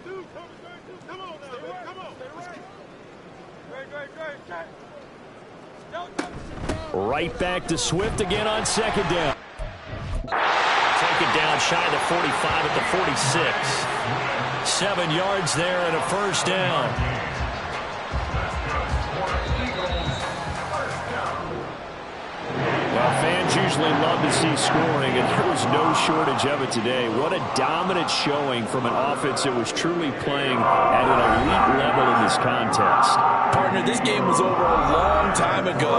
Come on now, man. Come on. Right back to Swift again on second down. Taken down shy of the 45 at the 46. 7 yards there and a first down. Well, fans usually love to see scoring, and there was no shortage of it today. What a dominant showing from an offense that was truly playing at an elite level in this contest. Partner, this game was over a long time ago,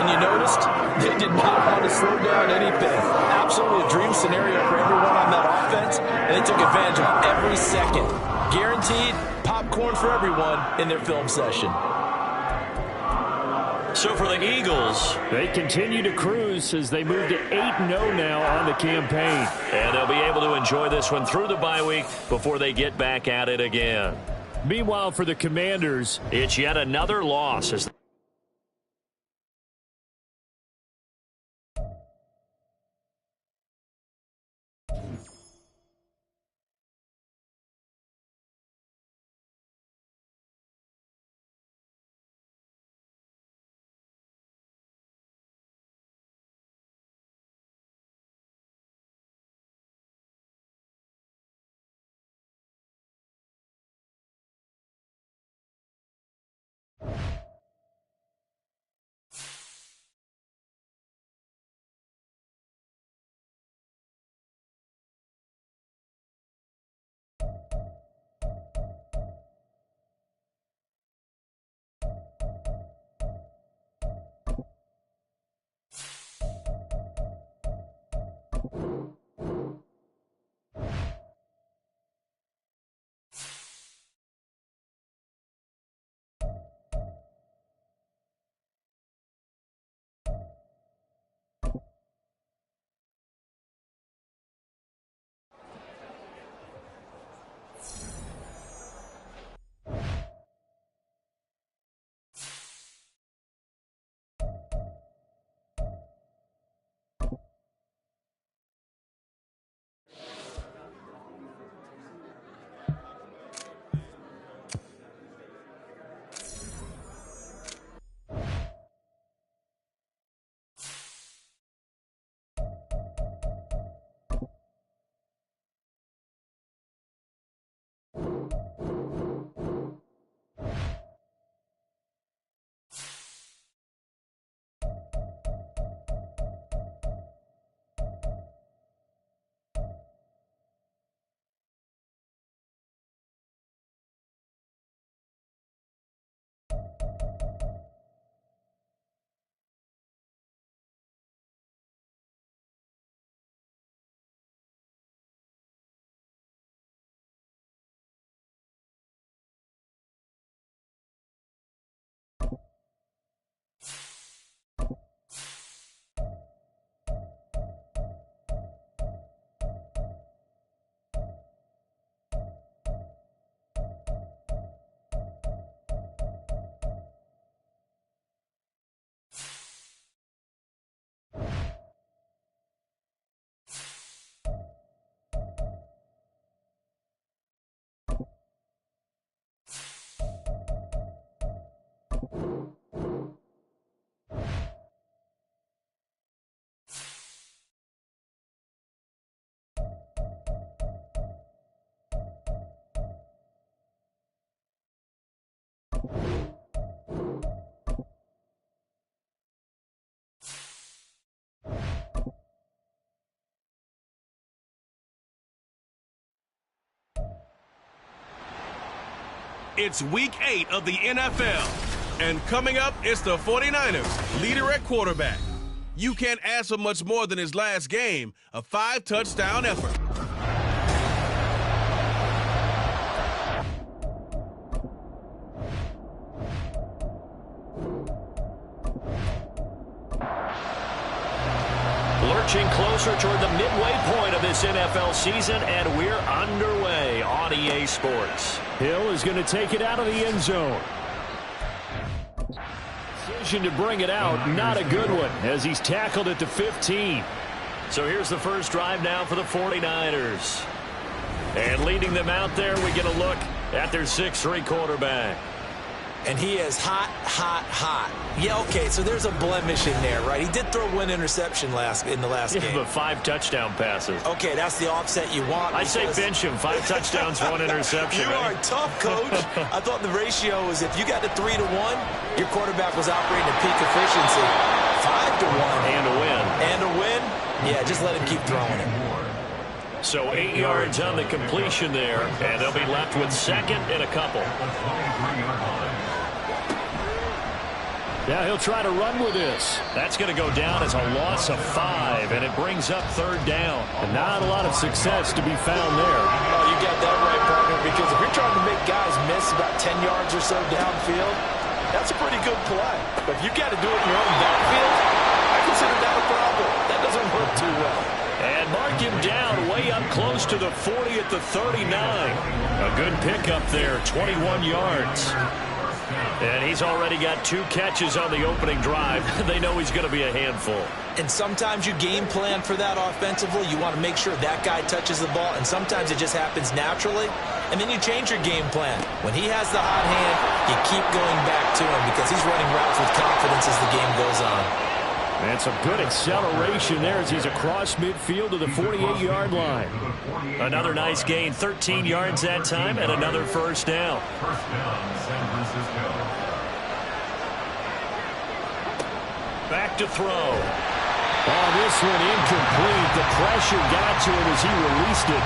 and you noticed they did not want to slow down anything. Absolutely a dream scenario for everyone on that offense, and they took advantage of every second. Guaranteed popcorn for everyone in their film session. So for the Eagles, they continue to cruise as they move to 8-0 now on the campaign. And they'll be able to enjoy this one through the bye week before they get back at it again. Meanwhile, for the Commanders, it's yet another loss as It's week 8 of the NFL. And coming up, it's the 49ers, leader at quarterback. You can't ask for much more than his last game, a 5-touchdown effort. lurching closer toward the midway point of this NFL season, and we're underway on EA Sports. Hill is going to take it out of the end zone. Decision to bring it out, not a good one, as he's tackled at the 15. So here's the first drive now for the 49ers. And leading them out there, we get a look at their 6'3" quarterback. And he is hot, hot, hot. Yeah, okay, so there's a blemish in there, right? He did throw one interception in the last game. But 5 touchdown passes. Okay, that's the offset you want. I say bench him. 5 touchdowns, 1 interception. You are tough, Coach. I thought the ratio was if you got to 3-1, your quarterback was operating at peak efficiency. 5-1. And a win. And a win? Yeah, just let him keep throwing it. So 8 yards on the completion there, and they'll be left with second and a couple. Yeah, he'll try to run with this. That's going to go down as a loss of 5, and it brings up 3rd down. And not a lot of success to be found there. Oh, you got that right, partner, because if you're trying to make guys miss about 10 yards or so downfield, that's a pretty good play. But if you got to do it in your own backfield, I consider that a problem. That doesn't work too well. And mark him down way up close to the 40 at the 39. A good pickup there, 21 yards. And he's already got 2 catches on the opening drive. They know he's going to be a handful. And sometimes you game plan for that offensively. You want to make sure that guy touches the ball, and sometimes it just happens naturally. And then you change your game plan. When he has the hot hand, you keep going back to him because he's running routes with confidence as the game goes on. And some good acceleration there as he's across midfield to the 48-yard line. Another nice gain, 13 yards that time, and another first down. Back to throw. Oh, this one incomplete. The pressure got to him as he released it.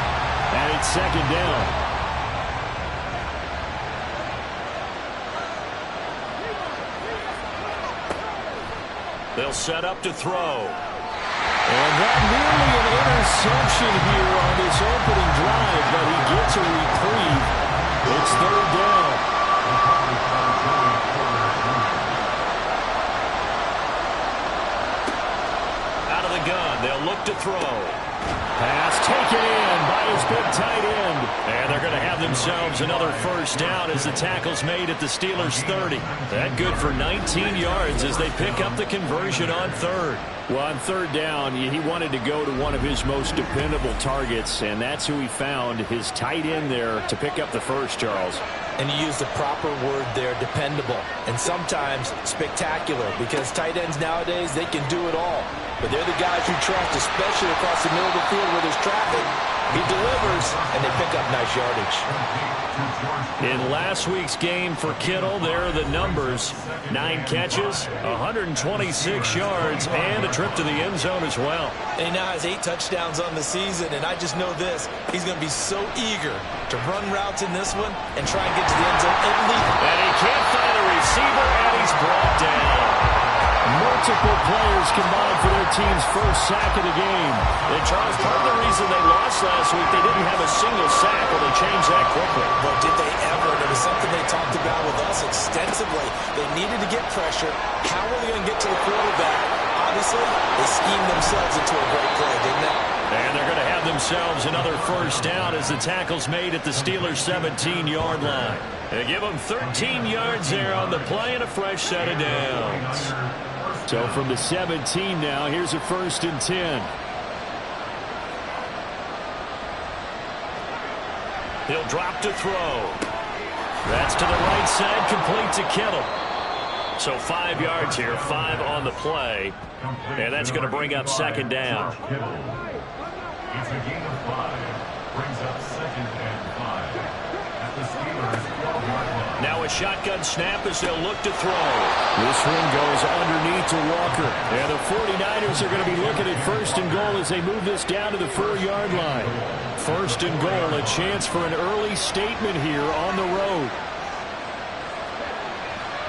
And it's 2nd down. They'll set up to throw. And not nearly an interception here on this opening drive, but he gets a reprieve. It's 3rd down. Out of the gun, they'll look to throw. Pass taken in by his big tight end. And they're going to have themselves another first down as the tackle's made at the Steelers' 30. That good for 19 yards as they pick up the conversion on 3rd. Well, on 3rd down, he wanted to go to one of his most dependable targets, and that's who he found, his tight end there, to pick up the first, Charles. And you used the proper word there, dependable. And sometimes spectacular, because tight ends nowadays, they can do it all. But they're the guys you trust, especially across the middle of the field where there's traffic. He delivers, and they pick up nice yardage. In last week's game for Kittle, there are the numbers. 9 catches, 126 yards, and a trip to the end zone as well. And he now has 8 touchdowns on the season, and I just know this. He's going to be so eager to run routes in this one and try and get to the end zone at least. And he can't find a receiver, and he's brought down. Multiple players combined for their team's first sack of the game. And Charles, part of the reason they lost last week, they didn't have a single sack. Well, they changed that quickly. But did they ever? It was something they talked about with us extensively. They needed to get pressure. How are they going to get to the quarterback? Obviously, they schemed themselves into a great play, didn't they? And they're going to have themselves another first down as the tackle's made at the Steelers' 17-yard line. They give them 13 yards there on the play and a fresh set of downs. So from the 17 now, here's a 1st and 10. He'll drop to throw. That's to the right side, complete to Kittle. So 5 yards here, 5 on the play. And that's going to bring up 2nd down. It's a gain of 5. Brings up 2nd and 5 at the Steelers' 12-yard line. Now a shotgun snap as they'll look to throw. This one goes underneath to Walker. And the 49ers are going to be looking at 1st and goal as they move this down to the 4-yard line. 1st and goal, a chance for an early statement here on the road.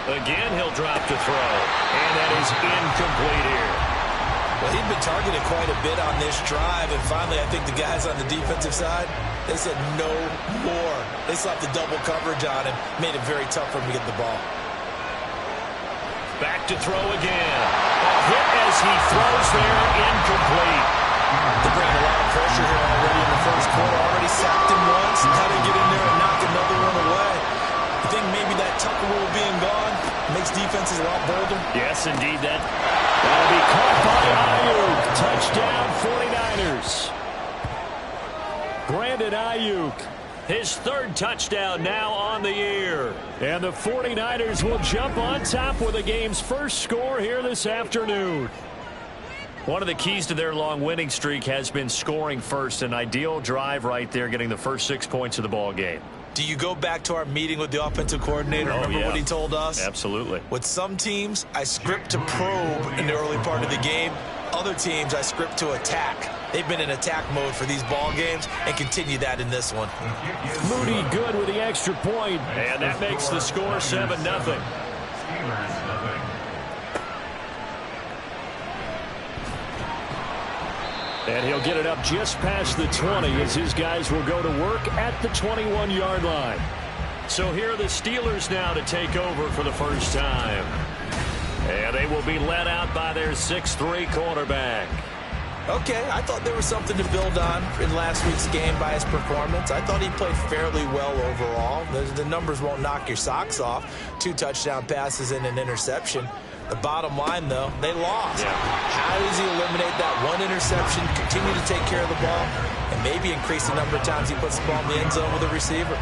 Again, he'll drop to throw. And that is incomplete here. Well, he'd been targeted quite a bit on this drive, and finally I think the guys on the defensive side, they said no more. They slapped the double coverage on him, made it very tough for him to get the ball. Back to throw again. A hit as he throws there, incomplete. They're bringing a lot of pressure here already in the first quarter. Already sacked him once, and how to get in there and knock another one away. I think maybe that Tucker rule being gone makes defenses a lot bolder. Yes, indeed. That'll be caught by Ayuk. Touchdown, 49ers. Brandon Ayuk. His third touchdown now on the year. And the 49ers will jump on top with the game's first score here this afternoon. One of the keys to their long winning streak has been scoring first. An ideal drive right there, getting the first 6 points of the ball game. Do you go back to our meeting with the offensive coordinator? Remember what he told us? Absolutely. With some teams, I script to probe in the early part of the game. Other teams, I script to attack. They've been in attack mode for these ball games and continue that in this one. Moody good with the extra point. And that makes the score 7-0. Steelers nothing. And he'll get it up just past the 20 as his guys will go to work at the 21-yard line. So here are the Steelers now to take over for the first time. And they will be led out by their 6'3" quarterback. Okay, I thought there was something to build on in last week's game by his performance. I thought he played fairly well overall. The numbers won't knock your socks off. 2 touchdown passes and an interception. The bottom line, though, they lost. Yeah. How does he eliminate that one interception, continue to take care of the ball, and maybe increase the number of times he puts the ball in the end zone with a receiver?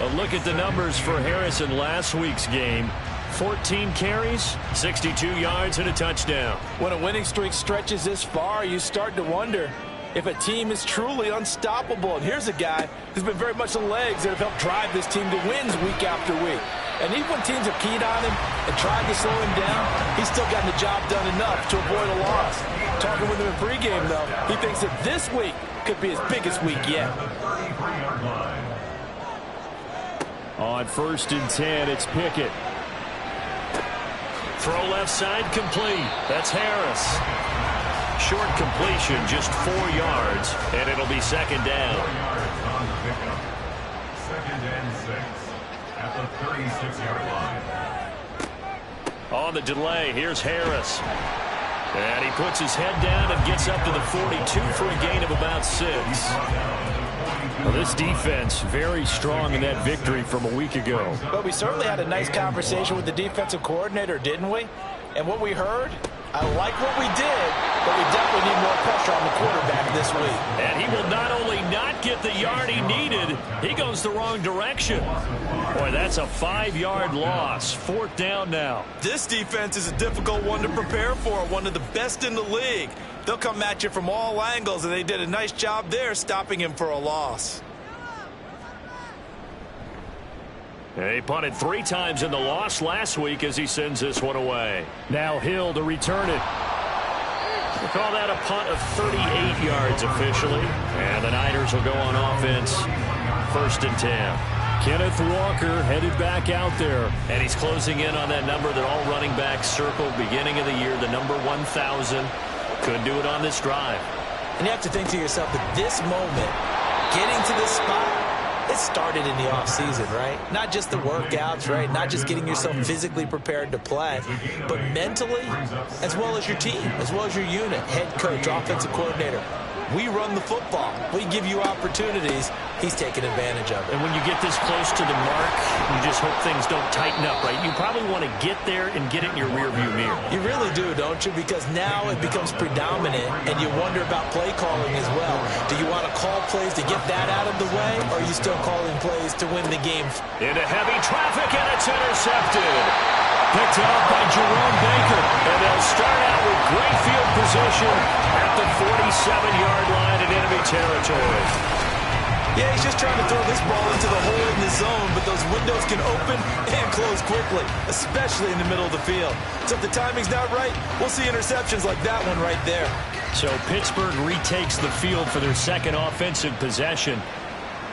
A look at the numbers for Harris in last week's game. 14 carries, 62 yards, and a touchdown. When a winning streak stretches this far, you start to wonder if a team is truly unstoppable. And here's a guy who's been very much the legs that have helped drive this team to wins week after week. And even when teams have keyed on him and tried to slow him down, he's still gotten the job done enough to avoid a loss. Talking with him in pregame, though, he thinks that this week could be his biggest week yet. On 1st and 10, it's Pickett. Throw left side complete. That's Harris. Short completion, just 4 yards, and it'll be 2nd down. 4 yards on the pickup. 2nd and 6 at the 36-yard line. On the delay, here's Harris. And he puts his head down and gets up to the 42 for a gain of about 6. Well, this defense very strong in that victory from a week ago. But we certainly had a nice conversation with the defensive coordinator, didn't we? And what we heard, I like what we did, but we definitely need more pressure on the quarterback this week. And he will not only not get the yard he needed, he goes the wrong direction. Boy, that's a 5-yard loss. 4th down now. This defense is a difficult one to prepare for, one of the best in the league. They'll come at you from all angles, and they did a nice job there stopping him for a loss. He punted 3 times in the loss last week as he sends this one away. Now Hill to return it. We'll call that a punt of 38 yards officially. And the Niners will go on offense. 1st and 10. Kenneth Walker headed back out there. And he's closing in on that number that all running backs circled beginning of the year, the number 1,000. Couldn't do it on this drive. And you have to think to yourself, at this moment, getting to this spot, it started in the offseason, right? Not just the workouts, right? Not just getting yourself physically prepared to play, but mentally, as well as your team, as well as your unit, head coach, offensive coordinator. We run the football. We give you opportunities. He's taking advantage of it. And when you get this close to the mark, you just hope things don't tighten up, right? You probably want to get there and get it in your rearview mirror. You really do, don't you? Because now it becomes predominant, and you wonder about play calling as well. Do you want to call plays to get that out of the way, or are you still calling plays to win the game? Into heavy traffic, and it's intercepted. Picked up by Jerome Baker. And they'll start out with great field position at the 47-yard line in enemy territory. Yeah, he's just trying to throw this ball into the hole in the zone, but those windows can open and close quickly, especially in the middle of the field. So if the timing's not right, we'll see interceptions like that one right there. So Pittsburgh retakes the field for their 2nd offensive possession.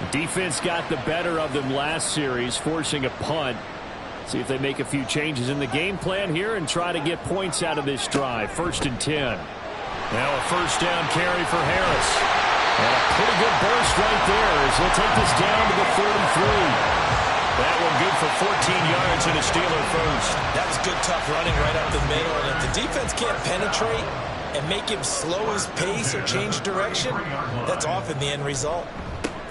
The defense got the better of them last series, forcing a punt. See if they make a few changes in the game plan here and try to get points out of this drive. 1st and 10. Now a 1st down carry for Harris. And a pretty good burst right there as he'll take this down to the 43. That one good for 14 yards and a Steeler first. That was good, tough running right up the middle. And if the defense can't penetrate and make him slow his pace or change direction, that's often the end result.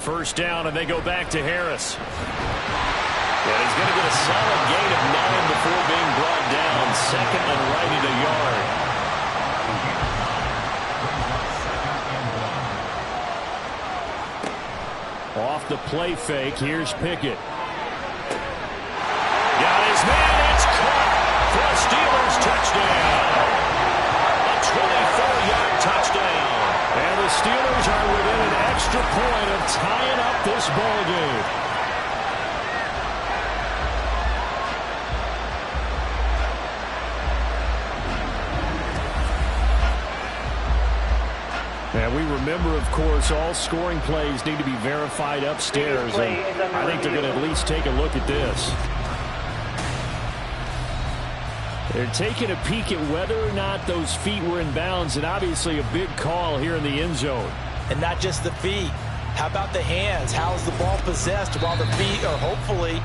1st down, and they go back to Harris. And he's going to get a solid gain of 9 before being brought down. 2nd and right at a yard. Off the play fake, here's Pickett. Got his man, it's caught for a Steelers touchdown. A 24-yard touchdown. And the Steelers are within an extra point of tying up this ball game. And we remember, of course, all scoring plays need to be verified upstairs, and I think they're going to at least take a look at this. They're taking a peek at whether or not those feet were in bounds, and obviously a big call here in the end zone. And not just the feet. How about the hands? How's the ball possessed while the feet are hopefully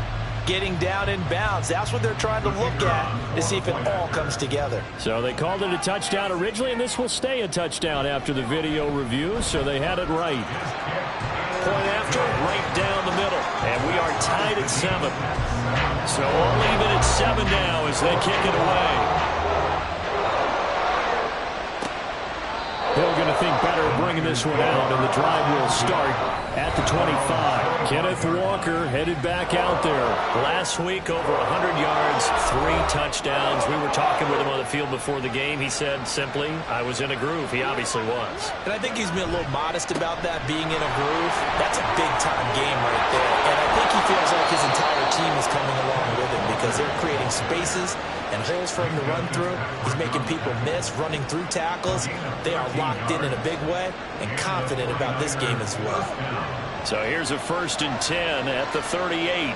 getting down in bounds? That's what they're trying to look at to see if it all comes together. So they called it a touchdown originally, and this will stay a touchdown after the video review, so they had it right. Point after, right down the middle. And we are tied at 7. So all even at 7 now as they kick it away. Hill going to think better of bringing this one out, and the drive will start at the 25. Kenneth Walker headed back out there. Last week, over 100 yards, 3 touchdowns. We were talking with him on the field before the game. He said simply, I was in a groove. He obviously was. And I think he's been a little modest about that, being in a groove. That's a big-time game right there. And I think he feels like his entire team is coming along with him because they're creating spaces and holes for him to run through. He's making people miss, running through tackles. They are locked in a big way and confident about this game as well. So here's a 1st and 10 at the 38.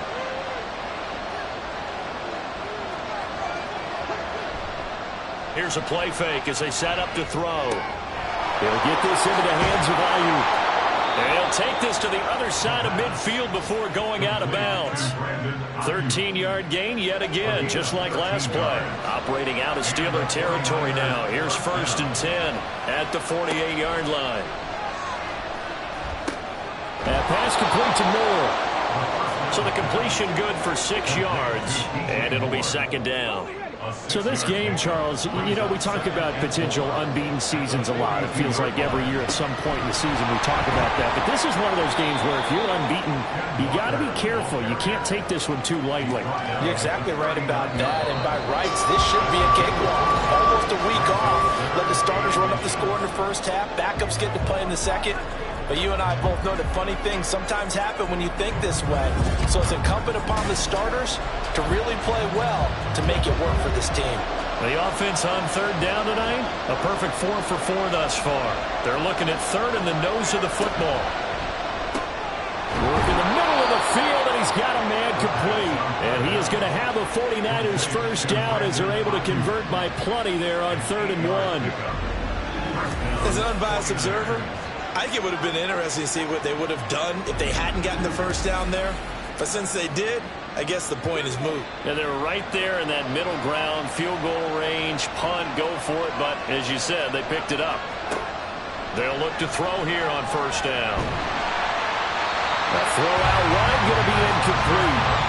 Here's a play fake as they set up to throw. He'll get this into the hands of Ayuk. And he'll take this to the other side of midfield before going out of bounds. 13-yard gain yet again, just like last play. Operating out of Steeler territory now. Here's 1st and 10 at the 48-yard line. That pass complete to Moore. So the completion good for 6 yards, and it'll be 2nd down. So this game, Charles, you know, we talk about potential unbeaten seasons a lot. It feels like every year at some point in the season we talk about that. But this is one of those games where if you're unbeaten, you got to be careful. You can't take this one too lightly. You're exactly right about that. And by rights, this should be a cakewalk. Almost a week off. Let the starters run up the score in the first half. Backups get to play in the second. But you and I both know that funny things sometimes happen when you think this way. So it's incumbent upon the starters to really play well to make it work for this team. The offense on 3rd down tonight, a perfect 4 for 4 thus far. They're looking at 3rd in the nose of the football. Work in the middle of the field, and he's got a man complete. And he is going to have a 49ers 1st down as they're able to convert by plenty there on 3rd and 1. As an unbiased observer, I think it would have been interesting to see what they would have done if they hadn't gotten the 1st down there. But since they did, I guess the point is moot. And they're right there in that middle ground, field goal range, punt, go for it. But as you said, they picked it up. They'll look to throw here on 1st down. The throw out wide going to be incomplete.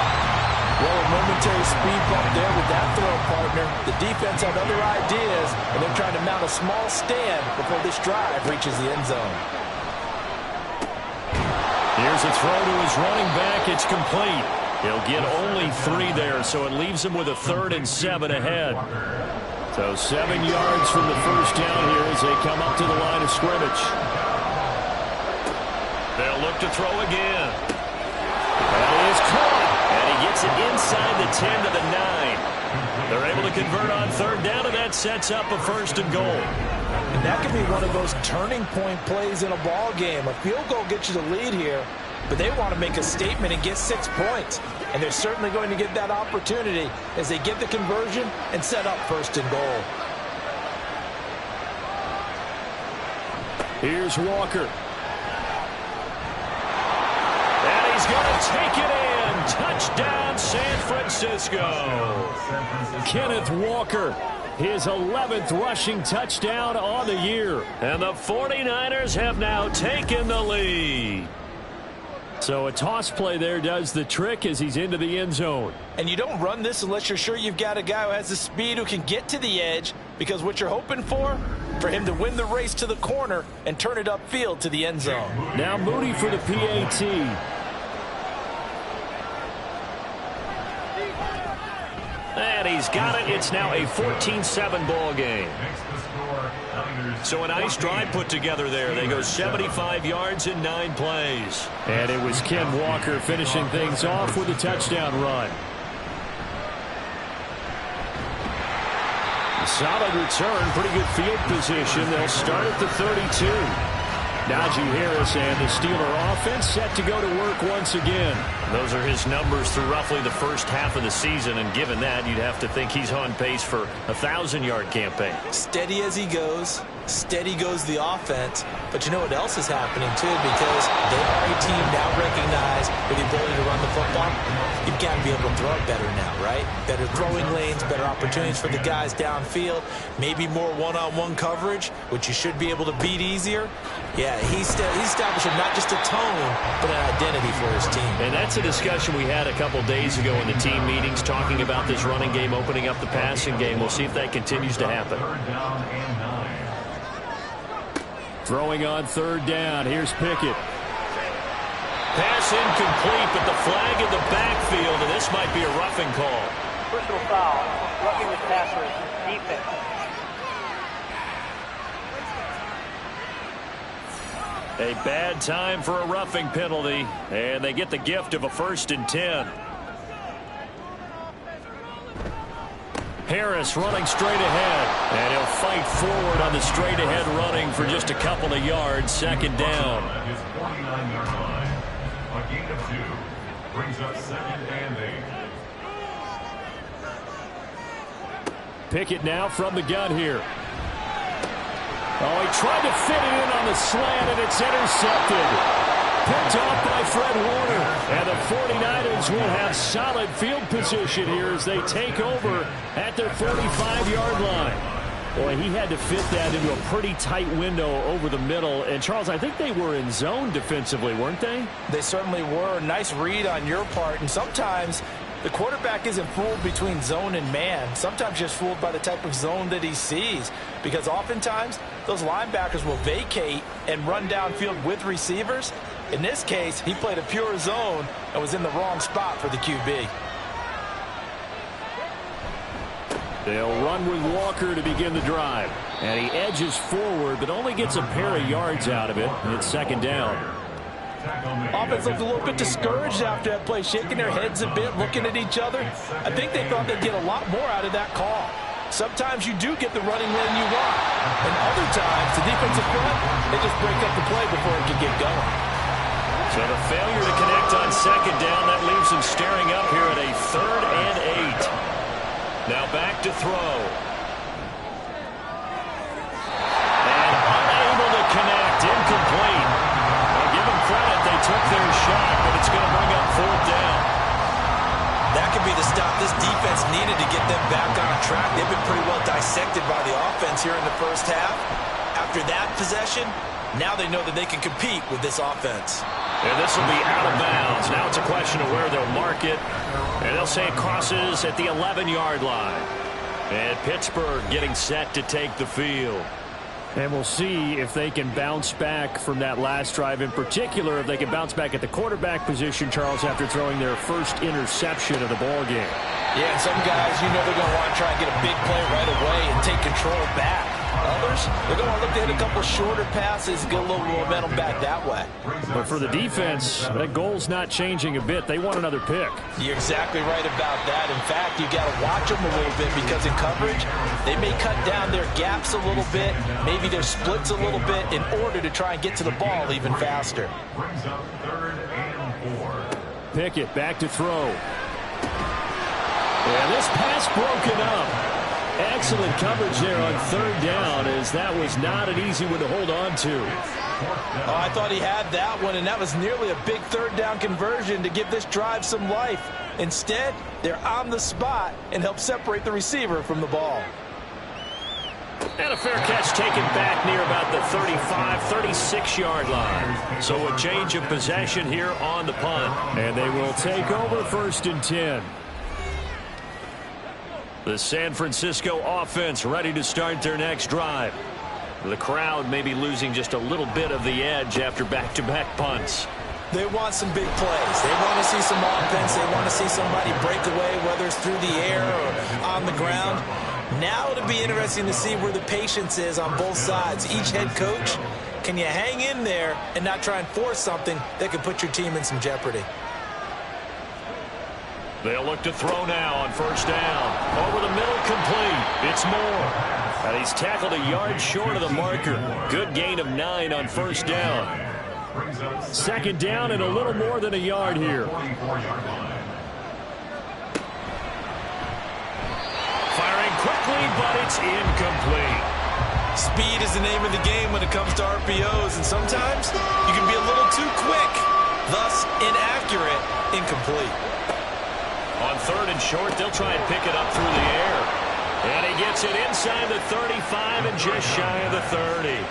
Well, a momentary speed bump there with that throw, partner. The defense had other ideas, and they're trying to mount a small stand before this drive reaches the end zone. Here's a throw to his running back. It's complete. He'll get only 3 there, so it leaves him with a 3rd and 7 ahead. So 7 yards from the 1st down here as they come up to the line of scrimmage. They'll look to throw again. That is caught. And he gets it inside the 10 to the 9. They're able to convert on 3rd down, and that sets up a 1st and goal. And that could be one of those turning point plays in a ball game. A field goal gets you the lead here, but they want to make a statement and get 6 points. And they're certainly going to get that opportunity as they get the conversion and set up 1st and goal. Here's Walker. And he's going to take it in. Touchdown, San Francisco. Kenneth Walker, his 11th rushing touchdown on the year. And the 49ers have now taken the lead. So a toss play there does the trick as he's into the end zone. And you don't run this unless you're sure you've got a guy who has the speed who can get to the edge, because what you're hoping for for him to win the race to the corner and turn it upfield to the end zone. Now Moody for the PAT. And he's got it. It's now a 14-7 ball game. So a nice drive put together there. They go 75 yards in 9 plays. And it was Ken Walker finishing things off with a touchdown run. Solid return, pretty good field position. They'll start at the 32. Najee Harris and the Steeler offense set to go to work once again. Those are his numbers through roughly the first half of the season, and given that, you'd have to think he's on pace for a 1,000-yard campaign. Steady as he goes, steady goes the offense, but you know what else is happening too, because they are a team now recognized with the ability to run the football. You've got to be able to throw it better now, right? Better throwing lanes, better opportunities for the guys downfield, maybe more one-on-one coverage, which you should be able to beat easier. Yeah, he's establishing not just a tone, but an identity for his team. And that's a discussion we had a couple days ago in the team meetings, talking about this running game, opening up the passing game. We'll see if that continues to happen. Throwing on 3rd down. Here's Pickett. Pass incomplete, but the flag in the backfield, and this might be a roughing call. Personal foul, roughing the passer, defense. A bad time for a roughing penalty, and they get the gift of a 1st and 10. Harris running straight ahead, and he'll fight forward on the straight ahead running for just a couple of yards. 2nd down. His 49-yard line. A gain of 2 brings up 2nd and 8. Pickett now from the gun here. Oh, he tried to fit it in on the slant, and it's intercepted. Picked off by Fred Warner. And the 49ers will have solid field position here as they take over at their 45-yard line. Boy, he had to fit that into a pretty tight window over the middle. And, Charles, I think they were in zone defensively, weren't they? They certainly were. Nice read on your part. And sometimes the quarterback isn't fooled between zone and man. Sometimes just fooled by the type of zone that he sees. Because oftentimes, those linebackers will vacate and run downfield with receivers. In this case, he played a pure zone and was in the wrong spot for the QB. They'll run with Walker to begin the drive. And he edges forward, but only gets a pair of yards out of it. And it's 2nd down. Offense looked a little bit discouraged after that play, shaking their heads a bit, looking at each other. I think they thought they'd get a lot more out of that call. Sometimes you do get the running lane you want. And other times, the defensive front, they just break up the play before it can get going. So the failure to connect on 2nd down, that leaves them staring up here at a 3rd and 8. Now back to throw. And unable to connect, incomplete. I'll give them credit, they took their shot, but it's going to bring up 4th down. That could be the stop this defense needed to get them back on track. They've been pretty well dissected by the offense here in the first half. After that possession, now they know that they can compete with this offense. And this will be out of bounds. Now it's a question of where they'll mark it. And they'll say it crosses at the 11-yard line. And Pittsburgh getting set to take the field. And we'll see if they can bounce back from that last drive, in particular if they can bounce back at the quarterback position, Charles, after throwing their first interception of the ball game. Yeah, and some guys, you know they're going to want to try and get a big play right away and take control back. Others, they're going to look to hit a couple shorter passes, get a little momentum back that way. But for the defense, that goal's not changing a bit. They want another pick. You're exactly right about that. In fact, you got to watch them a little bit because in coverage, they may cut down their gaps a little bit, maybe their splits a little bit in order to try and get to the ball even faster. Brings up 3rd and 4. Pickett back to throw. And this pass broken up. Excellent coverage there on 3rd down, as that was not an easy one to hold on to. Oh, I thought he had that one, and that was nearly a big 3rd down conversion to give this drive some life. Instead, they're on the spot and help separate the receiver from the ball. And a fair catch taken back near about the 35, 36-yard line. So a change of possession here on the punt. And they will take over 1st and 10. The San Francisco offense ready to start their next drive. The crowd may be losing just a little bit of the edge after back-to-back punts. They want some big plays. They want to see some offense. They want to see somebody break away, whether it's through the air or on the ground. Now it'll be interesting to see where the patience is on both sides. Each head coach, can you hang in there and not try and force something that could put your team in some jeopardy? They'll look to throw now on first down. Over the middle, complete. It's Moore. And he's tackled a yard short of the marker. Good gain of 9 on first down. Second down and a little more than a yard here. Firing quickly, but it's incomplete. Speed is the name of the game when it comes to RPOs, and sometimes you can be a little too quick, thus inaccurate, incomplete. On third and short, they'll try and pick it up through the air. And he gets it inside the 35 and just shy of the 30.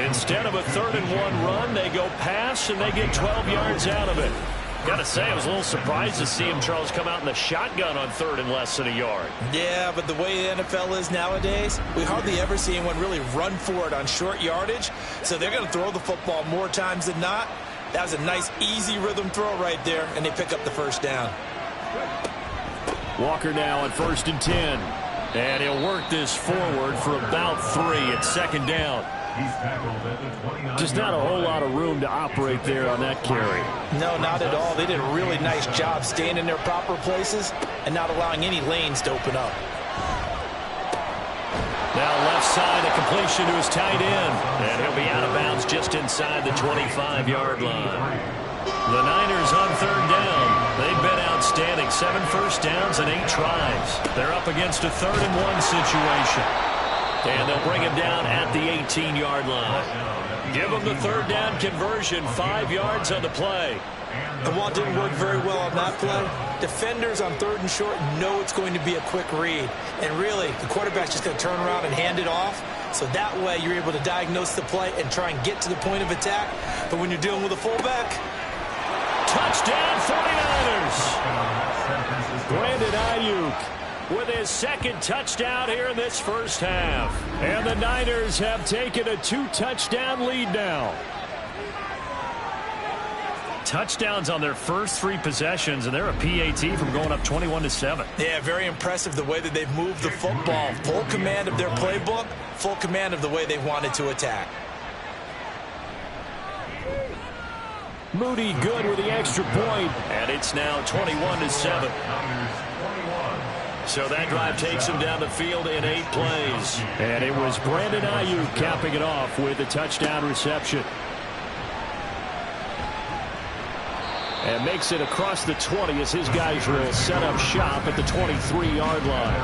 Instead of a 3rd-and-1 run, they go pass, and they get 12 yards out of it. Got to say, I was a little surprised to see him, Charles, come out in the shotgun on third and less than a yard. Yeah, but the way the NFL is nowadays, we hardly ever see anyone really run for it on short yardage. So they're going to throw the football more times than not. That was a nice, easy rhythm throw right there, and they pick up the first down. Walker now on 1st and 10. And he'll work this forward for about 3 at second down. Just not a whole lot of room to operate there on that carry. No, not at all. They did a really nice job staying in their proper places and not allowing any lanes to open up. Now left side, a completion to his tight end. And he'll be out of bounds just inside the 25-yard line. The Niners on third down. They've been outstanding. 7 first downs and 8 tries. They're up against a 3rd-and-1 situation. And they'll bring him down at the 18-yard line. Give him the third down conversion. 5 yards on the play. And while it didn't work very well on that play, defenders on 3rd and short know it's going to be a quick read. And really, the quarterback's just going to turn around and hand it off. So that way, you're able to diagnose the play and try and get to the point of attack. But when you're dealing with a fullback, touchdown 49ers. Brandon Ayuk with his 2nd touchdown here in this first half. And the Niners have taken a 2-touchdown lead now. Touchdowns on their first 3 possessions, and they're a PAT from going up 21-7. Yeah, very impressive the way that they've moved the football. Full command of their playbook, full command of the way they wanted to attack. Moody good with the extra point. And it's now 21-7. So that drive takes him down the field in 8 plays. And it was Brandon Ayuk capping it off with a touchdown reception. And makes it across the 20 as his guys will set up shop at the 23-yard line.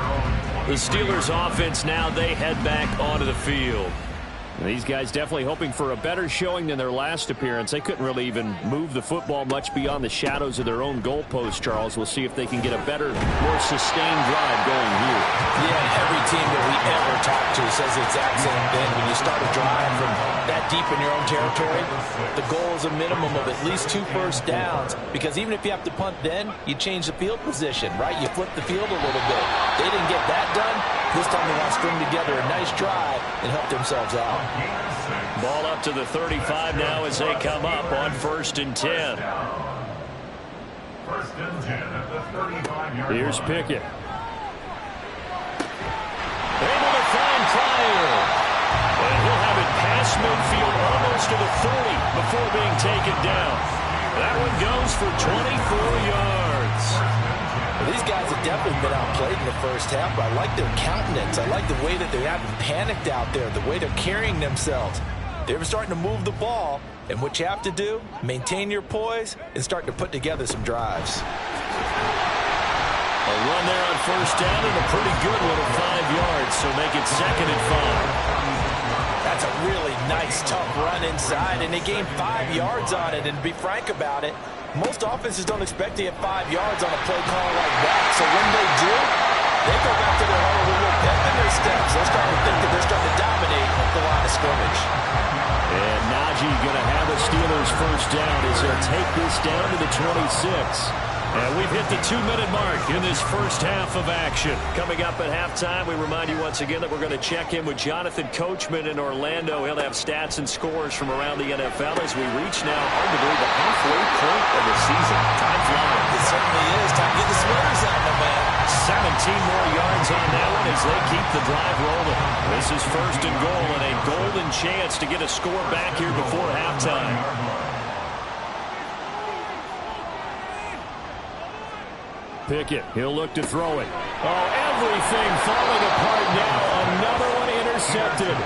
The Steelers offense now, they head back onto the field. And these guys definitely hoping for a better showing than their last appearance. They couldn't really even move the football much beyond the shadows of their own goalpost, Charles. We'll see if they can get a better, more sustained drive going here. Yeah, every team that we ever talk to says the exact same thing. When you start a drive from that deep in your own territory, the goal is a minimum of at least 2 first downs, because even if you have to punt then, you change the field position, right? You flip the field a little bit. They didn't get that done. This time they want to string together a nice drive and help themselves out. Ball up to the 35 now as they come up on 1st and 10. Here's Pickett. Able to find Pryor. And he'll have it past midfield almost to the 30 before being taken down. That one goes for 24 yards. These guys have definitely been outplayed in the first half, but I like their countenance. I like the way that they haven't panicked out there, the way they're carrying themselves. They're starting to move the ball, and what you have to do, maintain your poise and start to put together some drives. A run there on first down and a pretty good one at 5 yards, so make it 2nd and 5. That's a really nice, tough run inside, and they gained 5 yards on it. And to be frank about it, most offenses don't expect to get 5 yards on a play call like that. So when they do, they go back to their huddle with a little pep in their steps. They're starting to think that they're starting to dominate the line of scrimmage. And Najee going to have the Steelers first down as he'll take this down to the 26. And we've hit the 2-minute mark in this first half of action. Coming up at halftime, we remind you once again that we're going to check in with Jonathan Coachman in Orlando. He'll have stats and scores from around the NFL as we reach now, hard to believe, the halfway point of the season. Time flying. It certainly is. Time to get the sweaters out, my man. 17 more yards on that one as they keep the drive rolling. This is first and goal and a golden chance to get a score back here before halftime. Pickett, he'll look to throw it. Oh, everything falling apart now. Another one intercepted.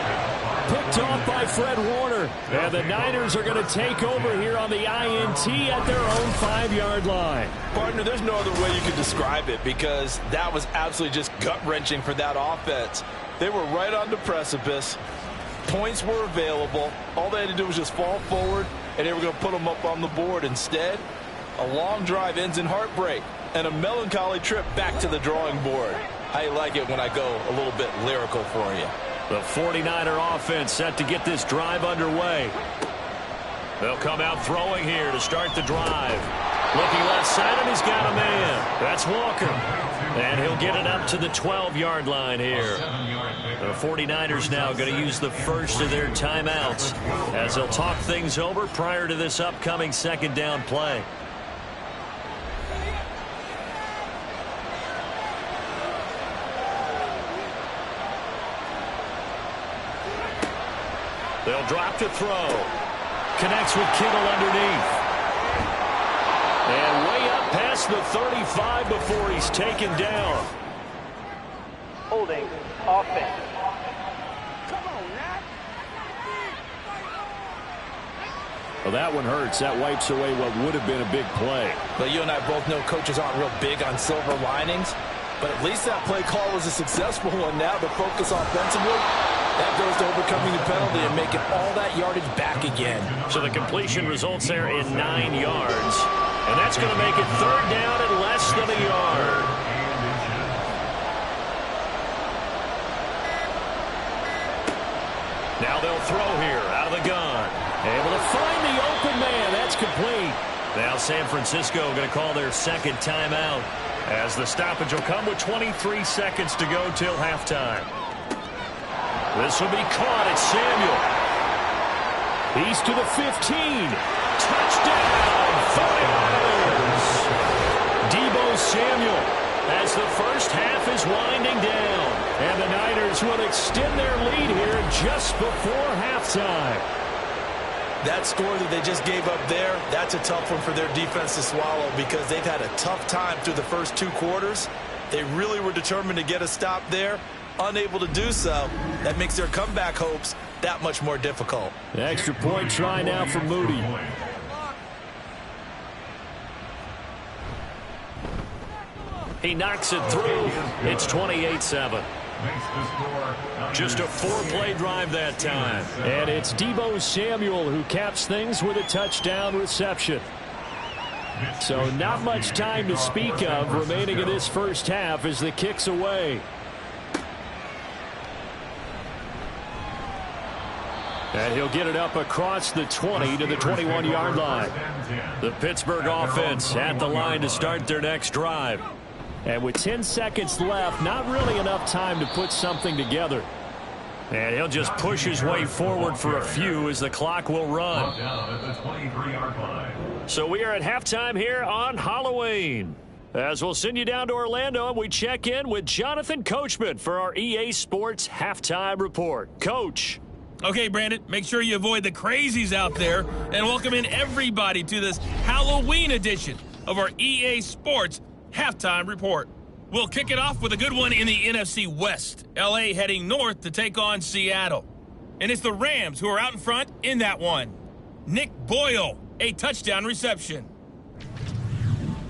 Picked off by Fred Warner. And the Niners are going to take over here on the INT at their own 5-yard line. Partner, there's no other way you could describe it because that was absolutely just gut-wrenching for that offense. They were right on the precipice. Points were available. All they had to do was just fall forward, and they were going to put them up on the board. Instead, a long drive ends in heartbreak and a melancholy trip back to the drawing board. How you like it when I go a little bit lyrical for you? The 49er offense set to get this drive underway. They'll come out throwing here to start the drive. Looking left side, and he's got a man. That's Walker. And he'll get it up to the 12-yard line here. The 49ers now going to use the first of their timeouts as they'll talk things over prior to this upcoming second down play. They'll drop to throw. Connects with Kittle underneath. And way up past the 35 before he's taken down. Holding offense. Well, that one hurts. That wipes away what would have been a big play. But you and I both know coaches aren't real big on silver linings. But at least that play call was a successful one. Now the focus offensively, that goes to overcoming the penalty and making all that yardage back again. So the completion results there in 9 yards. And that's going to make it third down and less than a yard. Now they'll throw here out of the gun. Able to find the open man. That's complete. Now San Francisco going to call their second timeout as the stoppage will come with 23 seconds to go till halftime. This will be caught at Samuel. He's to the 15. Touchdown, 49ers. Deebo Samuel as the first half is winding down. And the Niners will extend their lead here just before halftime. That score that they just gave up there, that's a tough one for their defense to swallow because they've had a tough time through the first 2 quarters. They really were determined to get a stop there. Unable to do so, that makes their comeback hopes that much more difficult. The extra point try now for Moody. He knocks it through. It's 28-7. Just a 4-play drive that time. And it's Deebo Samuel who caps things with a touchdown reception. So not much time to speak of remaining in this first half as the kick's away. And he'll get it up across the 20 to the 21-yard line. The Pittsburgh offense at the line to start their next drive. And with 10 seconds left, not really enough time to put something together. And he'll just push his way forward for a few as the clock will run. So we are at halftime here on Halloween. As we'll send you down to Orlando and we check in with Jonathan Coachman for our EA Sports Halftime Report. Coach. Okay, Brandon, make sure you avoid the crazies out there and welcome in everybody to this Halloween edition of our EA Sports Halftime Report. We'll kick it off with a good one in the NFC West. LA heading north to take on Seattle. And it's the Rams who are out in front in that one. Nick Boyle, a touchdown reception.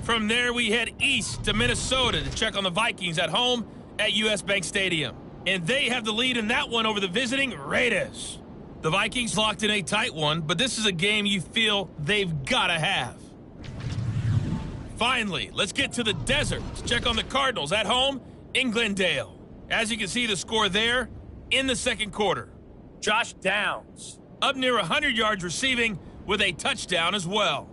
From there, we head east to Minnesota to check on the Vikings at home at US Bank Stadium. And they have the lead in that one over the visiting Raiders. The Vikings locked in a tight one, but this is a game you feel they've got to have. Finally, let's get to the desert to check on the Cardinals at home in Glendale. As you can see the score there in the second quarter. Josh Downs up near 100 yards receiving with a touchdown as well.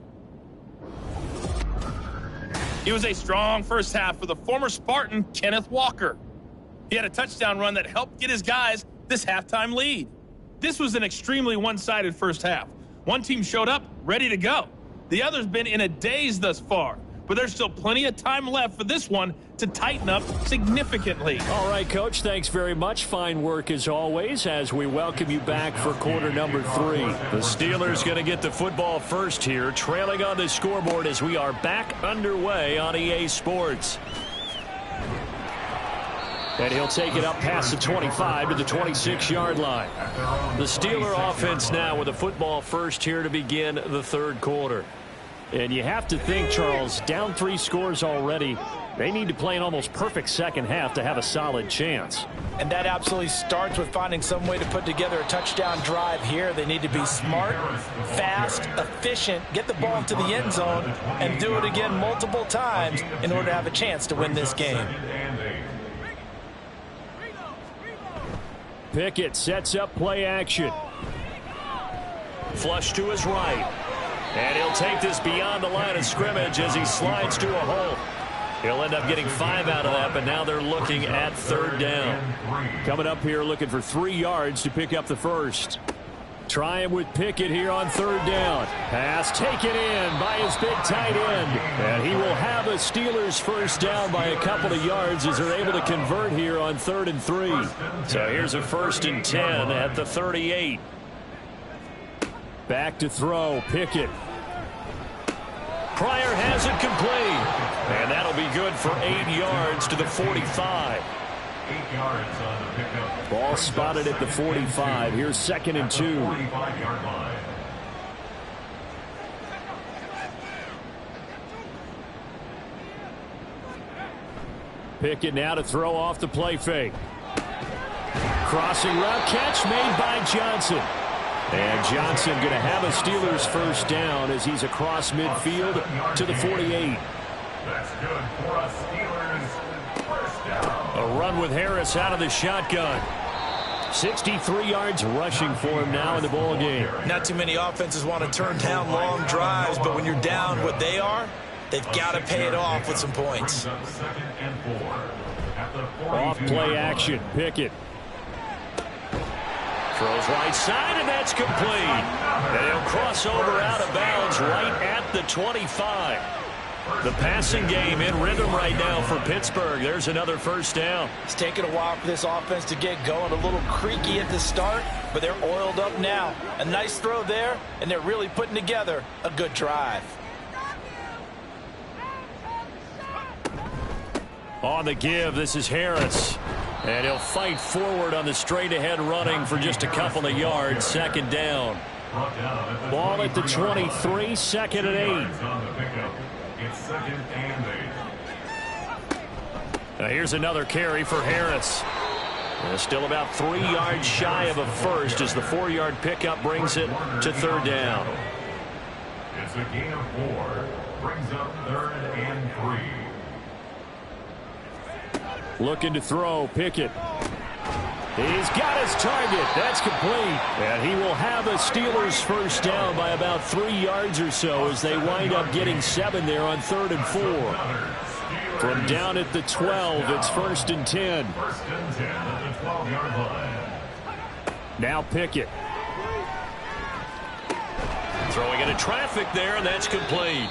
It was a strong first half for the former Spartan, Kenneth Walker. He had a touchdown run that helped get his guys this halftime lead. This was an extremely one-sided first half. One team showed up ready to go. The other's been in a daze thus far, but there's still plenty of time left for this one to tighten up significantly. All right, Coach, thanks very much. Fine work as always as we welcome you back for quarter number 3. The Steelers going to get the football first here, trailing on the scoreboard as we are back underway on EA Sports. And he'll take it up past the 25 to the 26-yard line. The Steeler offense now with a football first here to begin the third quarter. And you have to think, Charles, down 3 scores already. They need to play an almost perfect second half to have a solid chance. And that absolutely starts with finding some way to put together a touchdown drive here. They need to be smart, fast, efficient, get the ball into the end zone, and do it again multiple times in order to have a chance to win this game. Pickett sets up play action. Flush to his right. And he'll take this beyond the line of scrimmage as he slides to a hole. He'll end up getting 5 out of that, but now they're looking at third down. Coming up here looking for 3 yards to pick up the first. Trying with Pickett here on third down. Pass taken in by his big tight end. And he will have a Steelers first down by a couple of yards as they're able to convert here on 3rd and 3. So here's a 1st and 10 at the 38. Back to throw, Pickett. Pryor has it complete. And that'll be good for 8 yards to the 45. 8 yards on the pickup. Ball spotted at the 45. Here's 2nd and 2. 45-yard line. Pickett now to throw off the play fake. Crossing route catch made by Johnson. And Johnson going to have a Steelers first down as he's across midfield to the 48. That's good for us Steelers. First down. A run with Harris out of the shotgun. 63 yards rushing for him now in the ball game. Not too many offenses want to turn down long drives, but when you're down what they are, they've got to pay it off with some points. 2nd and 4. At the Off 42 play yard action, Pickett. Throws right side, and that's complete. And he'll cross over out of bounds right at the 25. The passing game in rhythm right now for Pittsburgh. There's another first down. It's taken a while for this offense to get going. A little creaky at the start, but they're oiled up now. A nice throw there, and they're really putting together a good drive. On the give, this is Harris. And he'll fight forward on the straight-ahead running for just a couple of yards. 2nd down. Ball at the 23, 2nd and 8. on the pickup. It's 2nd and 8. Now here's another carry for Harris. Still about 3 yards shy of a first as the 4-yard pickup brings it to 3rd down. It's a gain of 4. Brings up 3rd and 3. Looking to throw, Pickett. He's got his target. That's complete. And he will have a Steelers first down by about 3 yards or so as they wind up getting 7 there on 3rd and 4. From down at the 12, it's 1st and 10. 1st and 10 at the 12-yard line. Now Pickett. Throwing into traffic there, and that's complete.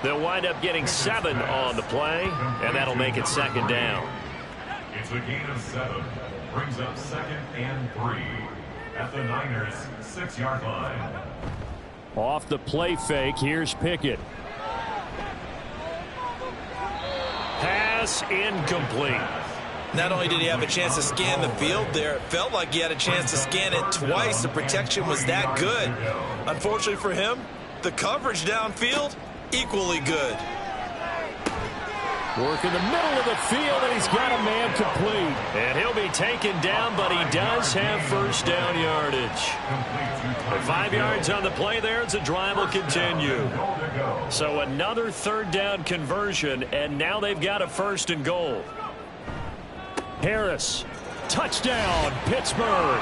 They'll wind up getting 7 on the play, and that'll make it 2nd down. It's a gain of 7. Brings up 2nd and 3 at the Niners' 6-yard line. Off the play fake, here's Pickett. Pass incomplete. Not only did he have a chance to scan the field there, it felt like he had a chance to scan it twice. The protection was that good. Unfortunately for him, the coverage downfield, equally good. Work in the middle of the field, and he's got a man complete. And he'll be taken down, but he does have first down yardage. 5 yards on the play there as the drive will continue. So another 3rd down conversion, and now they've got a 1st and goal. Harris, touchdown, Pittsburgh.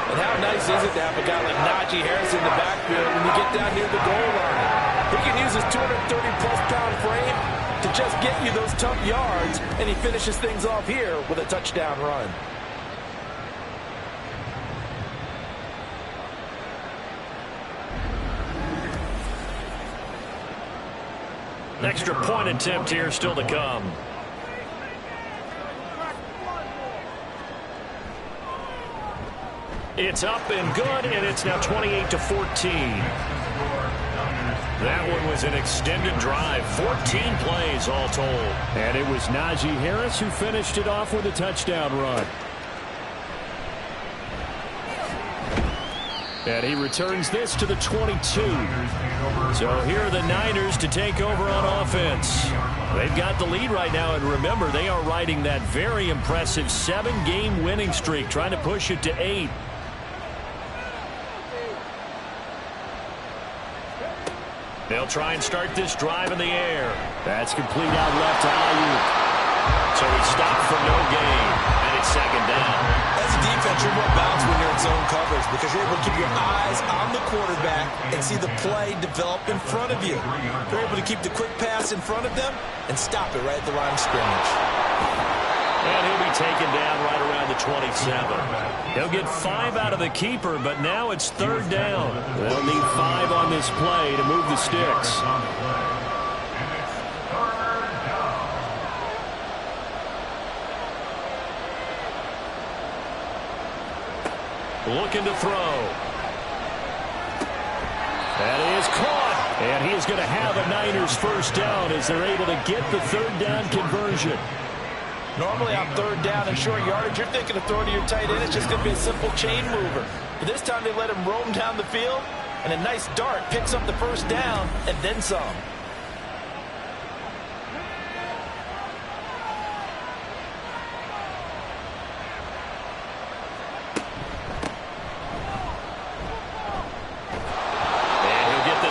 And how nice is it to have a guy like Najee Harris in the backfield when you get down near the goal line? He can use his 230-plus pound just get you those tough yards, and he finishes things off here with a touchdown run. Extra point attempt here still to come. It's up and good, and it's now 28-14. That one was an extended drive, 14 plays all told. And it was Najee Harris who finished it off with a touchdown run. And he returns this to the 22. So here are the Niners to take over on offense. They've got the lead right now, and remember, they are riding that very impressive 7-game winning streak, trying to push it to 8. They'll try and start this drive in the air. That's complete out left to Ayuk. So he stopped for no gain, and it's second down. As a defense, you're more balanced when you're in zone coverage because you're able to keep your eyes on the quarterback and see the play develop in front of you. You're able to keep the quick pass in front of them and stop it right at the line of scrimmage. And he'll be taken down right around the 27. He'll get 5 out of the keeper, but now it's third down. They'll need 5 on this play to move the sticks. Looking to throw. That is caught. And he is going to have a Niners first down as they're able to get the third down conversion. Normally on third down and short yardage, you're thinking of throwing to your tight end. It's just going to be a simple chain mover. But this time they let him roam down the field, and a nice dart picks up the first down and then some.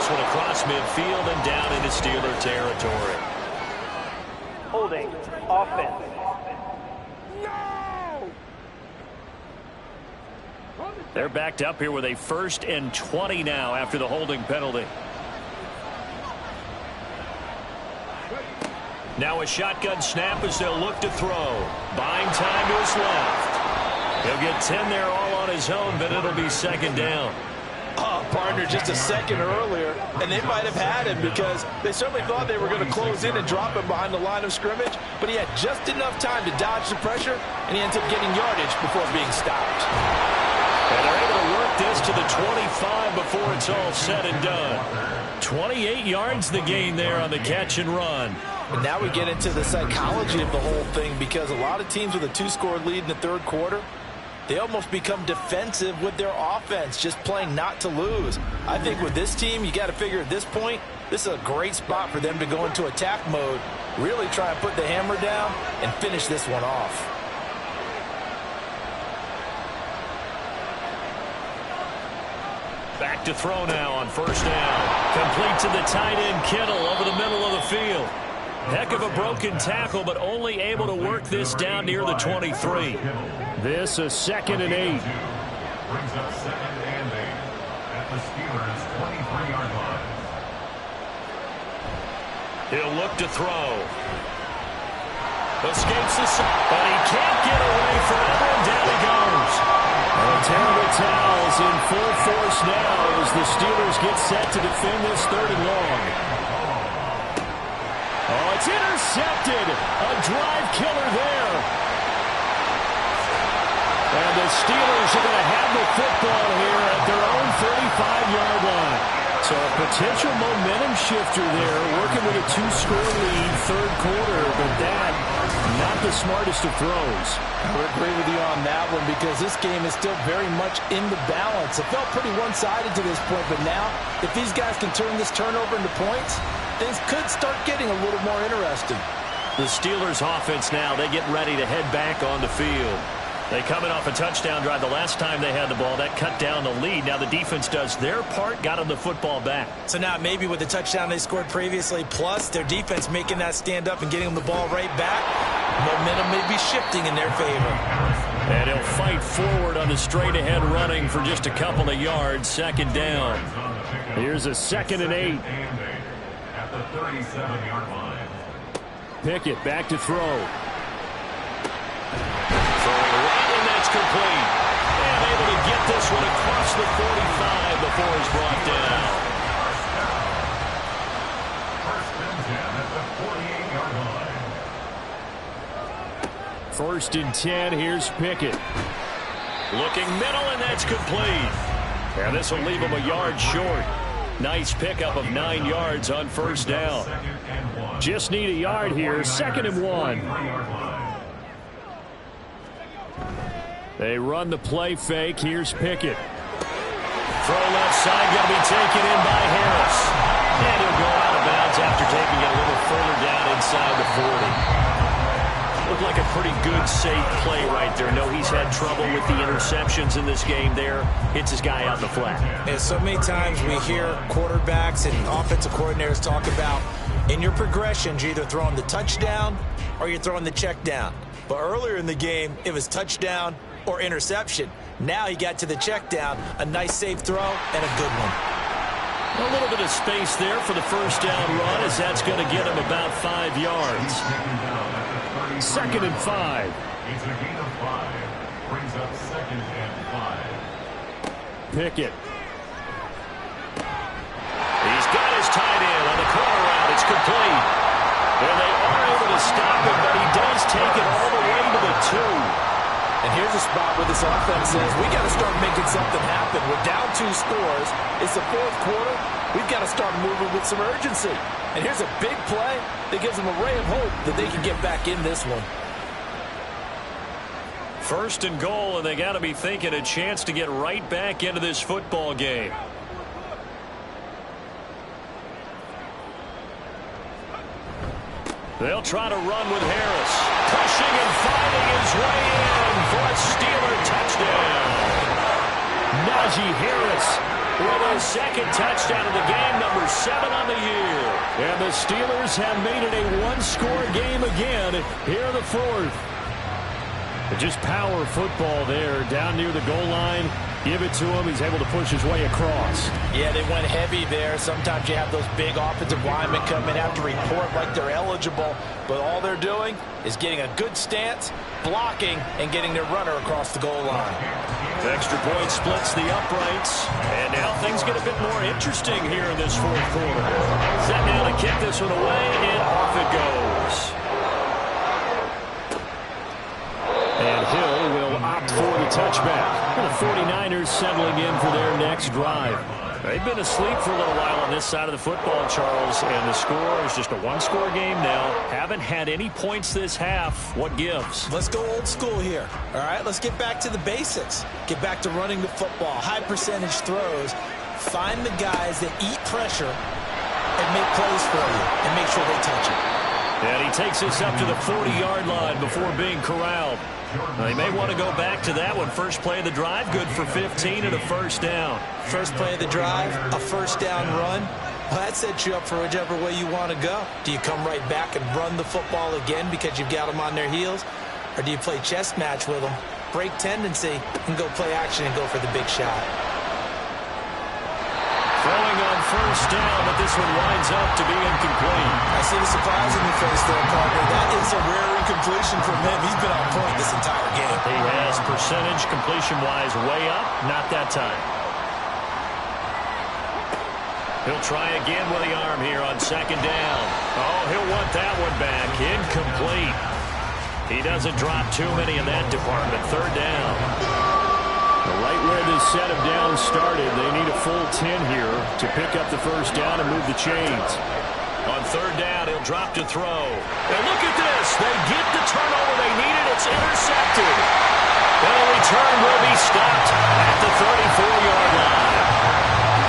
Across midfield and down into Steeler territory. Holding offense. They're backed up here with a 1st and 20 now after the holding penalty. Now a shotgun snap as they'll look to throw. Buying time to his left. He'll get 10 there all on his own, but it'll be second down. Partner just a second earlier, and they might have had him because they certainly thought they were going to close in and drop him behind the line of scrimmage, but he had just enough time to dodge the pressure, and he ends up getting yardage before being stopped. And they're able to work this to the 25 before it's all said and done. 28 yards the gain there on the catch and run. And now we get into the psychology of the whole thing because a lot of teams with a 2-score lead in the third quarter, they almost become defensive with their offense, just playing not to lose. I think with this team, you got to figure at this point, this is a great spot for them to go into attack mode, really try and put the hammer down and finish this one off. Back to throw now on first down. Complete to the tight end Kittle over the middle of the field. Heck of a broken tackle, but only able to work this down near the 23. This is 2nd and 8. Brings up 2nd and 8 at the Steelers' 23-yard line. He'll look to throw. Escapes the sack, but he can't get away forever, and down he goes. Terrible towels in full force now as the Steelers get set to defend this 3rd and long. Oh, it's intercepted. A drive killer there. And the Steelers are going to have the football here at their own 35-yard line. So a potential momentum shifter there, working with a 2-score lead, third quarter, but that, not the smartest of throws. I would agree with you on that one because this game is still very much in the balance. It felt pretty one-sided to this point, but now, if these guys can turn this turnover into points, things could start getting a little more interesting. The Steelers offense now, they get ready to head back on the field. They coming off a touchdown drive the last time they had the ball. That cut down the lead. Now the defense does their part, got them the football back. So now maybe with the touchdown they scored previously, plus their defense making that stand up and getting them the ball right back, momentum may be shifting in their favor. And he'll fight forward on the straight-ahead running for just a couple of yards. Second down. Here's a 2nd and 8. At the 37-yard line. Pickett back to throw. Throwing right, and that's complete. And able to get this one across the 45 before it's brought down. First and 10 at the 48-yard line. First and 10, here's Pickett. Looking middle, and that's complete. And this will leave him a yard short. Nice pickup of 9 yards on first down. Just need a yard here, 2nd and 1. They run the play fake. Here's Pickett. Throw left side, going to be taken in by Harris. And he'll go out of bounds after taking it a little further down inside the 40. Looked like a pretty good, safe play right there. No, he's had trouble with the interceptions in this game there. Hits his guy out in the flat. And so many times we hear quarterbacks and offensive coordinators talk about in your progressions, you're either throwing the touchdown or you're throwing the check down. But earlier in the game, it was touchdown or interception. Now he got to the check down, a nice safe throw, and a good one. A little bit of space there for the first down run, as that's going to get him about 5 yards. 2nd and 5. It's a gain of 5. Brings up 2nd and 5. Pickett. He's got his tight end on the corner route. It's complete. And they are able to stop him, but he does take it all the way to the 2. And here's a spot where this offense says, we got to start making something happen. We're down 2 scores. It's the 4th quarter. We've got to start moving with some urgency. And here's a big play that gives them a ray of hope that they can get back in this one. First and goal, and they got to be thinking a chance to get right back into this football game. They'll try to run with Harris. Pushing and fighting his way in for a Steeler touchdown. Najee Harris with his 2nd touchdown of the game, number 7 on the year. And the Steelers have made it a 1-score game again here in the 4th. But just power football there, down near the goal line. Give it to him. He's able to push his way across. Yeah, they went heavy there. Sometimes you have those big offensive linemen come in, have to report like they're eligible. But all they're doing is getting a good stance, blocking, and getting their runner across the goal line. The extra point splits the uprights. And now things get a bit more interesting here in this 4th quarter. Set now to kick this one away, and off it goes. And Hill will opt for the touchback. And the 49ers settling in for their next drive. They've been asleep for a little while on this side of the football, Charles, and the score is just a 1-score game now. Haven't had any points this half. What gives? Let's go old school here. All right, let's get back to the basics. Get back to running the football, high percentage throws. Find the guys that eat pressure and make plays for you and make sure they touch it. And he takes this up to the 40-yard line before being corralled. Now, they may want to go back to that one. First play of the drive, good for 15 and a first down. First play of the drive, a first down run. Well, that sets you up for whichever way you want to go. Do you come right back and run the football again because you've got them on their heels? Or do you play chess match with them, break tendency, and go play action and go for the big shot? Throwing on first down, but this one winds up to be incomplete. I see the surprise in your face there, partner. That is a rare incompletion from him. He's been on point this entire game. He has percentage completion-wise way up. Not that time. He'll try again with the arm here on 2nd down. Oh, he'll want that one back. Incomplete. He doesn't drop too many in that department. 3rd down. Right where this set of downs started, they need a full 10 here to pick up the first down and move the chains. On 3rd down, he'll drop to throw. And look at this. They get the turnover they needed. It's intercepted. The return will be stopped at the 34-yard line.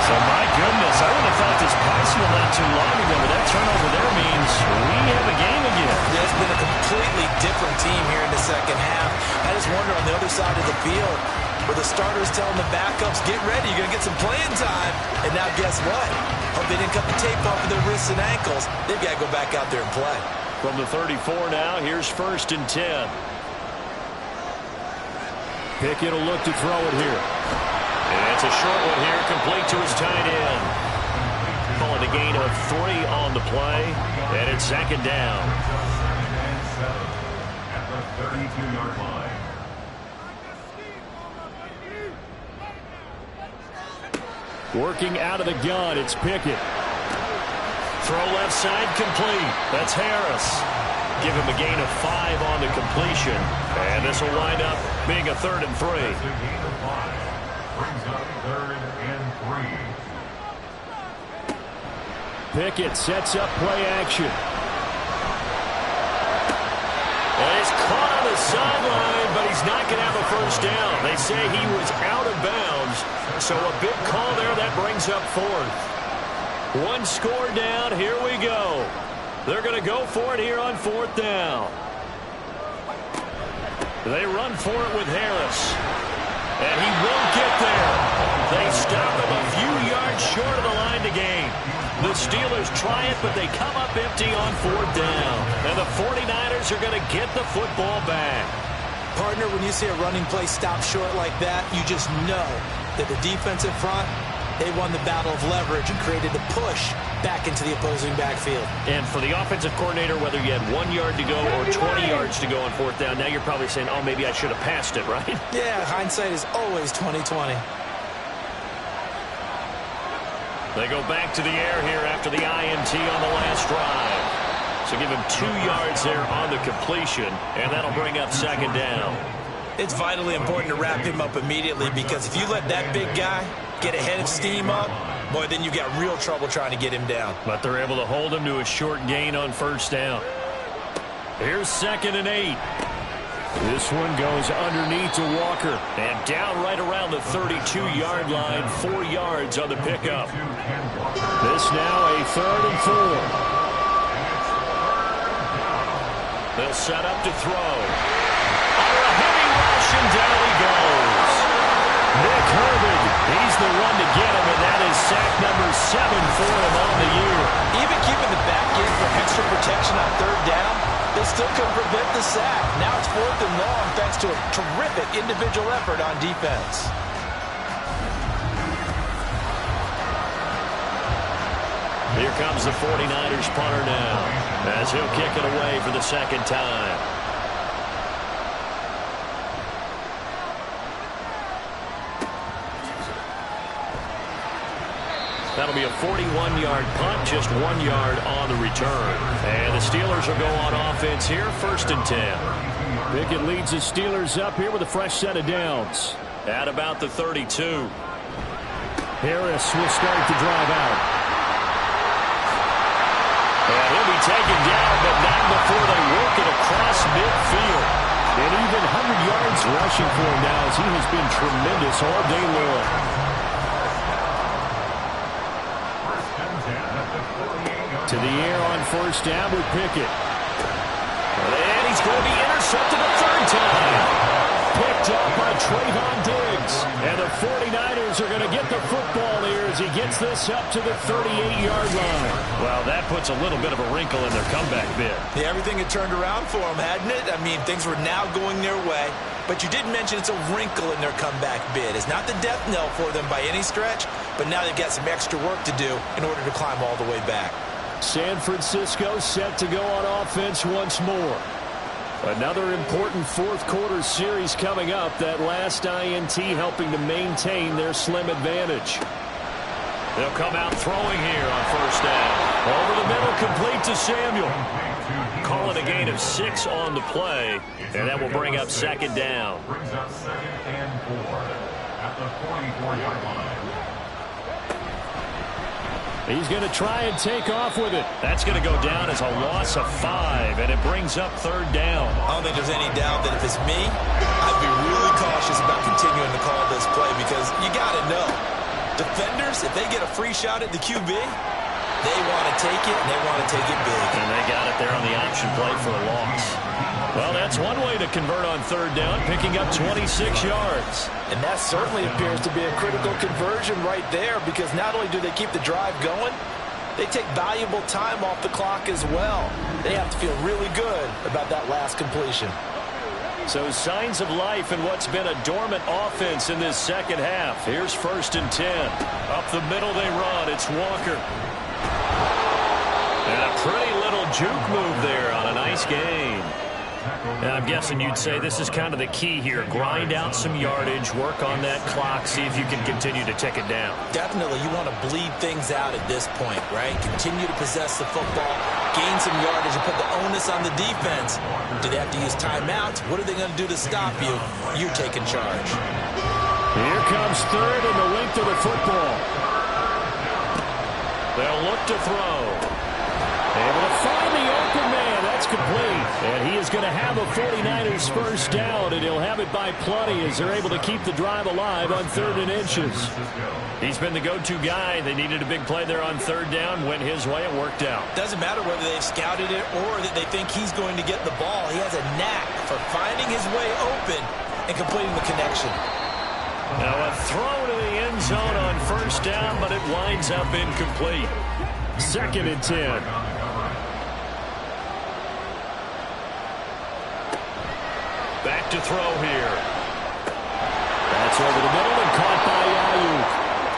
So, my goodness, I wouldn't have thought this possible not too long ago, but that turnover there means we have a game again. Yeah, it's been a completely different team here in the 2nd half. I just wonder on the other side of the field, where the starters telling the backups, get ready, you're going to get some playing time. And now guess what? Hope they didn't cut the tape off of their wrists and ankles. They've got to go back out there and play. From the 34 now, here's 1st and 10. Pickett will look to throw it here. And it's a short one here, complete to his tight end. Calling a gain of 3 on the play, and it's 2nd down. 7 at the 32-yard line. Working out of the gun, it's Pickett. Throw left side complete. That's Harris. Give him a gain of 5 on the completion. And this will wind up being a 3rd and 3. That's a gain of 5. Brings up 3rd and 3. Pickett sets up play action. And he's caught on the sideline, but he's not going to have a first down. They say he was out of bounds, so a big call there. That brings up 4th. 1 score down. Here we go. They're going to go for it here on 4th down. They run for it with Harris. And he won't get there. They stop him a few yards short of the line to gain. The Steelers try it, but they come up empty on 4th down. And the 49ers are going to get the football back. Partner, when you see a running play stop short like that, you just know that the defensive front, they won the battle of leverage and created the push back into the opposing backfield. And for the offensive coordinator, whether you had 1 yard to go or 20 yards to go on 4th down, now you're probably saying, oh, maybe I should have passed it, right? Yeah, hindsight is always 20/20. They go back to the air here after the INT on the last drive. So give him 2 yards there on the completion, and that'll bring up 2nd down. It's vitally important to wrap him up immediately, because if you let that big guy get a head of steam up, boy, then you got real trouble trying to get him down. But they're able to hold him to a short gain on 1st down. Here's 2nd and 8. This one goes underneath to Walker. And down right around the 32-yard line, 4 yards on the pickup. This now a 3rd and 4. They'll set up to throw. Under a heavy rush, and down he goes. Nick Herbig, he's the one to get him, and that is sack number 7 for him on the year. Even keeping the back in for extra protection on 3rd down, they still couldn't prevent the sack. Now it's 4th and long thanks to a terrific individual effort on defense. Here comes the 49ers punter now, as he'll kick it away for the 2nd time. That'll be a 41-yard punt, just 1 yard on the return. And the Steelers will go on offense here, 1st and 10. Pickett leads the Steelers up here with a fresh set of downs. At about the 32. Harris will start to drive out. And he'll be taken down, but not before they work it across midfield. And even 100 yards rushing for him now, as he has been tremendous all day long. To the air on 1st down with Pickett. And he's going to be intercepted a 3rd time. Picked up by Trayvon Diggs. And the 49ers are going to get the football here as he gets this up to the 38-yard line. Well, that puts a little bit of a wrinkle in their comeback bid. Yeah, everything had turned around for them, hadn't it? I mean, things were now going their way. But you did mention it's a wrinkle in their comeback bid. It's not the death knell for them by any stretch, but now they've got some extra work to do in order to climb all the way back. San Francisco set to go on offense once more. Another important 4th quarter series coming up. That last INT helping to maintain their slim advantage. They'll come out throwing here on 1st down. Over the middle, complete to Samuel. Call it a gain of 6 on the play, and that will bring up 2nd down. Brings up 2nd and 4 at the 44-yard line. He's going to try and take off with it. That's going to go down as a loss of 5, and it brings up 3rd down. I don't think there's any doubt that if it's me, I'd be really cautious about continuing to call this play, because you got to know, defenders, if they get a free shot at the QB, they want to take it, and they want to take it big. And they got it there on the option play for a loss. Well, that's one way to convert on 3rd down, picking up 26 yards. And that certainly appears to be a critical conversion right there, because not only do they keep the drive going, they take valuable time off the clock as well. They have to feel really good about that last completion. So signs of life in what's been a dormant offense in this 2nd half. Here's 1st and 10. Up the middle they run. It's Walker. And a pretty little juke move there on a nice gain. And I'm guessing you'd say this is kind of the key here. Grind out some yardage, work on that clock, see if you can continue to tick it down. Definitely, you want to bleed things out at this point, right? Continue to possess the football, gain some yardage, and put the onus on the defense. Do they have to use timeouts? What are they going to do to stop you? You're taking charge. Here comes third and the length of the football. They'll look to throw. Able to find the open man. That's complete. And he is going to have a 49ers first down, and he'll have it by plenty as they're able to keep the drive alive on 3rd and inches. He's been the go-to guy. They needed a big play there on 3rd down. Went his way. It worked out. Doesn't matter whether they've scouted it or that they think he's going to get the ball. He has a knack for finding his way open and completing the connection. Now a throw to the end zone on 1st down, but it winds up incomplete. 2nd and 10. Back to throw here. That's over the middle and caught by Ayuk.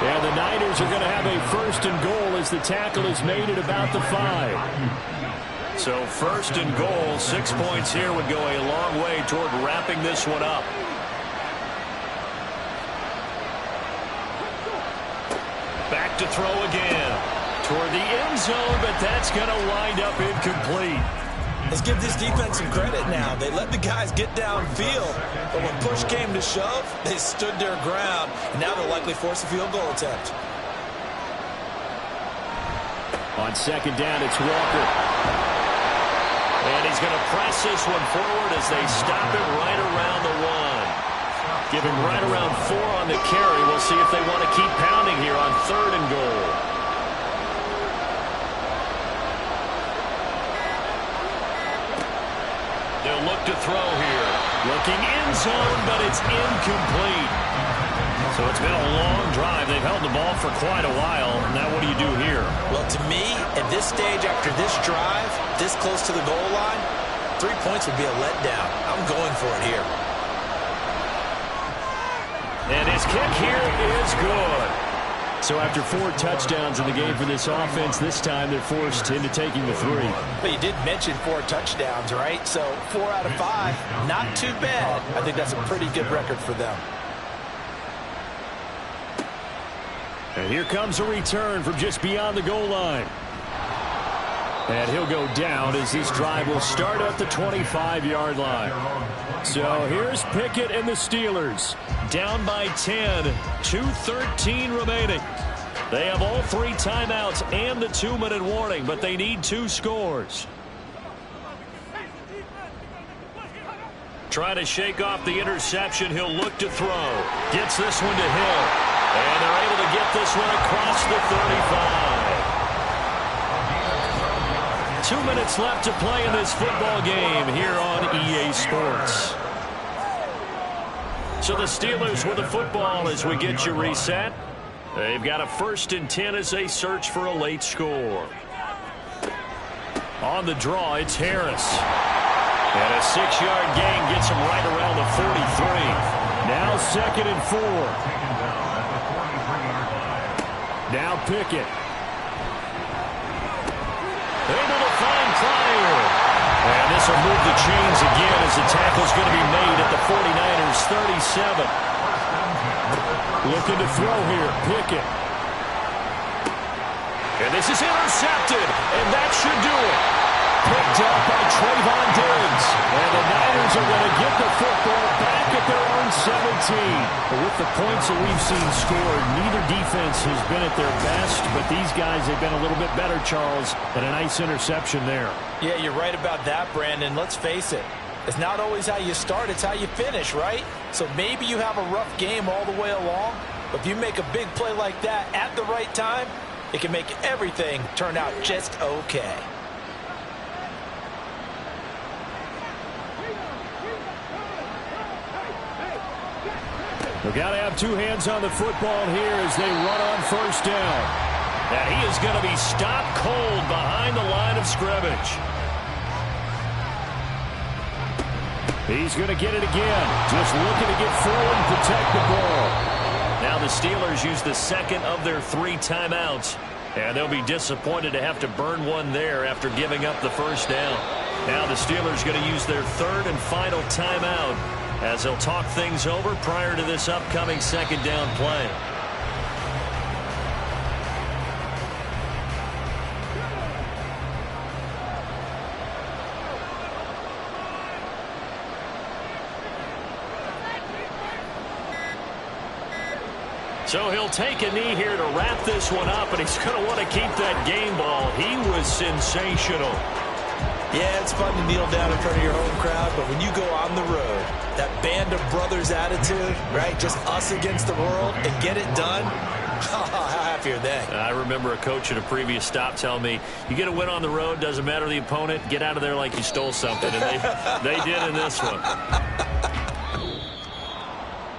And the Niners are going to have a 1st and goal as the tackle is made at about the 5. So 1st and goal, 6 points here would go a long way toward wrapping this one up. Back to throw again. Toward the end zone, but that's going to wind up incomplete. Let's give this defense some credit now. They let the guys get downfield, but when push came to shove, they stood their ground, and now they'll likely force a field goal attempt. On 2nd down, it's Walker. And he's going to press this one forward as they stop it right around the 1. Give him right around 4 on the carry. We'll see if they want to keep pounding here on 3rd and goal. They'll look to throw here. Looking end zone, but it's incomplete. So it's been a long drive. They've held the ball for quite a while. Now what do you do here? Well, to me, at this stage, after this drive, this close to the goal line, 3 points would be a letdown. I'm going for it here. And his kick here is good. So after 4 touchdowns in the game for this offense, this time they're forced into taking the 3. But you did mention 4 touchdowns, right? So 4 out of 5, not too bad. I think that's a pretty good record for them. And here comes a return from just beyond the goal line. And he'll go down as this drive will start at the 25-yard line. So here's Pickett and the Steelers. Down by 10, 2:13 remaining. They have all 3 timeouts and the 2-minute warning, but they need 2 scores. Trying to shake off the interception. He'll look to throw. Gets this one to Hill. And they're able to get this one across the 35. 2 minutes left to play in this football game here on EA Sports. So the Steelers with the football as we get you reset. They've got a 1st and 10 as they search for a late score. On the draw, it's Harris. And a 6-yard gain gets him right around the 43. Now 2nd and 4. Now Pickett. Able to find Pryor. And this will move the chains again as the tackle's going to be made at the 49ers 37. Looking to throw here, Pickett. And this is intercepted, and that should do it. Picked up by Trayvon Diggs. And the Niners are going to get the football back at their own 17. But with the points that we've seen scored, neither defense has been at their best, but these guys have been a little bit better, Charles, and a nice interception there. Yeah, you're right about that, Brandon. Let's face it. It's not always how you start, it's how you finish, right? So maybe you have a rough game all the way along, but if you make a big play like that at the right time, it can make everything turn out just okay. They've got to have 2 hands on the football here as they run on 1st down. And he is going to be stopped cold behind the line of scrimmage. He's going to get it again. Just looking to get forward and protect the ball. Now the Steelers use the 2nd of their 3 timeouts. And they'll be disappointed to have to burn one there after giving up the 1st down. Now the Steelers going to use their third and final timeout as they'll talk things over prior to this upcoming second down play. So he'll take a knee here to wrap this one up, and he's going to want to keep that game ball. He was sensational. Yeah, it's fun to kneel down in front of your home crowd, but when you go on the road, that band of brothers attitude, right, just us against the world, and get it done, how happy are they? I remember a coach at a previous stop telling me, you get a win on the road, doesn't matter the opponent, get out of there like you stole something, and they did in this one.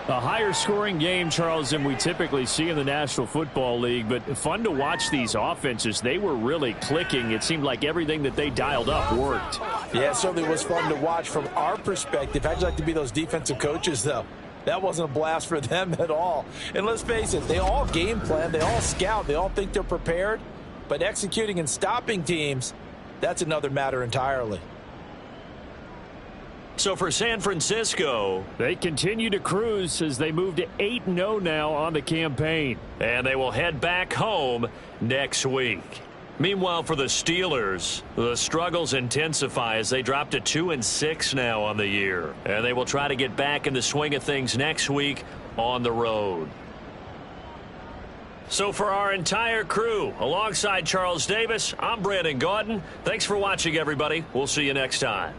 A higher scoring game, Charles, than we typically see in the National Football League, but fun to watch these offenses. They were really clicking. It seemed like everything that they dialed up worked. Yeah, it certainly was fun to watch from our perspective. How'd you like to be those defensive coaches, though? That wasn't a blast for them at all. And let's face it, they all game plan, they all scout, they all think they're prepared, but executing and stopping teams, that's another matter entirely. So for San Francisco, they continue to cruise as they move to 8-0 now on the campaign. And they will head back home next week. Meanwhile, for the Steelers, the struggles intensify as they drop to 2-6 now on the year. And they will try to get back in the swing of things next week on the road. So for our entire crew, alongside Charles Davis, I'm Brandon Gaudin. Thanks for watching, everybody. We'll see you next time.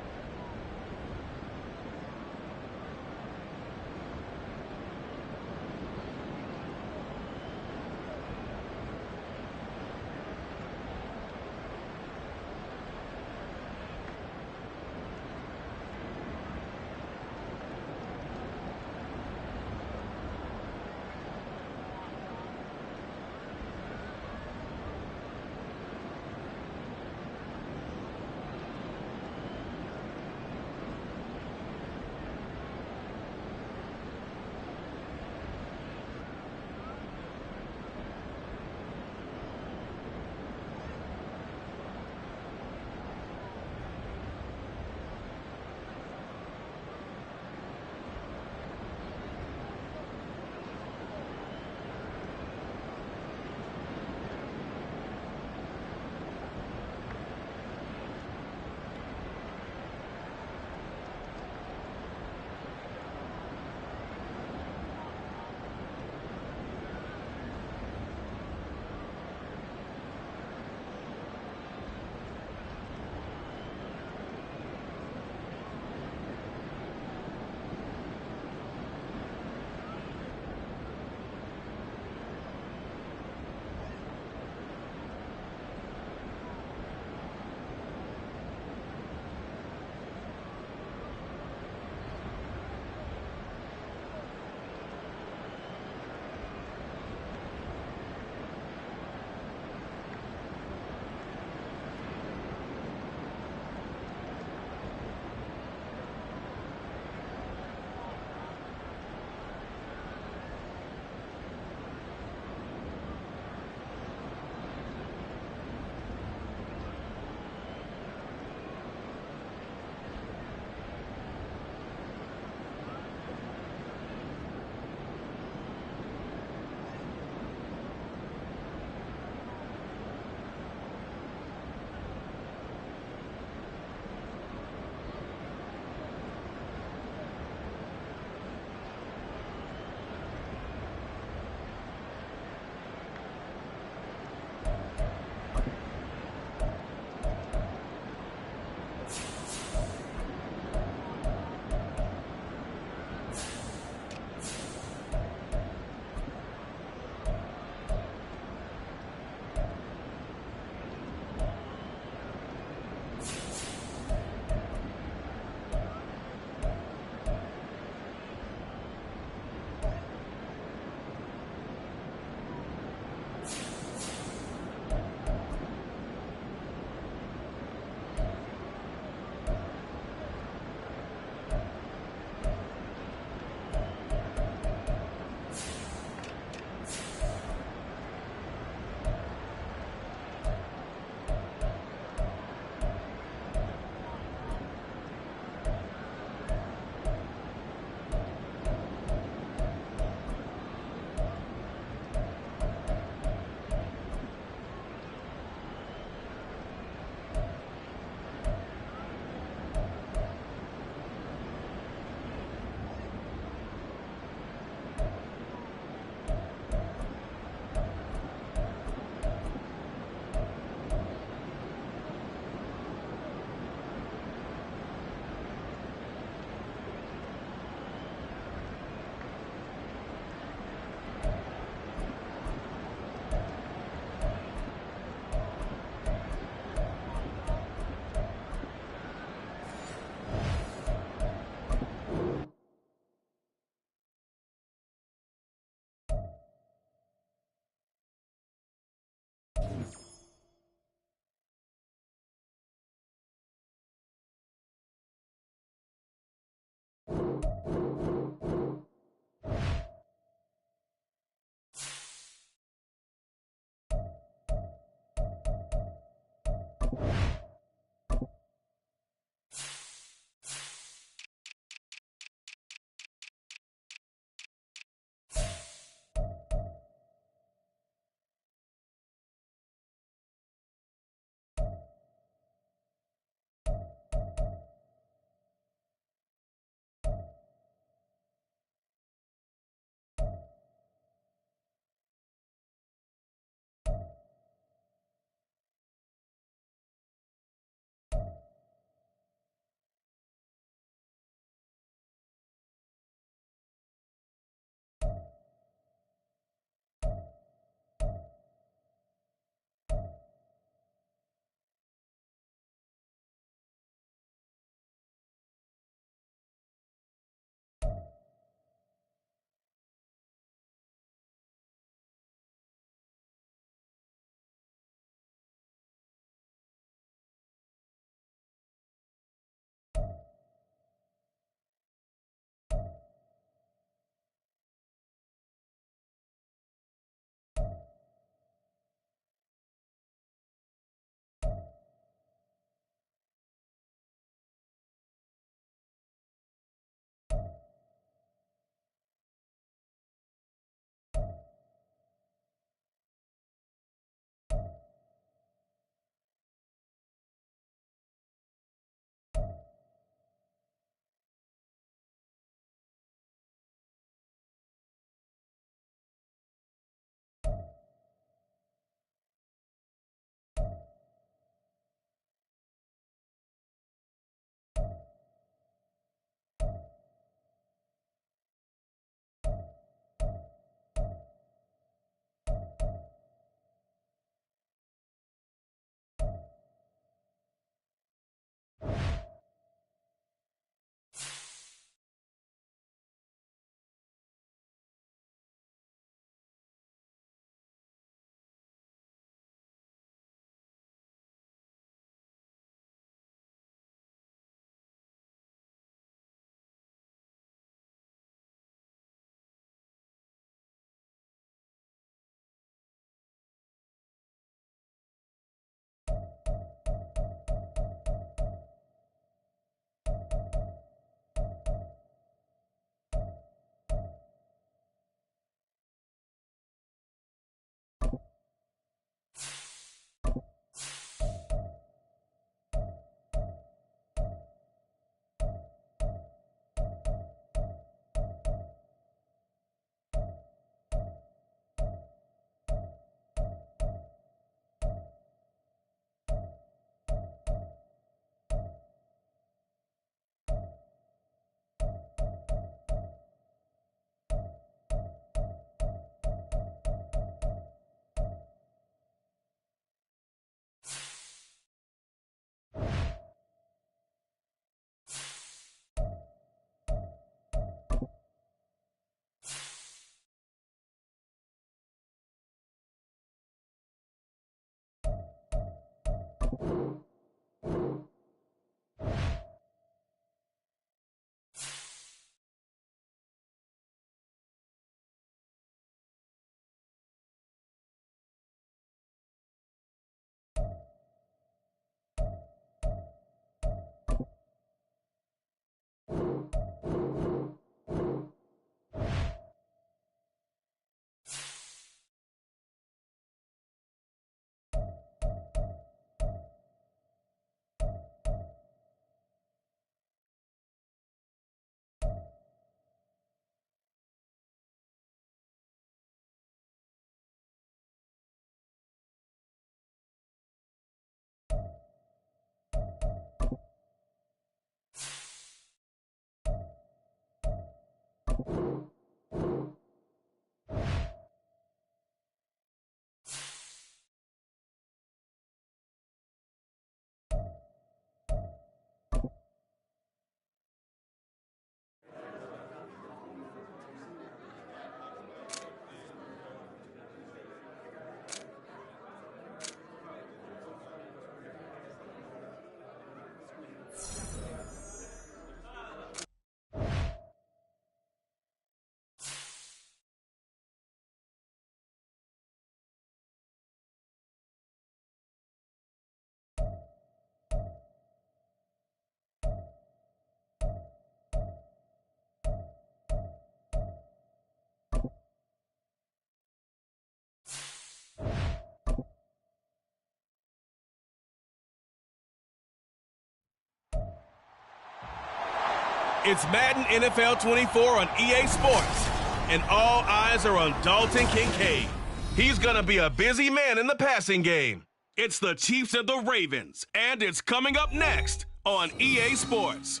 It's Madden NFL 24 on EA Sports, and all eyes are on Dalton Kincaid. He's going to be a busy man in the passing game. It's the Chiefs and the Ravens, and it's coming up next on EA Sports.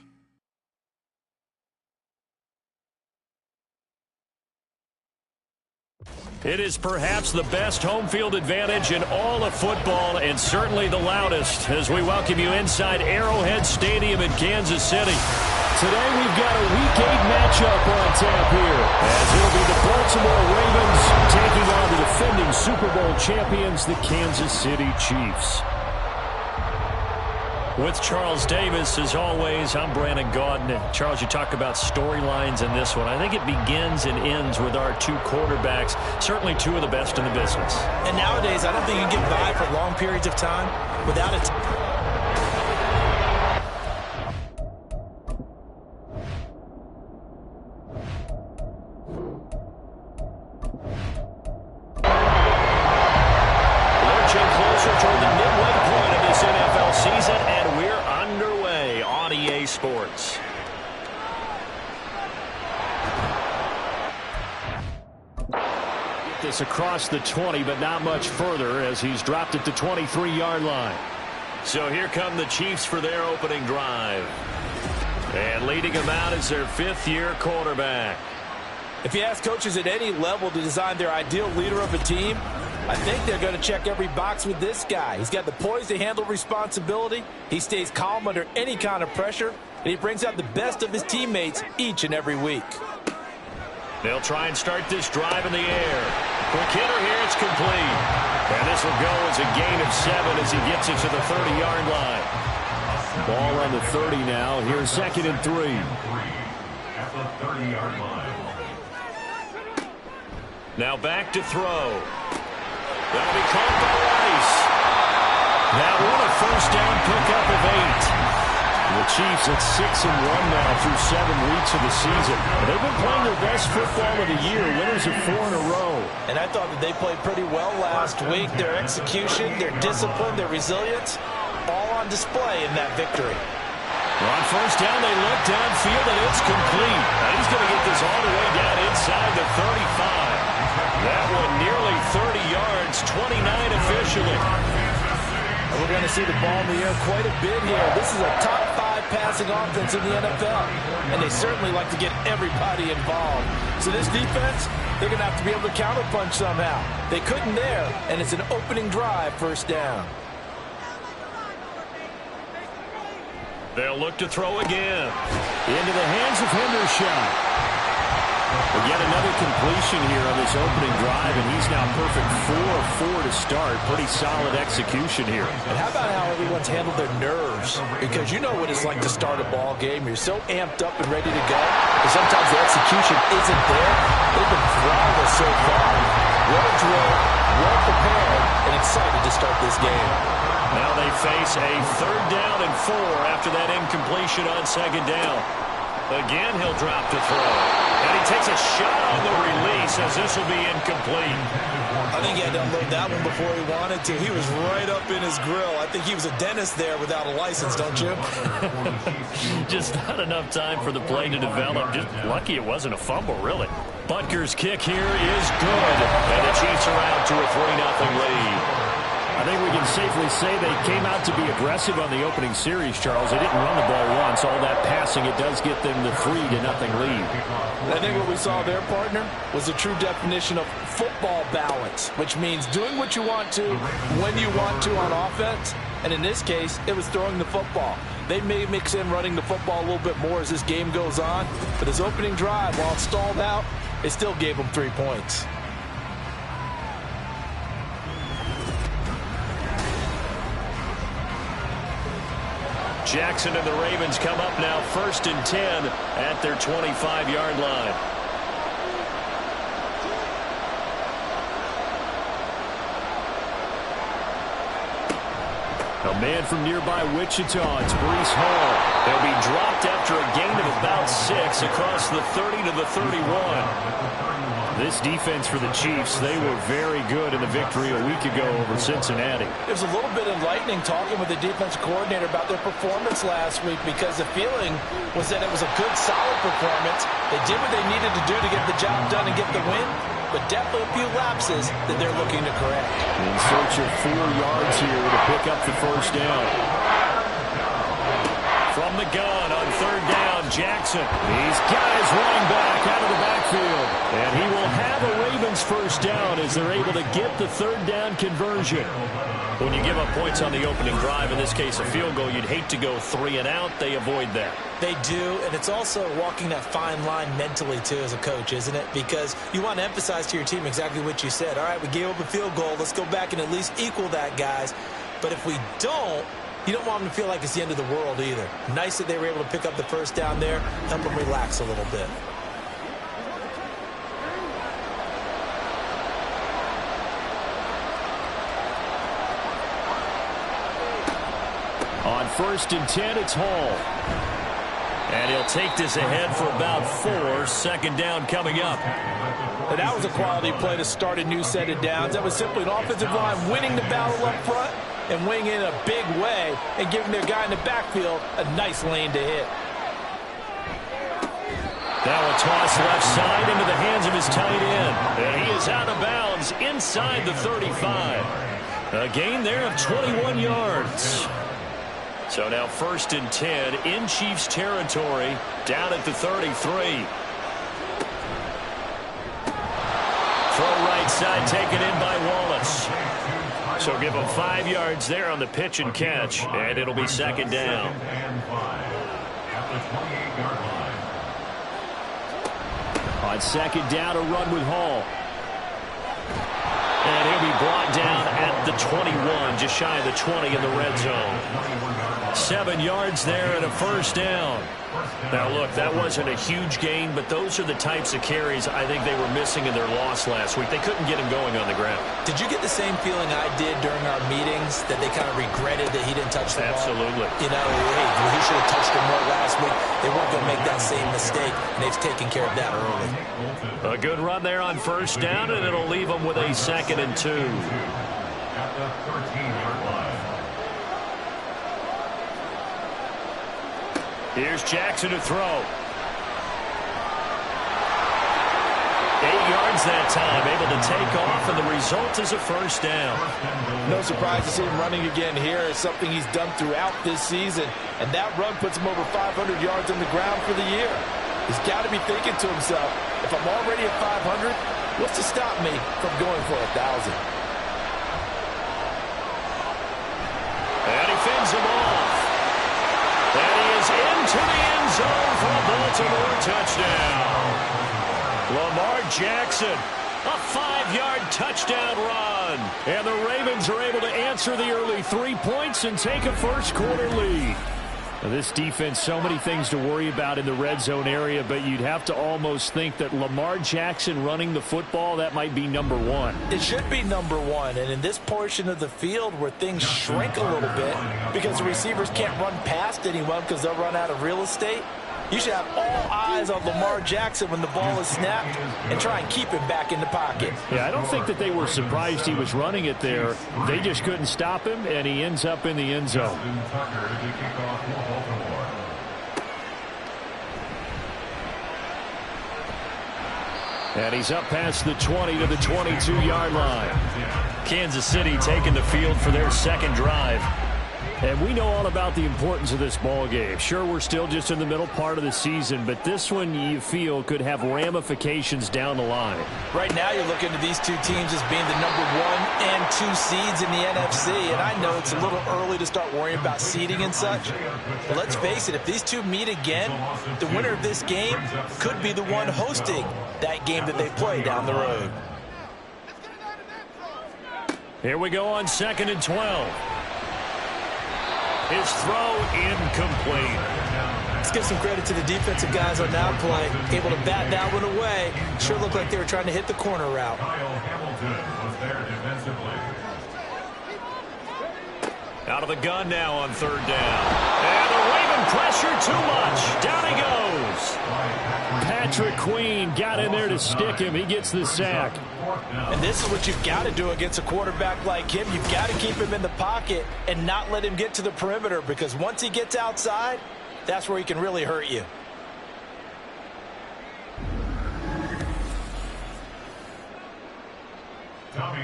It is perhaps the best home field advantage in all of football, and certainly the loudest, as we welcome you inside Arrowhead Stadium in Kansas City. Today we've got a Week 8 matchup on tap here, as it'll be the Baltimore Ravens taking on the defending Super Bowl champions, the Kansas City Chiefs. With Charles Davis, as always, I'm Brandon Gaudin. Charles, you talk about storylines in this one. I think it begins and ends with our two quarterbacks, certainly two of the best in the business. And nowadays, I don't think you can get by for long periods of time without it. Lurching closer toward the midway point of this NFL season, and we're underway on EA Sports. Get this across the 20, but not much further, as he's dropped it to 23-yard line. So here come the Chiefs for their opening drive. And leading them out is their fifth-year quarterback. If you ask coaches at any level to design their ideal leader of a team, I think they're going to check every box with this guy. He's got the poise to handle responsibility. He stays calm under any kind of pressure, and he brings out the best of his teammates each and every week. They'll try and start this drive in the air. Quick hitter here, it's complete. And this will go as a gain of 7 as he gets it to the 30-yard line. Ball on the 30 now. Here's 2nd and 3. At the 30-yard line. Now back to throw. That'll be caught by Rice. That one a first down pickup of 8. The Chiefs at 6-1 now through 7 weeks of the season. And they've been playing their best football of the year, winners of 4 in a row. And I thought that they played pretty well last week. Their execution, their discipline, their resilience, all on display in that victory. On first down, they look downfield, and it's complete. And he's going to get this all the way down inside the 35. That one nearly 30 yards, 29 officially. And we're going to see the ball in the air quite a bit here. This is a top 5 passing offense in the NFL, and they certainly like to get everybody involved. So this defense, they're going to have to be able to counterpunch somehow. They couldn't there, and it's an opening drive, first down. They'll look to throw again. Into the hands of Hendershot. Yet another completion here on this opening drive, and he's now perfect 4-4 to start. Pretty solid execution here. And how about how everyone's handled their nerves? Because you know what it's like to start a ball game. You're so amped up and ready to go, but sometimes the execution isn't there. They've been flawless so far. Well drilled, well prepared, and excited to start this game. Now they face a 3rd down and 4 after that incompletion on 2nd down. Again, he'll drop to throw. And he takes a shot on the release as this will be incomplete. I think he had to unload that one before he wanted to. He was right up in his grill. I think he was a dentist there without a license, don't you? Just not enough time for the play to develop. Just lucky it wasn't a fumble, really. Butker's kick here is good. And the Chiefs are out to a 3-0 lead. I think we can safely say they came out to be aggressive on the opening series, Charles. They didn't run the ball once. All that passing, it does get them the 3-0 lead. I think what we saw there, partner, was the true definition of football balance, which means doing what you want to, when you want to on offense. And in this case, it was throwing the football. They may mix in running the football a little bit more as this game goes on, but his opening drive, while it stalled out, it still gave him 3 points. Jackson and the Ravens come up now 1st and 10 at their 25-yard line. A man from nearby Wichita, it's Breece Hall. He'll be dropped after a gain of about 6 across the 30 to the 31. This defense for the Chiefs, they were very good in the victory a week ago over Cincinnati. It was a little bit enlightening talking with the defensive coordinator about their performance last week, because the feeling was that it was a good, solid performance. They did what they needed to do to get the job done and get the win, but definitely a few lapses that they're looking to correct. In search of 4 yards here to pick up the 1st down. From the gun on 3rd down, Jackson. These guys running back out of the backfield. And he will have a Ravens 1st down as they're able to get the 3rd down conversion. When you give up points on the opening drive, in this case a field goal, you'd hate to go 3 and out. They avoid that. They do, and it's also walking that fine line mentally, too, as a coach, isn't it? Because you want to emphasize to your team exactly what you said. All right, we gave up a field goal. Let's go back and at least equal that, guys. But if we don't, you don't want them to feel like it's the end of the world either. Nice that they were able to pick up the 1st down there, help them relax a little bit. On 1st and 10, it's Hall. And he'll take this ahead for about 4. 2nd down coming up. And that was a quality play to start a new set of downs. That was simply an offensive line winning the battle up front and winning in a big way and giving their guy in the backfield a nice lane to hit. Now a toss left side into the hands of his tight end. And he is out of bounds inside the 35. A gain there of 21 yards. So now 1st and 10 in Chiefs territory, down at the 33. Throw right side taken in by Wallace. So give him 5 yards there on the pitch and catch, and it'll be 2nd down. On 2nd down, a run with Hall. And he'll be brought down at the 21, just shy of the 20 in the red zone. 7 yards there and a 1st down. Now, look, that wasn't a huge gain, but those are the types of carries I think they were missing in their loss last week. They couldn't get him going on the ground. Did you get the same feeling I did during our meetings, that they kind of regretted that he didn't touch the ball? Absolutely. You know, hey, he should have touched it more last week. They weren't going to make that same mistake, and they've taken care of that early. A good run there on 1st down, and it'll leave them with a 2nd and 2. At the 13-yard line. Here's Jackson to throw. 8 yards that time, able to take off, and the result is a 1st down. No surprise to see him running again here. It's something he's done throughout this season, and that run puts him over 500 yards on the ground for the year. He's got to be thinking to himself, if I'm already at 500, what's to stop me from going for 1,000? And he fends him off. And he is into the end zone for a Baltimore touchdown. Lamar Jackson, a 5-yard touchdown run. And the Ravens are able to answer the early 3 points and take a first-quarter lead. Now, this defense, so many things to worry about in the red zone area, but you'd have to almost think that Lamar Jackson running the football, that might be number one. It should be number one, and in this portion of the field where things shrink a little bit because the receivers can't run past anyone because they'll run out of real estate, you should have all eyes on Lamar Jackson when the ball is snapped and try and keep him back in the pocket. Yeah, I don't think that they were surprised he was running it there. They just couldn't stop him, and he ends up in the end zone. And he's up past the 20 to the 22-yard line. Kansas City taking the field for their second drive. And we know all about the importance of this ball game. Sure, we're still just in the middle part of the season, but this one you feel could have ramifications down the line. Right now you're looking at these two teams as being the number 1 and 2 seeds in the NFC, and I know it's a little early to start worrying about seeding and such, but let's face it, if these two meet again, the winner of this game could be the one hosting that game that they play down the road. Here we go on 2nd and 12. His throw incomplete. Let's give some credit to the defensive guys on that play. Able to bat that one away. Sure looked like they were trying to hit the corner route. Out of the gun now on 3rd down. And the Raven pressure too much. Down he goes. Patrick Queen got in there to stick him. He gets the sack. And this is what you've got to do against a quarterback like him. You've got to keep him in the pocket and not let him get to the perimeter, because once he gets outside, that's where he can really hurt you.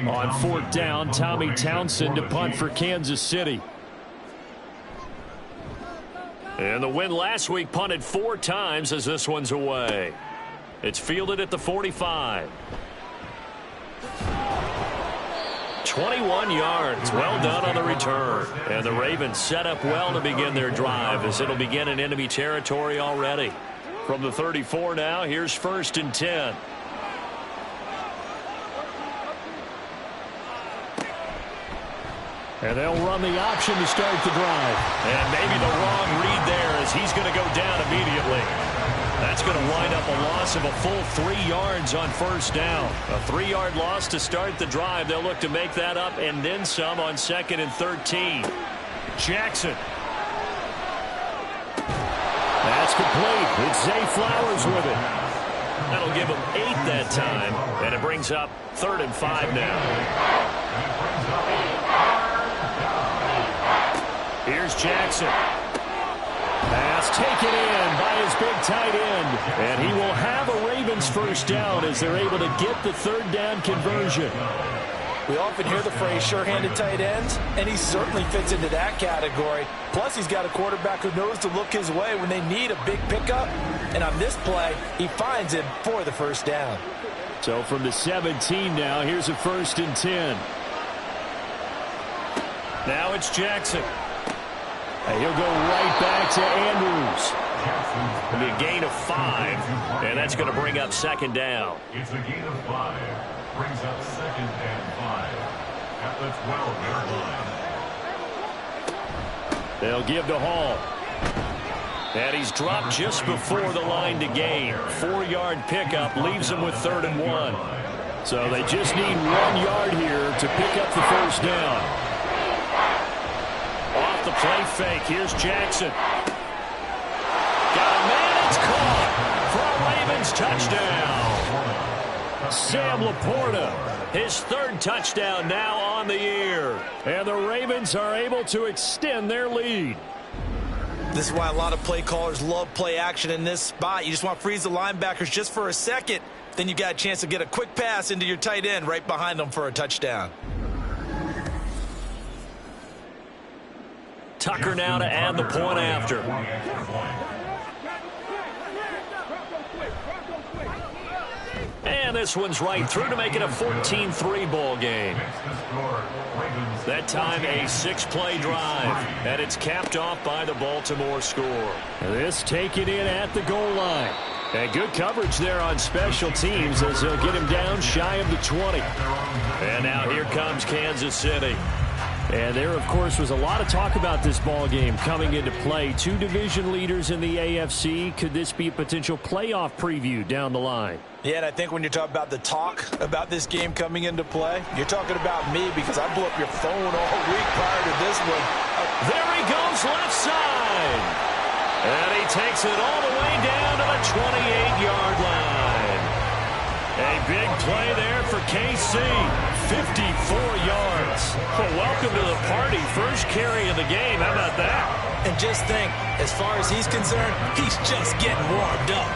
On 4th down, Tommy Townsend to punt for Kansas City. And the win last week punted 4 times as this one's away. It's fielded at the 45. 21 yards. Well done on the return. And the Ravens set up well to begin their drive as it'll begin in enemy territory already. From the 34 now, here's 1st and 10. And they'll run the option to start the drive. And maybe the wrong read there as he's going to go down immediately. That's going to wind up a loss of a full 3 yards on 1st down. A 3-yard loss to start the drive. They'll look to make that up and then some on 2nd and 13. Jackson. That's complete. It's Zay Flowers with it. That'll give him 8 that time. And it brings up 3rd and 5 now. Here's Jackson. Pass taken in by his big tight end. And he will have a Ravens 1st down as they're able to get the 3rd down conversion. We often hear the phrase sure-handed tight ends, and he certainly fits into that category. Plus, he's got a quarterback who knows to look his way when they need a big pickup. And on this play, he finds him for the 1st down. So from the 17 now, here's a 1st and 10. Now it's Jackson. And he'll go right back to Andrews. It'll be a gain of 5, and that's going to bring up 2nd down. It's a gain of 5. Brings up 2nd and 5 at the 12-yard line. They'll give to Hall. And he's dropped just before the line to gain. 4-yard pickup leaves him with 3rd and 1. So they just need 1 yard here to pick up the 1st down. Off the play fake, here's Jackson. Got a man, it's caught for a Ravens touchdown. Sam Laporta, his 3rd touchdown now on the year. And the Ravens are able to extend their lead. This is why a lot of play callers love play action in this spot. You just want to freeze the linebackers just for a second. Then you got a chance to get a quick pass into your tight end right behind them for a touchdown. Tucker now to add the point after. And this one's right through to make it a 14-3 ball game. That time a 6-play drive. And it's capped off by the Baltimore score. This taken in at the goal line. And good coverage there on special teams as they'll get him down shy of the 20. And now here comes Kansas City. And there, of course, was a lot of talk about this ball game coming into play. Two division leaders in the AFC. Could this be a potential playoff preview down the line? Yeah, and I think when you're talking about the talk about this game coming into play, you're talking about me because I blew up your phone all week prior to this one. There he goes left side. And he takes it all the way down to the 28-yard line. A big play there for KC. 54 yards. Well, welcome to the party. First carry of the game. How about that? And just think, as far as he's concerned, he's just getting warmed up.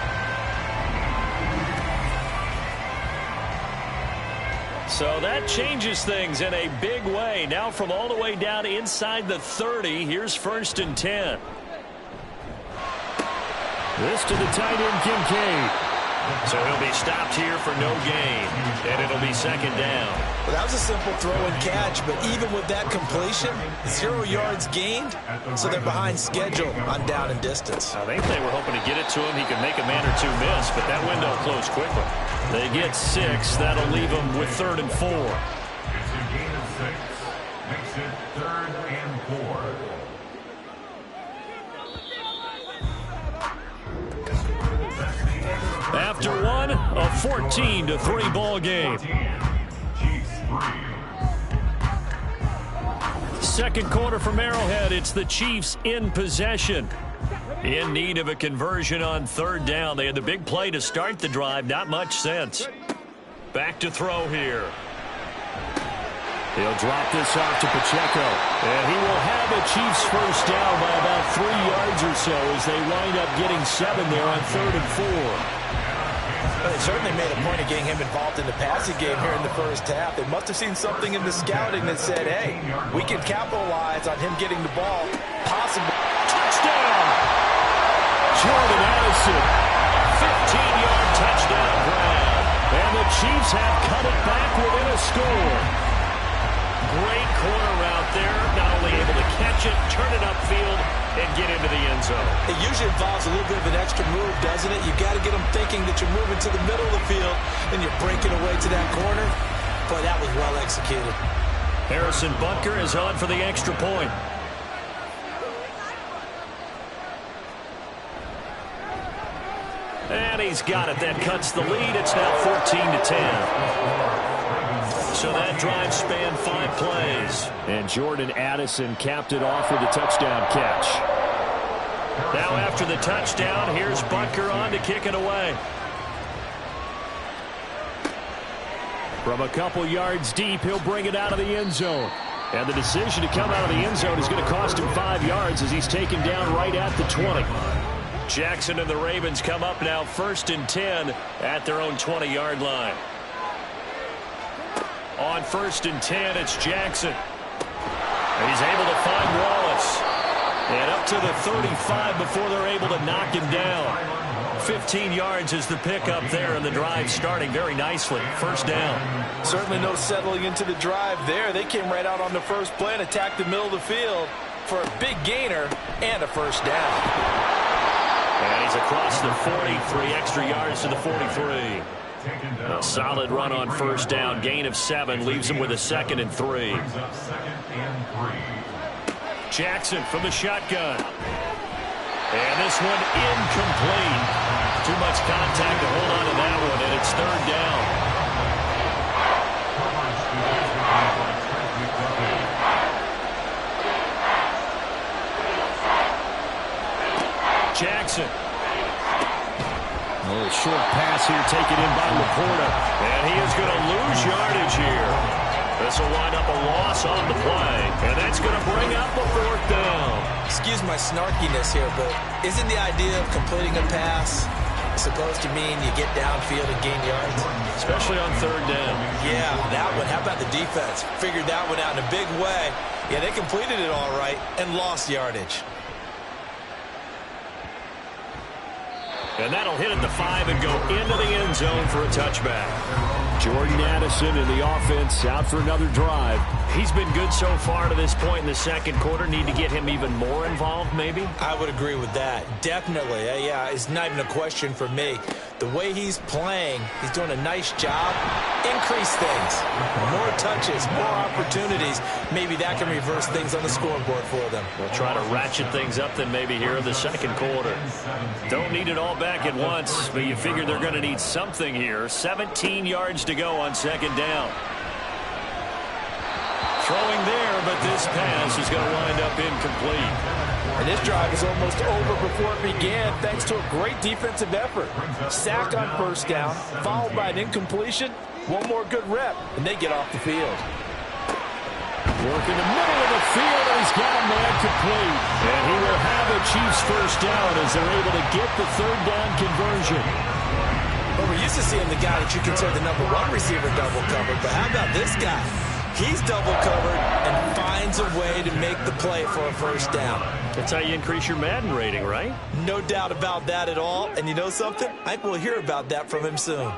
So that changes things in a big way. Now from all the way down inside the 30, here's 1st and 10. This to the tight end, Kincaid. So he'll be stopped here for no gain, and it'll be 2nd down. Well, that was a simple throw and catch, but even with that completion, 0 yards gained, so they're behind schedule on down and distance. I think they were hoping to get it to him. He could make a man or two miss, but that window closed quickly. They get 6. That'll leave them with 3rd and 4. It's a gain of 6. Makes it 3rd and 4. After one, a 14-3 ball game. Second quarter from Arrowhead. It's the Chiefs in possession. In need of a conversion on 3rd down. They had the big play to start the drive. Not much sense. Back to throw here. He'll drop this off to Pacheco. And he will have a Chiefs first down by about 3 yards or so as they wind up getting 7 there on 3rd and 4. Well, they certainly made a point of getting him involved in the passing game here in the first half. They must have seen something in the scouting that said, hey, we can capitalize on him getting the ball. Possible. Touchdown! Jordan Addison. 15-yard touchdown grab. And the Chiefs have cut it back within a score. Great corner route there. Not only able to catch it, turn it upfield, and get into the end zone. It usually involves a little bit of an extra move, doesn't it? You've got to get them thinking that you're moving to the middle of the field and you're breaking away to that corner. Boy, that was well executed. Harrison Butker is on for the extra point. And he's got it. That cuts the lead. It's now 14-10. So that drive spanned 5 plays. And Jordan Addison capped it off with a touchdown catch. Now after the touchdown, here's Butker on to kick it away. From a couple yards deep, he'll bring it out of the end zone. And the decision to come out of the end zone is going to cost him 5 yards as he's taken down right at the 20. Jackson and the Ravens come up now 1st and 10 at their own 20-yard line. On 1st and 10, it's Jackson. He's able to find Wallace. And up to the 35 before they're able to knock him down. 15 yards is the pickup there, and the drive starting very nicely. 1st down. Certainly no settling into the drive there. They came right out on the first play and attacked the middle of the field for a big gainer and a 1st down. And he's across the 40, 3 extra yards to the 43. A solid run on 1st down. Gain of 7 leaves him with a 2nd and 3. Jackson from the shotgun. And this one incomplete. Too much contact to hold on to that one, and it's 3rd down. Jackson. A little short pass here taken in by Laporta. And he is going to lose yardage here. This will wind up a loss on the play. And that's going to bring up a 4th down. Excuse my snarkiness here, but isn't the idea of completing a pass supposed to mean you get downfield and gain yards? Especially on 3rd down. Yeah, that one. How about the defense? Figured that one out in a big way. Yeah, they completed it all right and lost yardage. And that'll hit at the 5 and go into the end zone for a touchback. Jordan Addison in the offense out for another drive. He's been good so far to this point in the second quarter. Need to get him even more involved, maybe? I would agree with that. Definitely. Yeah, it's not even a question for me. The way he's playing, he's doing a nice job. Increase things. More touches, more opportunities. Maybe that can reverse things on the scoreboard for them. We'll try to ratchet things up then maybe here in the second quarter. Don't need it all back at once, but you figure they're going to need something here. 17 yards to go on second down. Throwing there, but this pass is going to wind up incomplete. And this drive is almost over before it began thanks to a great defensive effort. Sack on first down, followed by an incompletion. One more good rep, and they get off the field. Work in the middle of the field, and he's got a man complete. And he will have a Chiefs first down as they're able to get the third down conversion. Well, we're used to seeing the guy that you consider the number one receiver double covered, but how about this guy? He's double covered and finds a way to make the play for a first down. That's how you increase your Madden rating, right? No doubt about that at all. And you know something? I think we'll hear about that from him soon.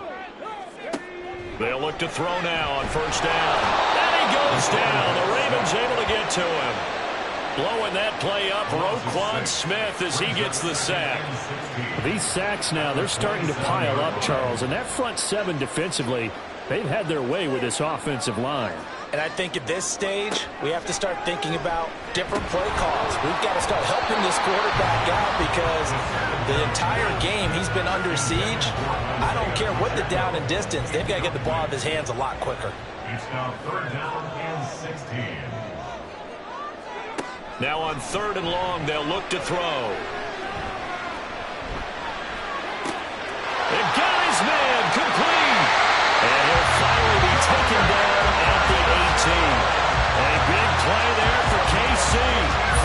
They'll look to throw now on first down. And he goes down. The Ravens able to get to him. Blowing that play up, Roquan Smith as he gets the sack. These sacks now, they're starting to pile up, Charles. And that front seven defensively, they've had their way with this offensive line. And I think at this stage, we have to start thinking about different play calls. We've got to start helping this quarterback out because the entire game he's been under siege. I don't care what the down and distance. They've got to get the ball out of his hands a lot quicker. It's now third down and 16. Now on third and long, they'll look to throw. They got his man complete. And he'll finally be taken down at the 18. A big play there for KC.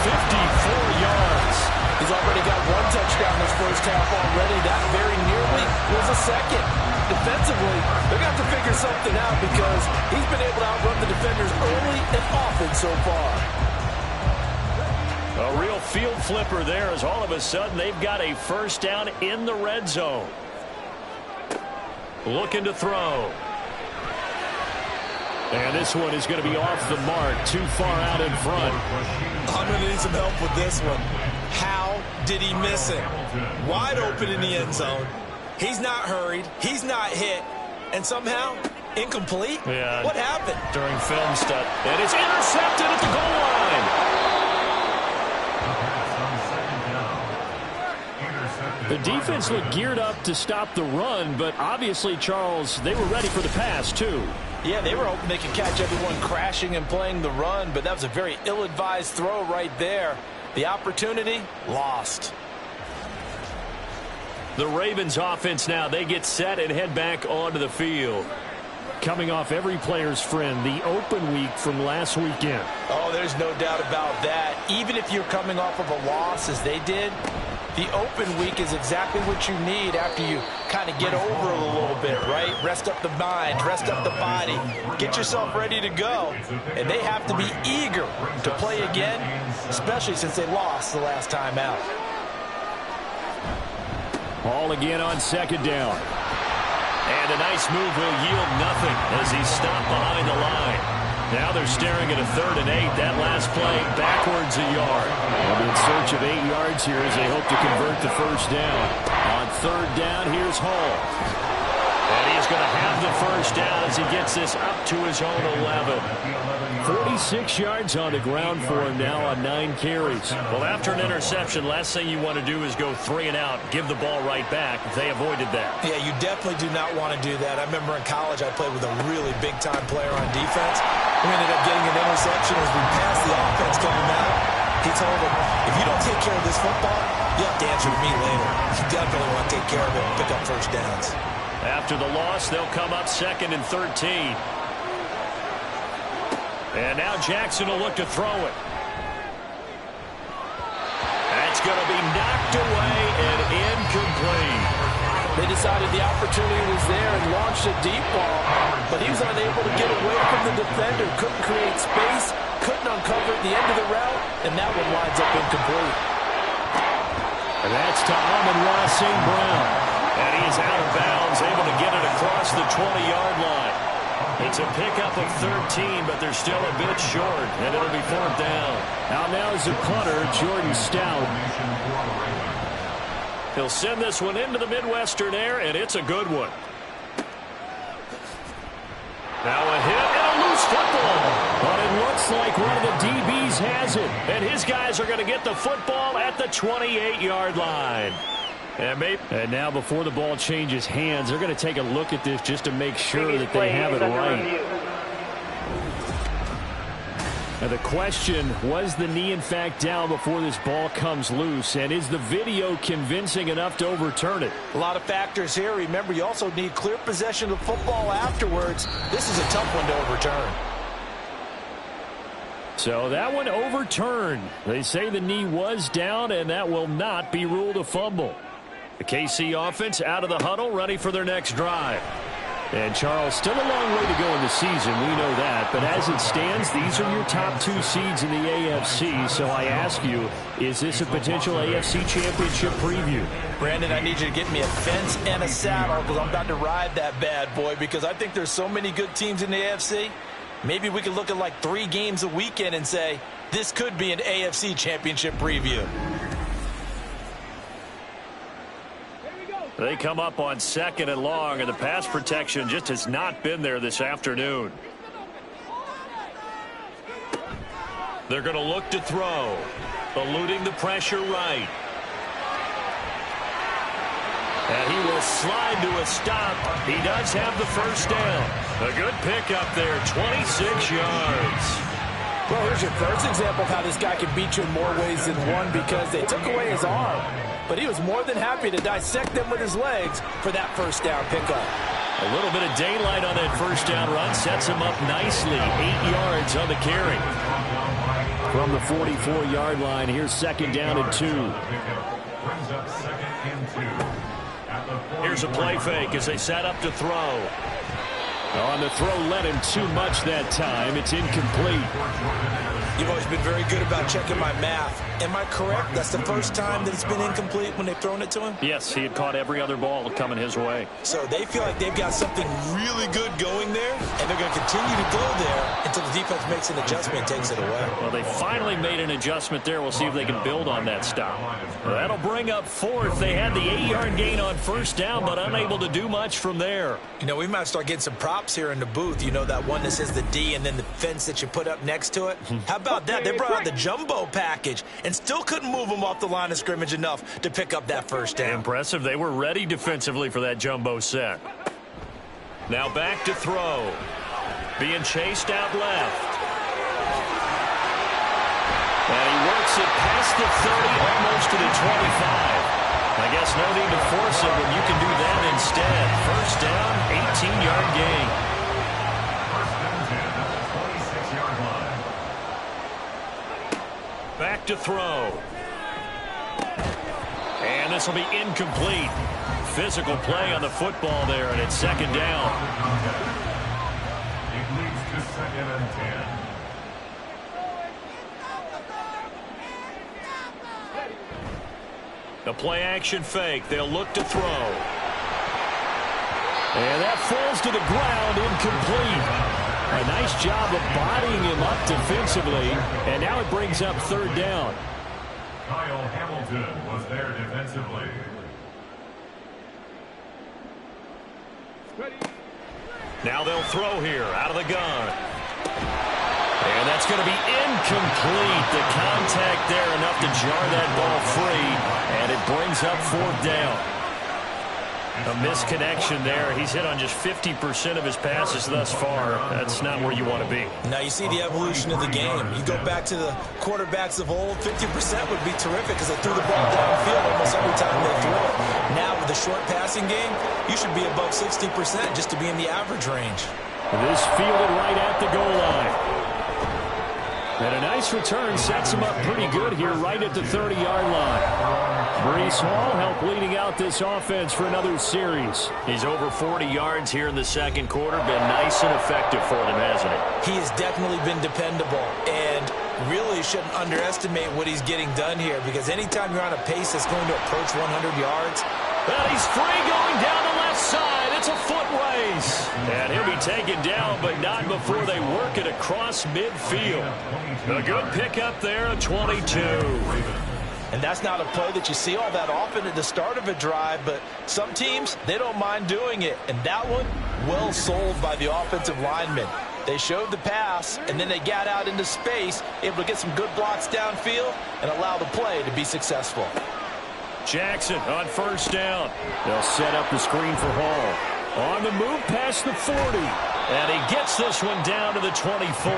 54 yards. He's already got one touchdown this first half already. That very nearly was a second. Defensively, they're going to have to figure something out because he's been able to outrun the defenders early and often so far. A real field flipper there as all of a sudden they've got a first down in the red zone. Looking to throw. And this one is going to be off the mark, too far out in front. I'm going to need some help with this one. How did he miss it? Wide open in the end zone. He's not hurried. He's not hit. And somehow, incomplete? Yeah. What happened? During film stuff. And it's intercepted at the goal line. The defense looked geared up to stop the run, but obviously, Charles, they were ready for the pass, too. Yeah, they were hoping they could catch everyone crashing and playing the run, but that was a very ill-advised throw right there. The opportunity, lost. The Ravens offense now, they get set and head back onto the field. Coming off every player's friend, the open week from last weekend. Oh, there's no doubt about that. Even if you're coming off of a loss as they did, the open week is exactly what you need after you kind of get over a little bit, right? Rest up the mind, rest up the body, get yourself ready to go. And they have to be eager to play again, especially since they lost the last time out. Ball again on second down. And a nice move will yield nothing as he's stopped behind the line. Now they're staring at a 3rd and 8. That last play backwards a yard. They'll be in search of 8 yards here as they hope to convert the first down. On 3rd down, here's Hall. And he's going to have the first down as he gets this up to his own 11. 46 yards on the ground for him now on 9 carries. Well, after an interception, last thing you want to do is go 3 and out, give the ball right back. They avoided that. Yeah, you definitely do not want to do that. I remember in college I played with a really big-time player on defense. We ended up getting an interception as we passed the offense coming out. He told him, if you don't take care of this football, you have to answer to me later. You definitely want to take care of it and pick up first downs. After the loss, they'll come up 2nd and 13. And now Jackson will look to throw it. That's going to be knocked away and incomplete. They decided the opportunity was there and launched a deep ball, but he was unable to get away from the defender, couldn't create space, couldn't uncover at the end of the route, and that one winds up incomplete. A And that's to Amon-Ra St. Brown. And he is out of bounds, able to get it across the 20-yard line. It's a pickup of 13, but they're still a bit short, and it'll be 4th down. Now is the punter, Jordan Stout. He'll send this one into the Midwestern air, and it's a good one. Now a hit and a loose football. But it looks like one of the DBs has it. And his guys are going to get the football at the 28-yard line. And now before the ball changes hands, they're going to take a look at this just to make sure that they have it right. Now the question, was the knee in fact down before this ball comes loose? And is the video convincing enough to overturn it? A lot of factors here. Remember, you also need clear possession of the football afterwards. This is a tough one to overturn. So that one overturned. They say the knee was down, and that will not be ruled a fumble. The KC offense out of the huddle, ready for their next drive. And, Charles, still a long way to go in the season. We know that. But as it stands, these are your top 2 seeds in the AFC. So I ask you, is this a potential AFC championship preview? Brandon, I need you to get me a fence and a saddle because I'm about to ride that bad boy because I think there's so many good teams in the AFC. Maybe we could look at like 3 games a weekend and say, this could be an AFC championship preview. They come up on 2nd and long, and the pass protection just has not been there this afternoon. They're going to look to throw, eluding the pressure right. And he will slide to a stop. He does have the first down. A good pickup there, 26 yards. Well, here's your first example of how this guy can beat you in more ways than one because they took away his arm. But he was more than happy to dissect them with his legs for that first down pickup. A little bit of daylight on that first down run sets him up nicely. 8 yards on the carry. From the 44-yard line, here's 2nd down and 2. Here's a play fake as they set up to throw. On the throw, led him too much that time. It's incomplete. You've always been very good about checking my math. Am I correct? That's the first time that it's been incomplete when they've thrown it to him? Yes, he had caught every other ball coming his way. So they feel like they've got something really good going there, and they're going to continue to go there until the defense makes an adjustment and takes it away. Well, they finally made an adjustment there. We'll see if they can build on that stop. That'll bring up 4th. They had the 8-yard gain on first down, but unable to do much from there. You know, we might start getting some props here in the booth. You know, that one that says the D and then the fence that you put up next to it? How about that? They brought out the jumbo package and still couldn't move them off the line of scrimmage enough to pick up that first down. Impressive. They were ready defensively for that jumbo set. Now back to throw. Being chased out left. And he works it past the 30, almost to the 25. I guess no need to force it when you can do that instead. First down, 18-yard gain. Back to throw. And this will be incomplete. Physical play on the football there, and it's 2nd down. It leads to 2nd and 10. The play action fake. They'll look to throw. And that falls to the ground, incomplete. A nice job of bodying him up defensively, and now it brings up 3rd down. Kyle Hamilton was there defensively. Now they'll throw here out of the gun. And that's going to be incomplete. The contact there enough to jar that ball free, and it brings up 4th down. A misconnection there. He's hit on just 50% of his passes thus far. That's not where you want to be. Now you see the evolution of the game. You go back to the quarterbacks of old, 50% would be terrific because they threw the ball downfield almost every time they threw it. Now with the short passing game, you should be above 60% just to be in the average range. This fielded right at the goal line. And a nice return sets him up pretty good here right at the 30-yard line. Breece Hall helped leading out this offense for another series. He's over 40 yards here in the 2nd quarter. Been nice and effective for them, hasn't he? He has definitely been dependable. And really shouldn't underestimate what he's getting done here, because anytime you're on a pace that's going to approach 100 yards. Well, he's free going down the left side. It's a foot race. And he'll be taken down, but not before they work it across midfield. A good pickup there, a 22. And that's not a play that you see all that often at the start of a drive, but some teams, they don't mind doing it. And that one, well sold by the offensive lineman. They showed the pass, and then they got out into space, able to get some good blocks downfield and allow the play to be successful. Jackson on first down. They'll set up the screen for Hall. On the move past the 40. And he gets this one down to the 24.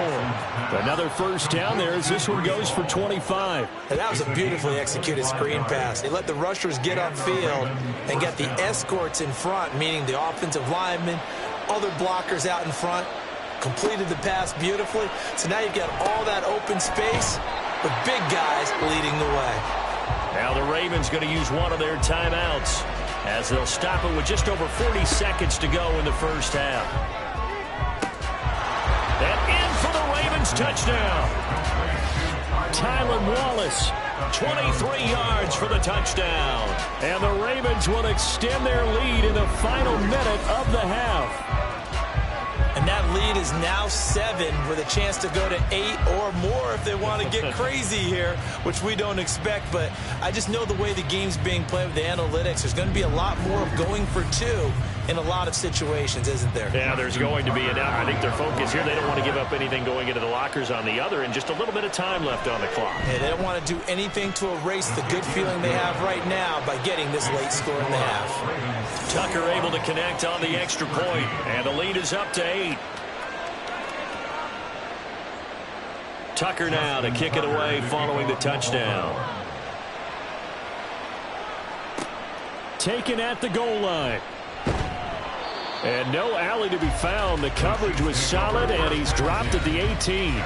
Another first down there as this one goes for 25. And that was a beautifully executed screen pass. They let the rushers get upfield and get the escorts in front, meaning the offensive linemen, other blockers out in front, completed the pass beautifully. So now you've got all that open space with big guys leading the way. Now the Ravens going to use one of their timeouts as they'll stop it with just over 40 seconds to go in the first half. And in for the Ravens touchdown. Tylan Wallace, 23 yards for the touchdown. and the Ravens will extend their lead in the final minute of the half. And that lead is now 7 with a chance to go to 8 or more if they want to get crazy here, which we don't expect. But I just know the way the game's being played with the analytics, there's going to be a lot more of going for 2 in a lot of situations, isn't there? Yeah, there's going to be. And I think their focus here, they don't want to give up anything going into the lockers on the other, and just a little bit of time left on the clock. Yeah, they don't want to do anything to erase the good feeling they have right now by getting this late score in the half. Tucker able to connect on the extra point, and the lead is up to 8. Tucker now to kick it away following the touchdown. Taken at the goal line. And no alley to be found. The coverage was solid, and he's dropped at the 18.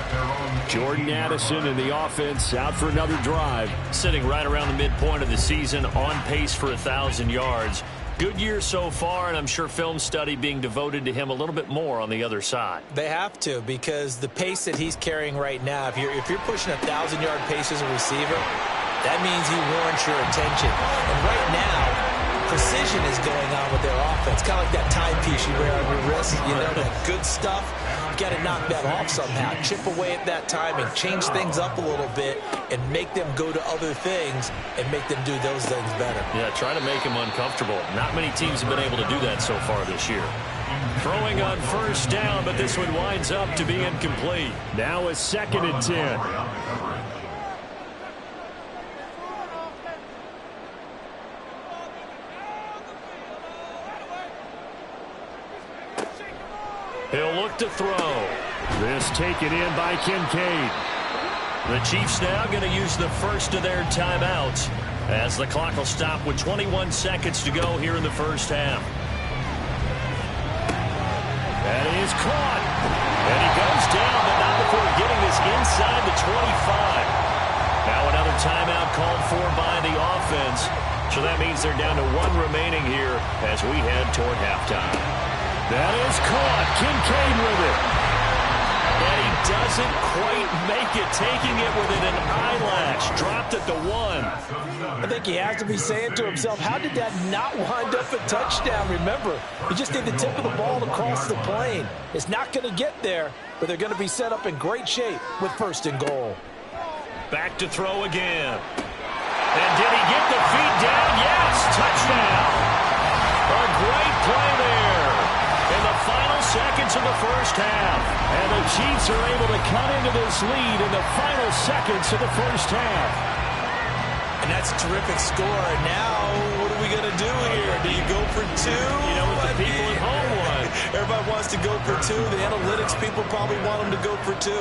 Jordan Addison in the offense out for another drive. Sitting right around the midpoint of the season, on pace for 1,000 yards. Good year so far, and I'm sure film study being devoted to him a little bit more on the other side. They have to, because the pace that he's carrying right now, if you're pushing 1,000-yard pace as a receiver, that means he warrants your attention. And right now, precision is going on with their offense. Kind of like that timepiece you wear on your wrist. You know, that good stuff. You got to knock that off somehow. Chip away at that timing. Change things up a little bit and make them go to other things and make them do those things better. Yeah, try to make him uncomfortable. Not many teams have been able to do that so far this year. Throwing on first down, but this one winds up to be incomplete. Now a 2nd and 10. He'll look to throw. This taken in by Kincaid. The Chiefs now going to use the first of their timeouts as the clock will stop with 21 seconds to go here in the first half. That is caught. And he goes down, but not before getting this inside the 25. Now another timeout called for by the offense. So that means they're down to 1 remaining here as we head toward halftime. That is caught. Kincaid with it. And he doesn't quite make it, taking it within an eyelash. Dropped at the 1. I think he has to be saying to himself, how did that not wind up a touchdown? Remember, you just need the tip of the ball to cross the plane. It's not going to get there, but they're going to be set up in great shape with 1st and goal. Back to throw again. And did he get the feet down? Yes, touchdown. A great play there in the final seconds of the first half. And the Chiefs are able to cut into this lead in the final seconds of the first half. And that's a terrific score. Now, what are we going to do here? Do you go for 2? You know what the people at home want. Everybody wants to go for 2. The analytics people probably want them to go for 2.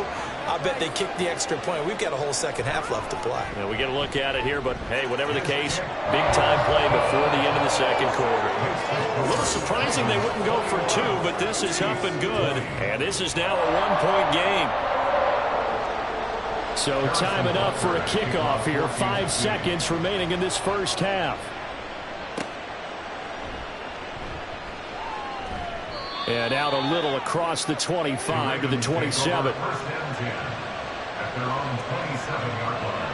I bet they kicked the extra point. We've got a whole second half left to play. Yeah, we get a look at it here, but hey, whatever the case, big-time play before the end of the second quarter. A little surprising they wouldn't go for 2, but this is up and good. And this is now a 1-point game. So time enough for a kickoff here. 5 seconds remaining in this first half. And out a little across the 25 to the 27. at their own 27-yard line.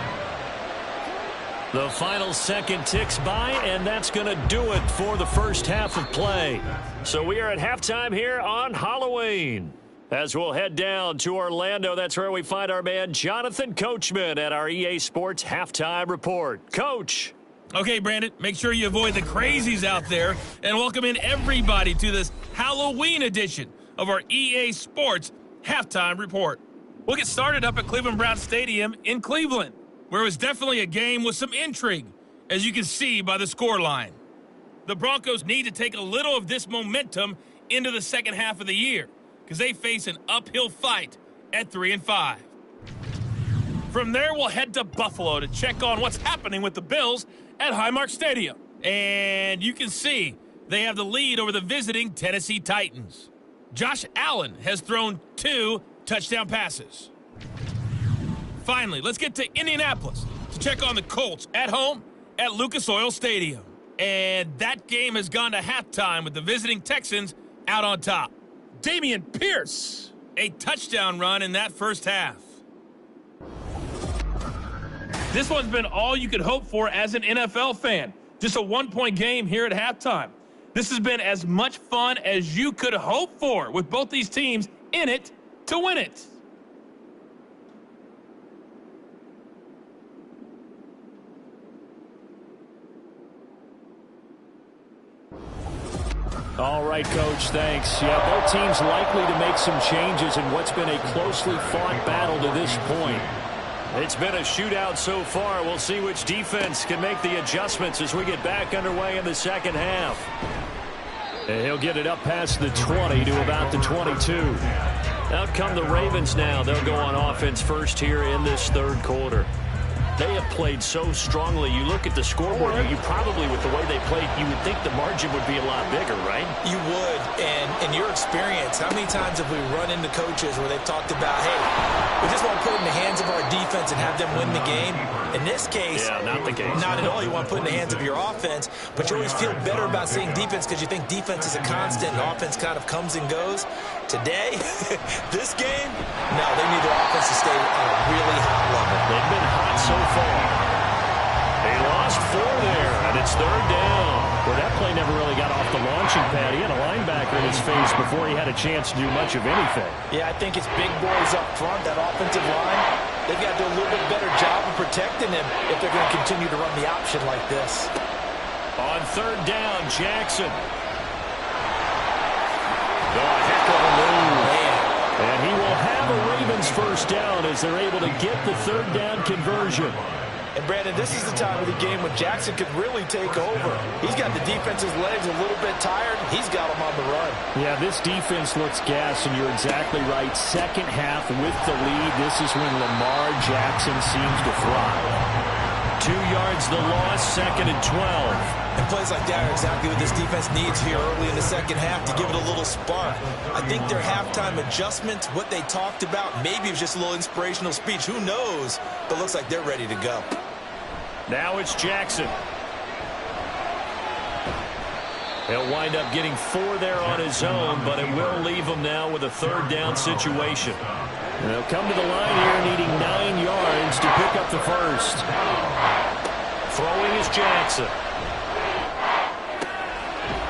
The final second ticks by, and that's going to do it for the first half of play. So we are at halftime here on Halloween. As we'll head down to Orlando, that's where we find our man Jonathan Coachman at our EA Sports Halftime Report. Coach. Okay, Brandon, make sure you avoid the crazies out there and welcome in everybody to this Halloween edition of our EA Sports Halftime Report. We'll get started up at Cleveland Browns Stadium in Cleveland, where it was definitely a game with some intrigue, as you can see by the scoreline. The Broncos need to take a little of this momentum into the second half of the year, because they face an uphill fight at 3-5. From there, we'll head to Buffalo to check on what's happening with the Bills at Highmark Stadium. And you can see they have the lead over the visiting Tennessee Titans. Josh Allen has thrown 2 touchdown passes. Finally, let's get to Indianapolis to check on the Colts at home at Lucas Oil Stadium. And that game has gone to halftime with the visiting Texans out on top. Dameon Pierce, a touchdown run in that first half. This one's been all you could hope for as an NFL fan. Just a one-point game here at halftime. This has been as much fun as you could hope for, with both these teams in it to win it. All right, Coach, thanks. Yeah, both teams likely to make some changes in what's been a closely fought battle to this point. It's been a shootout so far. We'll see which defense can make the adjustments as we get back underway in the second half. And he'll get it up past the 20 to about the 22. Out come the Ravens now. They'll go on offense first here in this third quarter. They have played so strongly. You look at the scoreboard, you probably, with the way they played, you would think the margin would be a lot bigger, right? You would, and in your experience, how many times have we run into coaches where they've talked about, hey, we just want to put it in the hands of our defense and have them win the game? In this case, yeah, not the case. Not at all. You want to put it in the hands of your offense, but you always feel better about seeing defense because you think defense is a constant and offense kind of comes and goes. Today, this game, no, they need their offense to stay at a really high level. They've been hot so far. They lost 4 there, and it's third down. Well, that play never really got off the launching pad. He had a linebacker in his face before he had a chance to do much of anything. Yeah, I think it's big boys up front, that offensive line. They've got to do a little bit better job of protecting him if they're going to continue to run the option like this. On third down, Jackson. Oh, a heck of a move. And he will have a Ravens first down as they're able to get the third down conversion. And, Brandon, this is the time of the game when Jackson could really take over. He's got the defense's legs a little bit tired. He's got them on the run. Yeah, this defense looks gassed, and you're exactly right. Second half with the lead, this is when Lamar Jackson seems to thrive. 2 yards the loss, second and 12. And plays like that are exactly what this defense needs here early in the second half to give it a little spark. I think their halftime adjustments, what they talked about, maybe it was just a little inspirational speech. Who knows? But looks like they're ready to go. Now it's Jackson. He'll wind up getting 4 there on his own, but it will leave him now with a third down situation. They'll come to the line here needing 9 yards to pick up the first. Throwing is Jackson.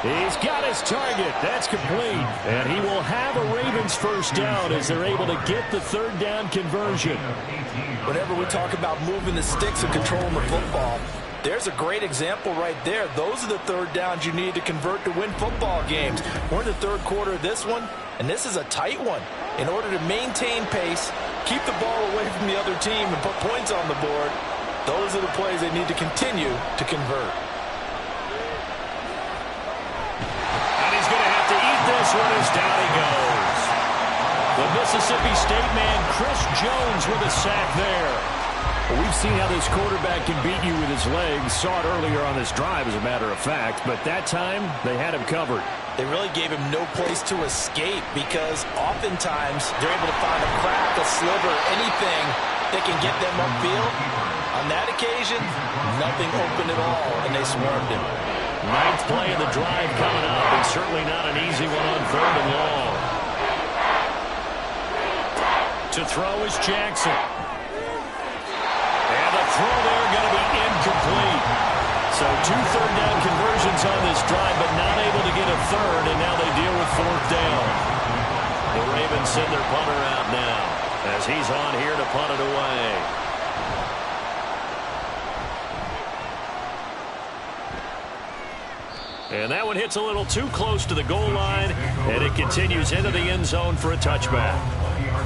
He's got his target. That's complete. And he will have a Ravens first down as they're able to get the third down conversion. Whenever we talk about moving the sticks and controlling the football, there's a great example right there. Those are the third downs you need to convert to win football games. We're in the third quarter of this one, and this is a tight one. In order to maintain pace, keep the ball away from the other team, and put points on the board, those are the plays they need to continue to convert. And he's going to have to eat this one as down he goes. The Mississippi State man, Chris Jones, with a sack there. Well, we've seen how this quarterback can beat you with his legs. Saw it earlier on this drive, as a matter of fact. But that time, they had him covered. They really gave him no place to escape because oftentimes they're able to find a crack, a sliver, anything that can get them upfield. On that occasion, nothing open at all, and they swarmed him. Ninth play of the drive coming up, and certainly not an easy one on third and long. To throw is Jackson. 2 third-down conversions on this drive, but not able to get a third, and now they deal with 4th down. The Ravens send their punter out now as he's on here to punt it away. And that one hits a little too close to the goal line, and it continues into the end zone for a touchback.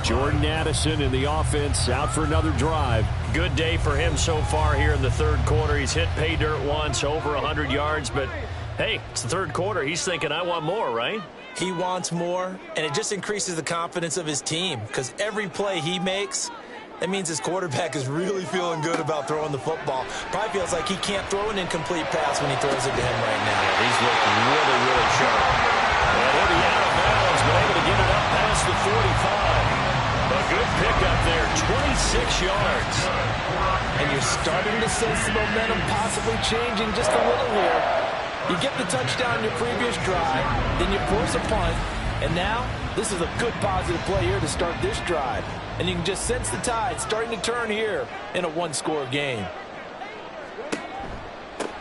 Jordan Addison in the offense out for another drive. Good day for him so far here in the third quarter. He's hit pay dirt once, over 100 yards, but hey, it's the third quarter. He's thinking, I want more, right? He wants more, and it just increases the confidence of his team because every play he makes, that means his quarterback is really feeling good about throwing the football. Probably feels like he can't throw an incomplete pass when he throws it to him right now. Yeah, he's looking really, really sharp. And he'll be out of bounds, but able to get it up past the 45. A good pickup there, 26 yards. And you're starting to sense the momentum possibly changing just a little here. You get the touchdown in your previous drive, then you force a punt, and now this is a good positive play here to start this drive. And you can just sense the tide starting to turn here in a one-score game.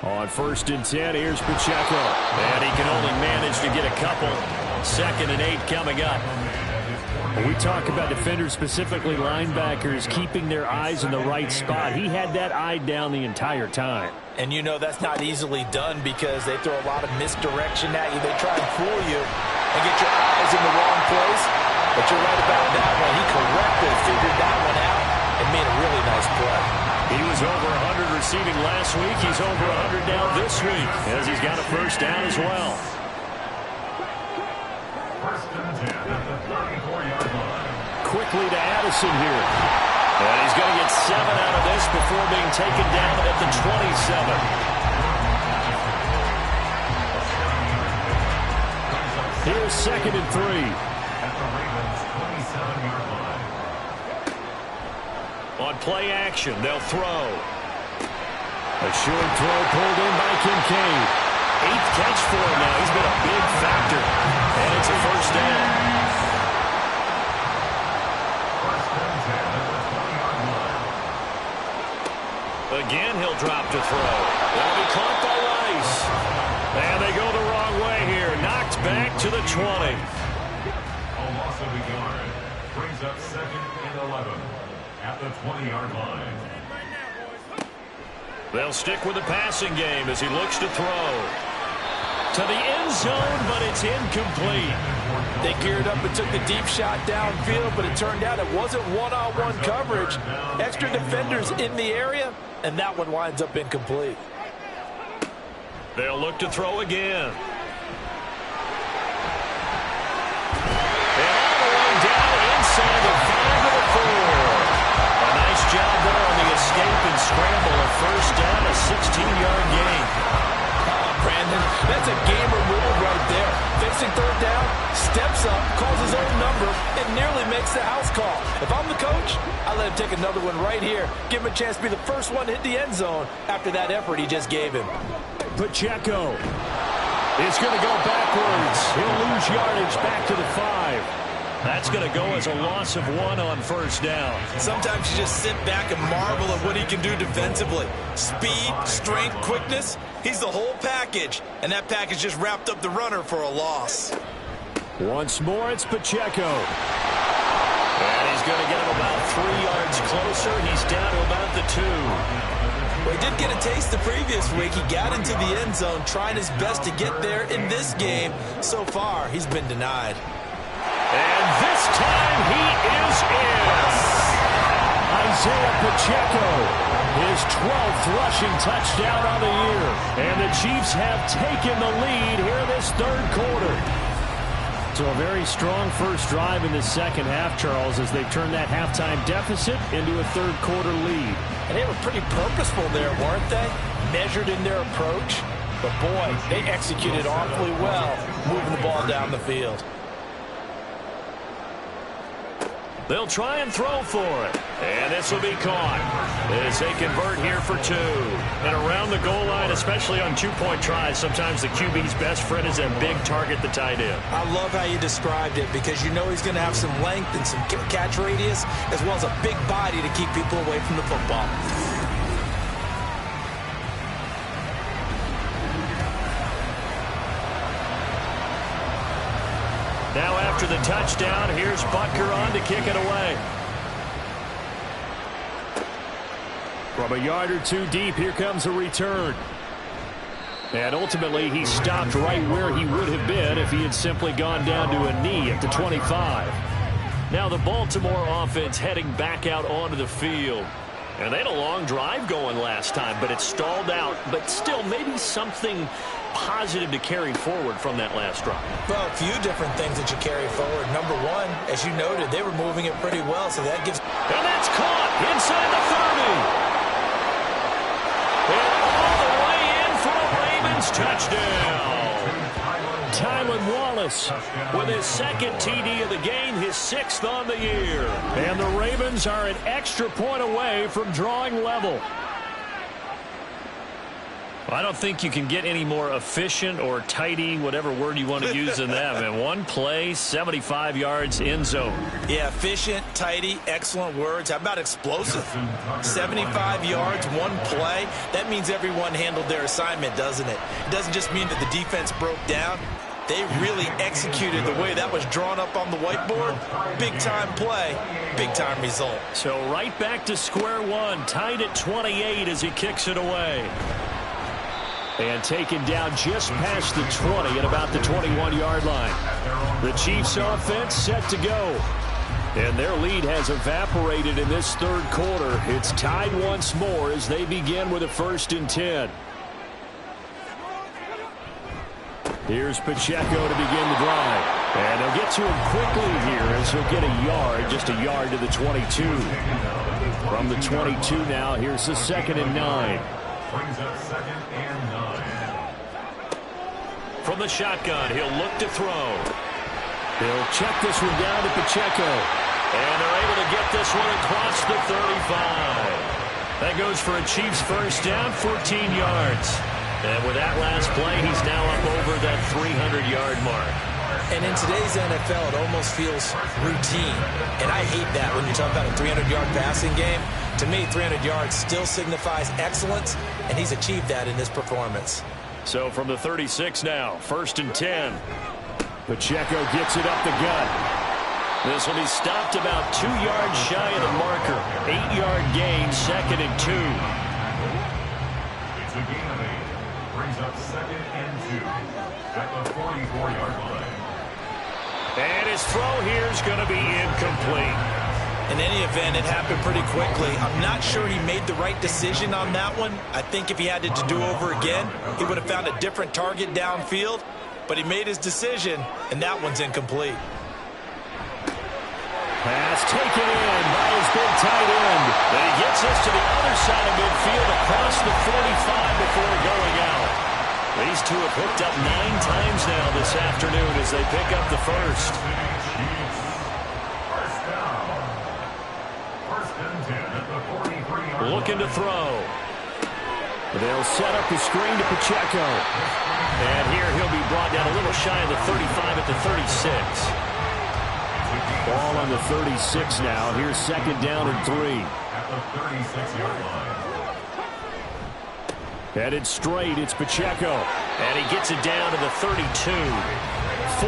On 1st and 10, here's Pacheco. And he can only manage to get a couple. 2nd and 8 coming up. When we talk about defenders, specifically linebackers, keeping their eyes in the right spot. He had that eye down the entire time. And you know that's not easily done because they throw a lot of misdirection at you. They try and fool you and get your eyes in the wrong place. But you're right about that one. He correctly figured that one out and made a really nice play. He was over 100 receiving last week. He's over 100 now this week as he's got a first down as well. 1st and 10 at the 34-yard line. Quickly to Addison here. And he's going to get 7 out of this before being taken down at the 27. Here's 2nd and 3. At the Ravens' 27-yard line. On play action, they'll throw. A short throw pulled in by Kincaid. 8th catch for him now. He's been a big factor. And it's a first down. 1st and 10 at the 20-yard line. Again, he'll drop to throw. That'll be caught by Rice. And they go the wrong way here. Knocked back to the 20. A loss of a yard brings up 2nd and 11 at the 20-yard line. They'll stick with the passing game as he looks to throw. To the end zone, but it's incomplete. They geared up and took the deep shot downfield, but it turned out it wasn't one-on-one coverage. Extra defenders in the area, and that one winds up incomplete. They'll look to throw again. And all the way down inside the 5 of the 4. A nice job there on the escape and scramble. A first down, a 16-yard gain. Brandon, that's a gamer move right there. Facing 3rd down, steps up, calls his own number, and nearly makes the house call. If I'm the coach, I let him take another one right here. Give him a chance to be the first one to hit the end zone after that effort he just gave him. Pacheco is going to go backwards. He'll lose yardage back to the 5. That's going to go as a loss of 1 on first down. Sometimes you just sit back and marvel at what he can do defensively. Speed, strength, quickness, he's the whole package. And that package just wrapped up the runner for a loss. Once more, it's Pacheco. And he's going to get him about 3 yards closer. He's down to about the 2. Well, he did get a taste the previous week. He got into the end zone, trying his best to get there in this game. So far, he's been denied. And this time he is in. Isaiah Pacheco, his 12th rushing touchdown on the year. And the Chiefs have taken the lead here in this third quarter. So a very strong first drive in the second half, Charles, as they turn that halftime deficit into a third quarter lead. And they were pretty purposeful there, weren't they? Measured in their approach. But boy, they executed awfully well, moving the ball down the field. They'll try and throw for it. And this will be caught as they convert here for 2. And around the goal line, especially on 2-point tries, sometimes the QB's best friend is a big target, the tight end. I love how you described it because you know he's going to have some length and some catch radius as well as a big body to keep people away from the football. after the touchdown. Here's Butker on to kick it away. From a yard or two deep, here comes a return. And ultimately, he stopped right where he would have been if he had simply gone down to a knee at the 25. Now the Baltimore offense heading back out onto the field. And they had a long drive going last time, but it stalled out. But still, maybe something positive to carry forward from that last drive. Well, a few different things that you carry forward. Number one, as you noted, they were moving it pretty well, so that gives... And that's caught inside the 30. And all the way in for a Ravens touchdown. Tylan Wallace With his second TD of the game, his 6th on the year. And the Ravens are an extra point away from drawing level. I don't think you can get any more efficient or tidy, whatever word you want to use in that. Man, one play, 75 yards, end zone. Yeah, efficient, tidy, excellent words. How about explosive? 75 yards, one play. That means everyone handled their assignment, doesn't it? It doesn't just mean that the defense broke down. They really executed the way that was drawn up on the whiteboard. Big-time play, big-time result. So right back to square one, tied at 28 as he kicks it away. And taken down just past the 20 at about the 21-yard line. The Chiefs offense set to go. And their lead has evaporated in this third quarter. It's tied once more as they begin with a 1st and 10. Here's Pacheco to begin the drive. And they'll get to him quickly here as he'll get a yard, just a yard to the 22. From the 22 now, here's the 2nd and 9. Brings up 2nd and 9. From the shotgun, he'll look to throw. He'll check this one down to Pacheco. And they're able to get this one across the 35. That goes for a Chiefs 1st down, 14 yards. And with that last play, he's now up over that 300-yard mark. And in today's NFL, it almost feels routine. And I hate that when you talk about a 300-yard passing game. To me, 300 yards still signifies excellence, and he's achieved that in this performance. So from the 36 now, 1st and 10. Pacheco gets it up the gut. This will be stopped about 2 yards shy of the marker. 8-yard gain, 2nd and 2. It's a gain of 8. Brings up 2nd and 2 at the 44-yard line. And his throw here is going to be incomplete. In any event, it happened pretty quickly. I'm not sure he made the right decision on that one. I think if he had it to do over again, he would have found a different target downfield. But he made his decision, and that one's incomplete. Pass taken in by his big tight end. And he gets us to the other side of midfield across the 45 before going out. These two have hooked up 9 times now this afternoon as they pick up the 1st. Looking to throw. They'll set up the screen to Pacheco. And here he'll be brought down a little shy of the 35 at the 36. Ball on the 36 now. Here's 2nd down and 3. At the 36-yard line. Headed straight, it's Pacheco. And he gets it down to the 32.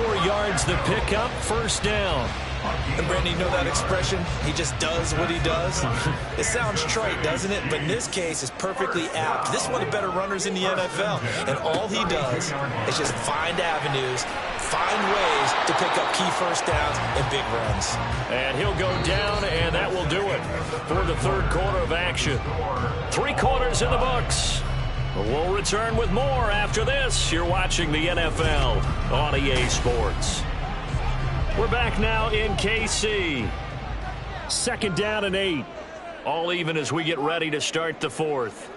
4 yards the pickup, 1st down. And Brandon, you know that expression? He just does what he does. It sounds trite, doesn't it? But in this case, it's perfectly apt. This is one of the better runners in the NFL. And all he does is just find avenues, find ways to pick up key 1st downs and big runs. And he'll go down, and that will do it for the 3rd quarter of action. 3 quarters in the books. We'll return with more after this. You're watching the NFL on EA Sports. We're back now in KC. 2nd down and 8. All even as we get ready to start the 4th.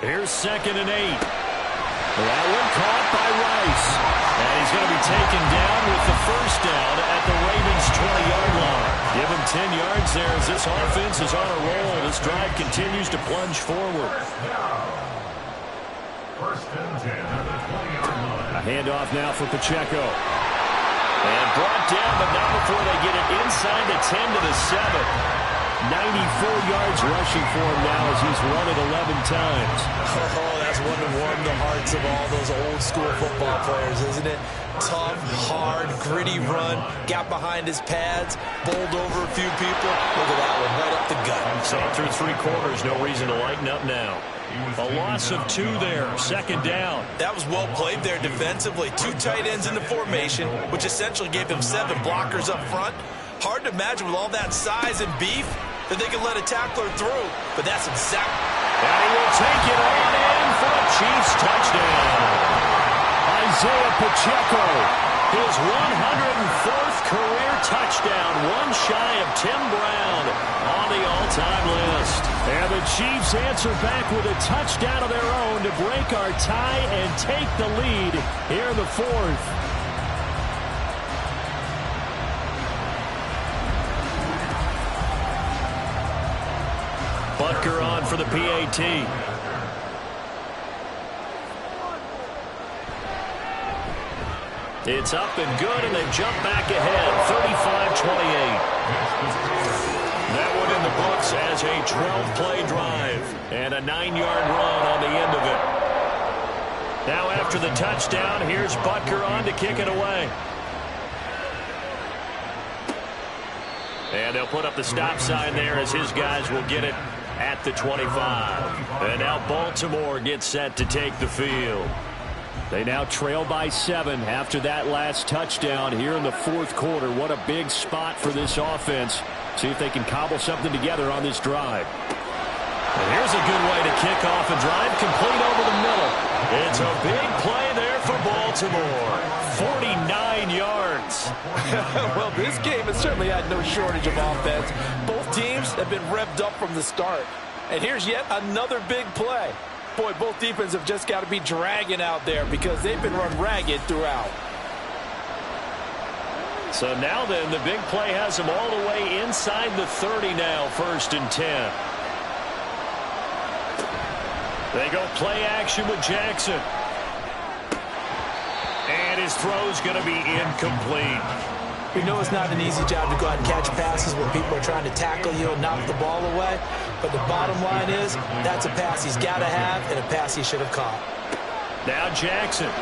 Here's 2nd and 8. That one caught by Rice. And he's going to be taken down with the 1st down at the Ravens' 20-yard line. Give him 10 yards there as this offense is on a roll. This drive continues to plunge forward. 1st and 10 at the 20-yard line. A handoff now for Pacheco. And brought down, but not before they get it inside the 10 to the 7. 94 yards rushing for him now as he's run it 11 times. Oh, that's one to warm the hearts of all those old school football players, isn't it? Tough, hard, gritty run, got behind his pads, bowled over a few people. Look at that one, right up the gut. So through 3 quarters, no reason to lighten up now. A loss of 2 there, 2nd down. That was well played there defensively. 2 tight ends in the formation, which essentially gave him 7 blockers up front. Hard to imagine with all that size and beef that they could let a tackler through, but that's exactly. And he will take it on in for a Chiefs touchdown. Isaiah Pacheco, his 104th career touchdown, one shy of Tim Brown on the all-time list. And the Chiefs answer back with a touchdown of their own to break our tie and take the lead here in the 4th. Butker on for the PAT. It's up and good, and they jump back ahead, 35-28. That one in the books as a 12-play drive and a 9-yard run on the end of it. Now after the touchdown, here's Butker on to kick it away. And they'll put up the stop sign there as his guys will get it at the 25. And now Baltimore gets set to take the field. They now trail by 7 after that last touchdown here in the 4th quarter. What a big spot for this offense. See if they can cobble something together on this drive. And here's a good way to kick off a drive, complete over the middle. It's a big play there for Baltimore. 49 yards. Well, this game has certainly had no shortage of offense. Both teams have been revved up from the start. And here's yet another big play. Boy, both defenses have just got to be dragging out there because they've been run ragged throughout. So now then, the big play has them all the way inside the 30 now, 1st and 10. They go play action with Jackson. And his throw's going to be incomplete. We know it's not an easy job to go out and catch passes when people are trying to tackle you and knock the ball away. But the bottom line is, that's a pass he's got to have and a pass he should have caught. Now Jackson. I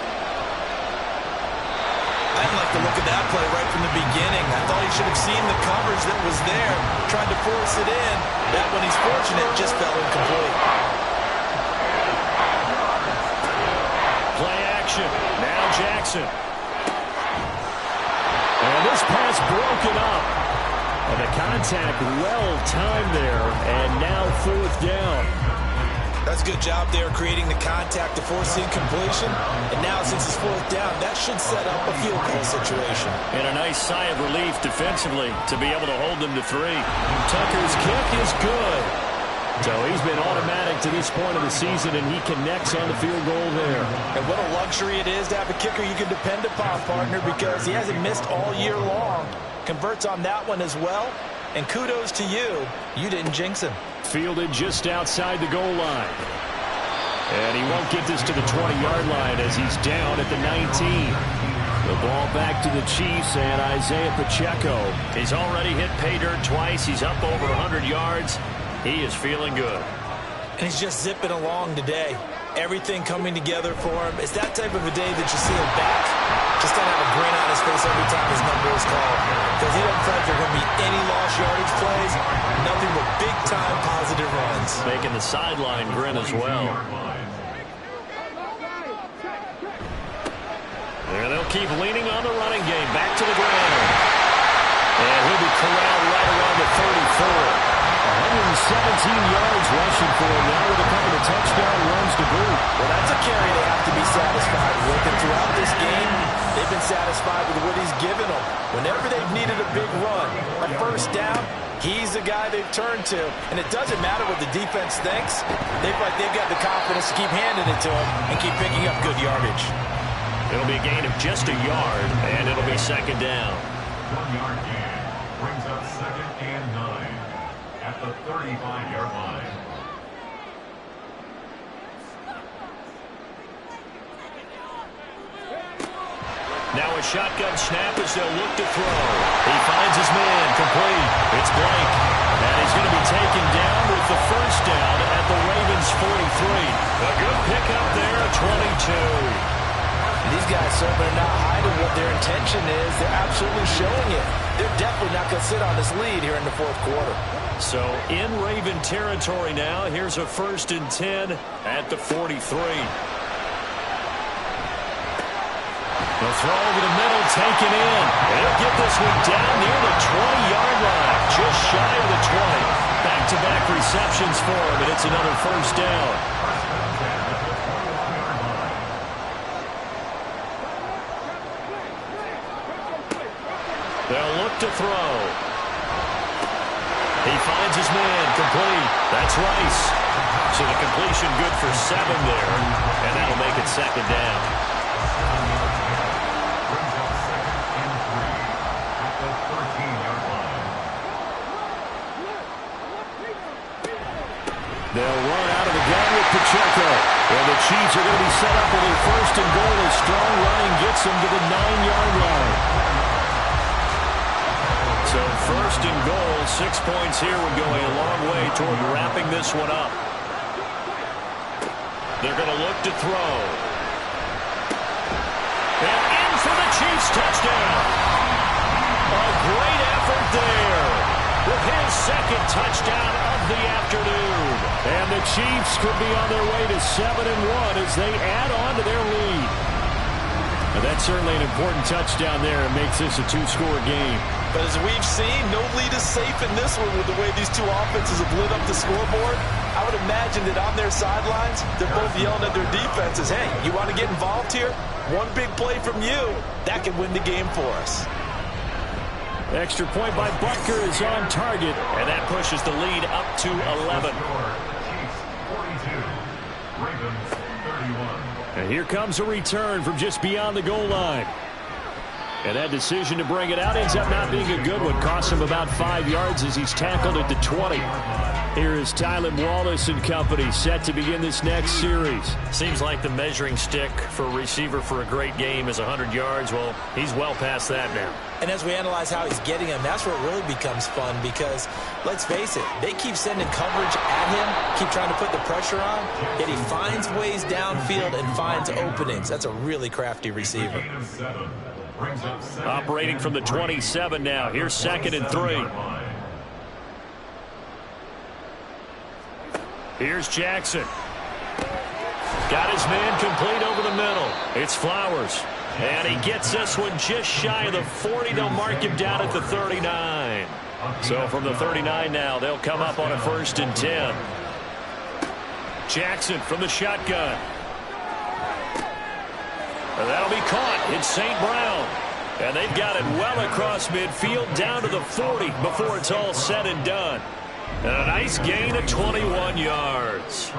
didn't like the look of that play right from the beginning. I thought he should have seen the coverage that was there, tried to force it in. That one, he's fortunate, just fell incomplete. Play action. Now Jackson. And this pass broken up. And the contact well-timed there. And now 4th down. That's a good job there creating the contact to force the incompletion. And now since it's 4th down, that should set up a field goal situation. And a nice sigh of relief defensively to be able to hold them to 3. Tucker's kick is good. So he's been automatic to this point of the season, and he connects on the field goal there. And what a luxury it is to have a kicker you can depend upon, partner, because he hasn't missed all year long. Converts on that one as well. And kudos to you. You didn't jinx him. Fielded just outside the goal line. And he won't get this to the 20-yard line as he's down at the 19. The ball back to the Chiefs and Isaiah Pacheco. He's already hit pay dirt twice. He's up over 100 yards. He is feeling good. And he's just zipping along today. Everything coming together for him. It's that type of a day that you see him back. Just don't have a grin on his face every time his number is called. Because he doesn't feel like there are going to be any lost yardage plays. Nothing but big-time positive runs. Making the sideline grin as well. And they'll keep leaning on the running game. Back to the ground. And he'll be corralled right around the 34. 117 yards rushing for him now with a couple of touchdown runs to boot. Well, that's a carry they have to be satisfied with. And throughout this game, they've been satisfied with what he's given them. Whenever they've needed a big run, a 1st down, he's the guy they've turned to. And it doesn't matter what the defense thinks. They've got the confidence to keep handing it to him and keep picking up good yardage. It'll be a gain of just a yard, and it'll be 2nd down. 1-yard gain brings up 2nd and 9 at the 35-yard line. Now a shotgun snap as they'll look to throw. He finds his man, complete. It's Blake. And he's going to be taken down with the first down at the Ravens' 43. A good pickup there, 22. These guys certainly are not hiding what their intention is. They're absolutely showing it. They're definitely not going to sit on this lead here in the fourth quarter. So in Raven territory now, here's a 1st and 10 at the 43. The throw over the middle, taken in. They'll get this one down near the 20-yard line, just shy of the 20. Back-to-back receptions for him, and it's another first down. They'll look to throw. He finds his man, complete. That's Rice. So the completion good for 7 there, and that'll make it 2nd down. They'll run out of the gun with Pacheco. And the Chiefs are going to be set up with a 1st and goal as strong running gets them to the 9-yard line. So 1st and goal, 6 points here would go a long way toward wrapping this one up. They're going to look to throw. And in for the Chiefs touchdown. A great effort there with his 2nd touchdown of the afternoon. And the Chiefs could be on their way to 7-1 as they add on to their lead. And that's certainly an important touchdown there. It makes this a 2-score game. But as we've seen, no lead is safe in this one with the way these two offenses have lit up the scoreboard. I would imagine that on their sidelines, they're both yelling at their defenses, hey, you want to get involved here? One big play from you, that could win the game for us. Extra point by Butker is on target, and that pushes the lead up to 11. And here comes a return from just beyond the goal line. And that decision to bring it out ends up not being a good one. Costs him about 5 yards as he's tackled at the 20. Here is Tylen Wallace and company set to begin this next series. Seems like the measuring stick for a receiver for a great game is 100 yards. Well, he's well past that now. And as we analyze how he's getting them, that's where it really becomes fun because, let's face it, they keep sending coverage at him, keep trying to put the pressure on, yet he finds ways downfield and finds openings. That's a really crafty receiver. Operating from the 27 now. Here's 2nd and 3. Here's Jackson. Got his man complete over the middle. It's Flowers. And he gets this one just shy of the 40. They'll mark him down at the 39. So from the 39 now, they'll come up on a 1st and 10. Jackson from the shotgun. And that'll be caught. It's St. Brown. And they've got it well across midfield down to the 40 before it's all said and done. And a nice gain of 21 yards.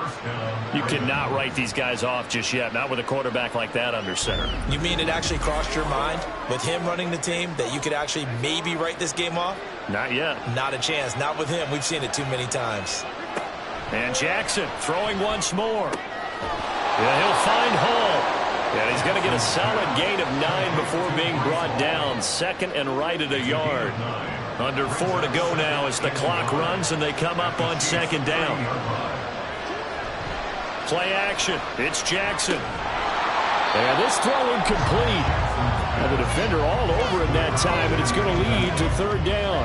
You cannot write these guys off just yet, not with a quarterback like that under center. You mean it actually crossed your mind with him running the team that you could actually maybe write this game off? Not yet. Not a chance. Not with him. We've seen it too many times. And Jackson throwing once more. Yeah, he'll find Hall. And he's going to get a solid gain of 9 before being brought down. 2nd and right at a yard. Under 4 to go now as the clock runs and they come up on 2nd down. Play action. It's Jackson. And this throw incomplete. And the defender all over him that time, and it's going to lead to 3rd down.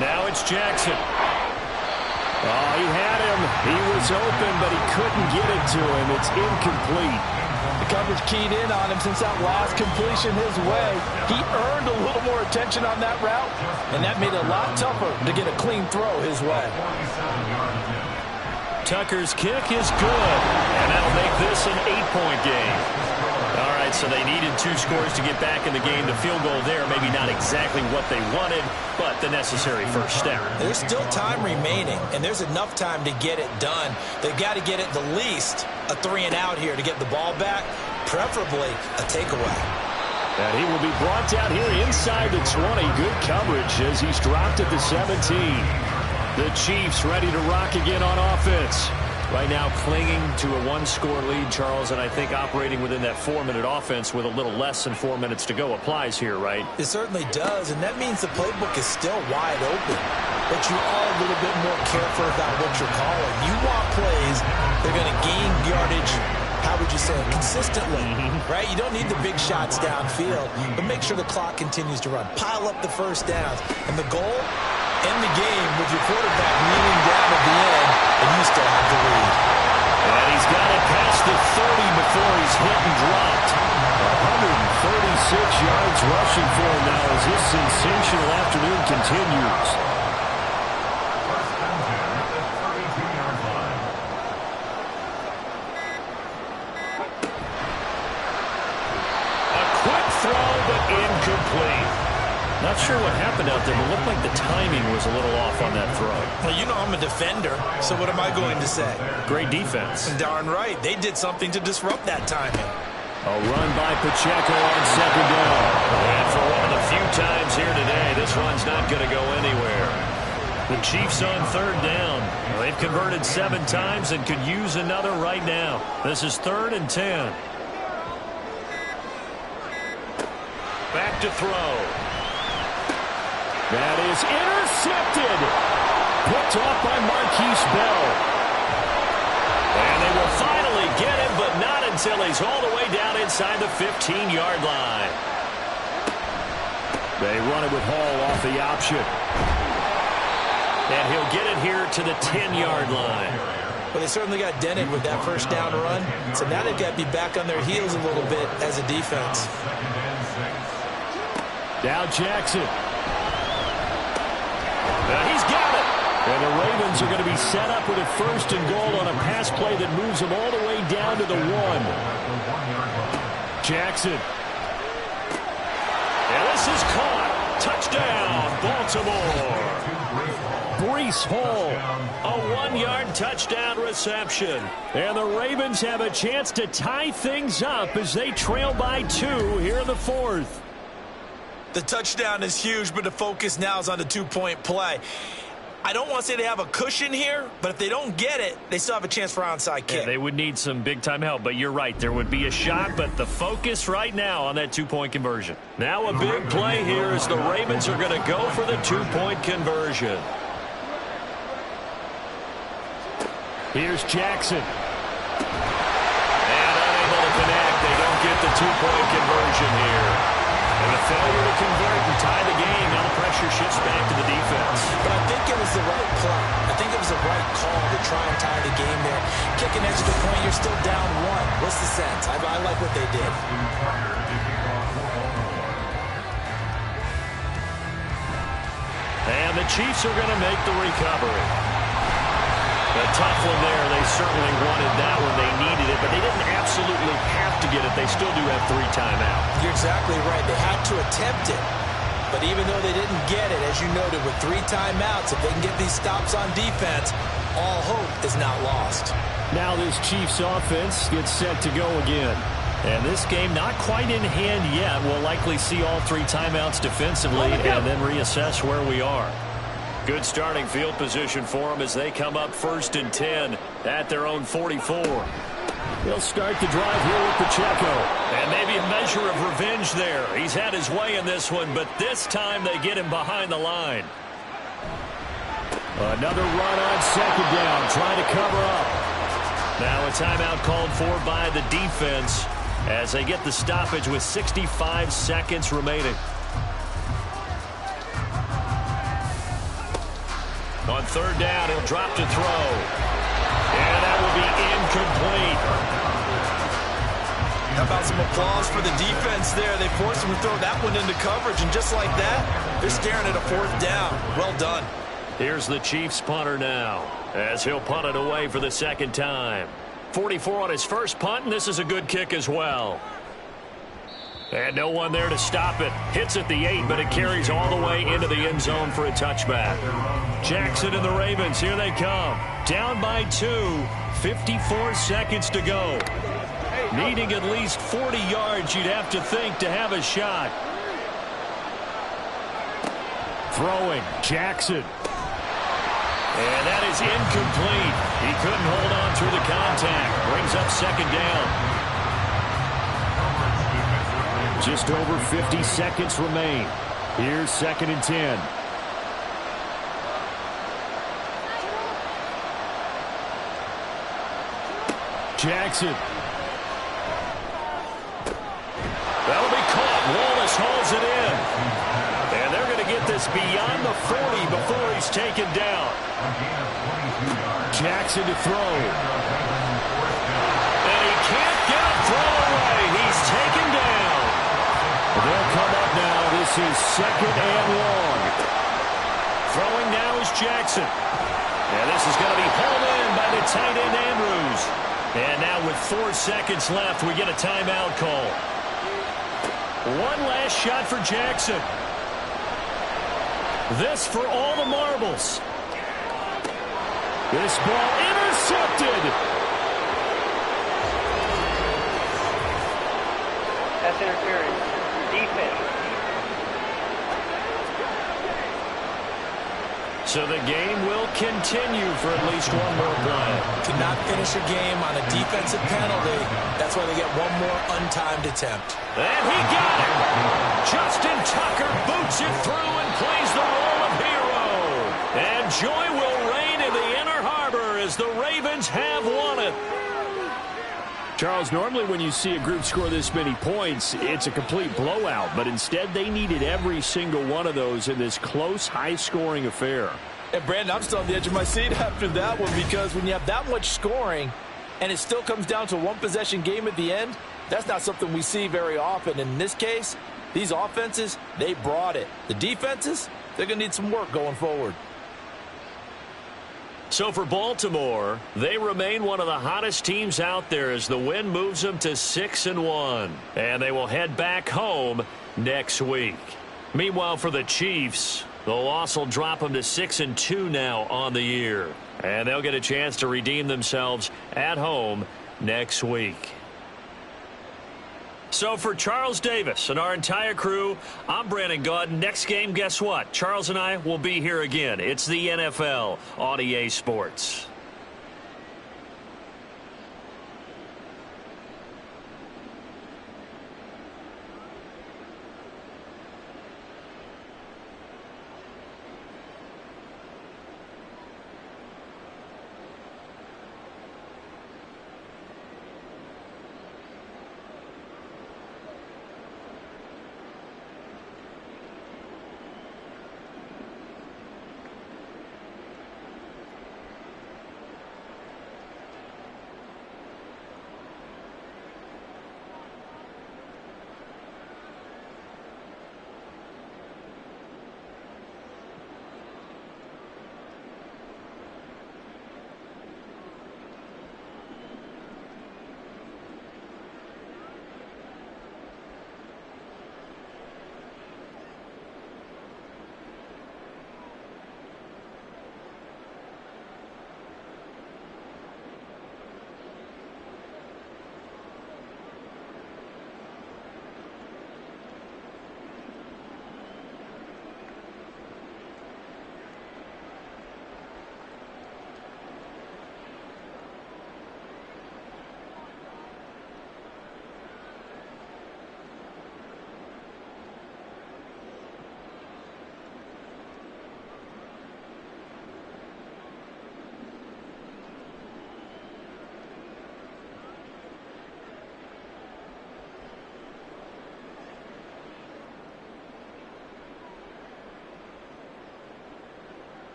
Now it's Jackson. Oh, he had him. He was open, but he couldn't get it to him. It's incomplete. The coverage keyed in on him since that last completion his way. He earned a little more attention on that route, and that made it a lot tougher to get a clean throw his way. Tucker's kick is good, and that'll make this an 8-point game. All right, so they needed 2 scores to get back in the game. The field goal there, maybe not exactly what they wanted, but the necessary first step. There's still time remaining, and there's enough time to get it done. They've got to get at the least a 3-and-out here to get the ball back, preferably a takeaway. And he will be brought down here inside the 20. Good coverage as he's dropped at the 17. The Chiefs ready to rock again on offense. Right now clinging to a one-score lead, Charles, and I think operating within that 4-minute offense with a little less than 4 minutes to go applies here, right? It certainly does, and that means the playbook is still wide open. But you are a little bit more careful about what you're calling. You want plays, they're going to gain yardage, how would you say it, consistently, right? You don't need the big shots downfield, but make sure the clock continues to run. Pile up the first downs, and the goal, end the game with your quarterback kneeling down at the end, and you still have the lead. And he's got it past the 30 before he's hit and dropped. 136 yards rushing for him now as this sensational afternoon continues. First and 10 at the 32-yard line. A quick throw, but incomplete. Not sure what happened out there, but looked like the timing was a little off on that throw. Well, you know I'm a defender, so what am I going to say? Great defense. Darn right. They did something to disrupt that timing. A run by Pacheco on second down. And for one of the few times here today, this run's not going to go anywhere. The Chiefs on third down. They've converted 7 times and could use another right now. This is 3rd and 10. Back to throw. That is intercepted. Picked off by Marquise Bell. And they will finally get him, but not until he's all the way down inside the 15-yard line. They run it with Hall off the option. And he'll get it here to the 10-yard line. Well, they certainly got dented with that first down run, so now they've got to be back on their heels a little bit as a defense. Now Jackson. He's got it. And the Ravens are going to be set up with a 1st and goal on a pass play that moves them all the way down to the 1. Jackson. And this is caught. Touchdown, Baltimore. Breece Hall. A 1-yard touchdown reception. And the Ravens have a chance to tie things up as they trail by 2 here in the 4th. The touchdown is huge, but the focus now is on the 2-point play. I don't want to say they have a cushion here, but if they don't get it, they still have a chance for onside kick. Yeah, they would need some big-time help, but you're right. There would be a shot, but the focus right now on that 2-point conversion. Now a big play here as the Ravens are going to go for the 2-point conversion. Here's Jackson. And unable to connect. They don't get the 2-point conversion here. And a failure to convert and tie the game. Now the pressure shifts back to the defense. But I think it was the right play. I think it was the right call to try and tie the game there. Kick an extra point, you're still down 1. What's the sense? I like what they did. And the Chiefs are going to make the recovery. A tough one there. They certainly wanted that one. They needed it, but they didn't absolutely have to get it. They still do have 3 timeouts. You're exactly right. They had to attempt it. But even though they didn't get it, as you noted, with 3 timeouts, if they can get these stops on defense, all hope is not lost. Now this Chiefs offense gets set to go again. And this game not quite in hand yet. We'll likely see all 3 timeouts defensively and then reassess where we are. Good starting field position for them as they come up 1st and 10 at their own 44. They'll start the drive here with Pacheco. And maybe a measure of revenge there. He's had his way in this one, but this time they get him behind the line. Another run on second down, trying to cover up. Now a timeout called for by the defense as they get the stoppage with 65 seconds remaining. On 3rd down, he'll drop to throw. And that will be incomplete. How about some applause for the defense there? They forced him to throw that one into coverage, and just like that, they're staring at a 4th down. Well done. Here's the Chiefs punter now as he'll punt it away for the 2nd time. 44 on his first punt, and this is a good kick as well. And no one there to stop it. Hits at the 8, but it carries all the way into the end zone for a touchback. Jackson and the Ravens, here they come. Down by 2, 54 seconds to go. Needing at least 40 yards, you'd have to think, to have a shot. Throwing, Jackson. And that is incomplete. He couldn't hold on through the contact. Brings up second down. Just over 50 seconds remain. Here's 2nd and 10. Jackson. That'll be caught. Wallace hauls it in. And they're going to get this beyond the 40 before he's taken down. Jackson to throw. And he can't get a throw away. He's taken down. They'll come up now. This is 2nd and long. Throwing now is Jackson. And this is going to be hauled in by the tight end Andrews. And now with 4 seconds left, we get a timeout call. One last shot for Jackson. This for all the marbles. This ball intercepted. That's interference. Defense. So the game will continue for at least one more play. Could not finish a game on a defensive penalty. That's why they get one more untimed attempt. And he got it. Justin Tucker boots it through and plays the role of hero. And joy will reign in the Inner Harbor as the Ravens have won it. Charles, normally when you see a group score this many points, it's a complete blowout. But instead, they needed every single one of those in this close, high-scoring affair. And, Brandon, I'm still on the edge of my seat after that one because when you have that much scoring and it still comes down to a one-possession game at the end, that's not something we see very often. In this case, these offenses, they brought it. The defenses, they're going to need some work going forward. So for Baltimore, they remain one of the hottest teams out there as the win moves them to 6-1. And they will head back home next week. Meanwhile, for the Chiefs, the loss will drop them to 6-2 now on the year. And they'll get a chance to redeem themselves at home next week. So for Charles Davis and our entire crew, I'm Brandon Gaudin. Next game, guess what? Charles and I will be here again. It's the NFL on EA Sports.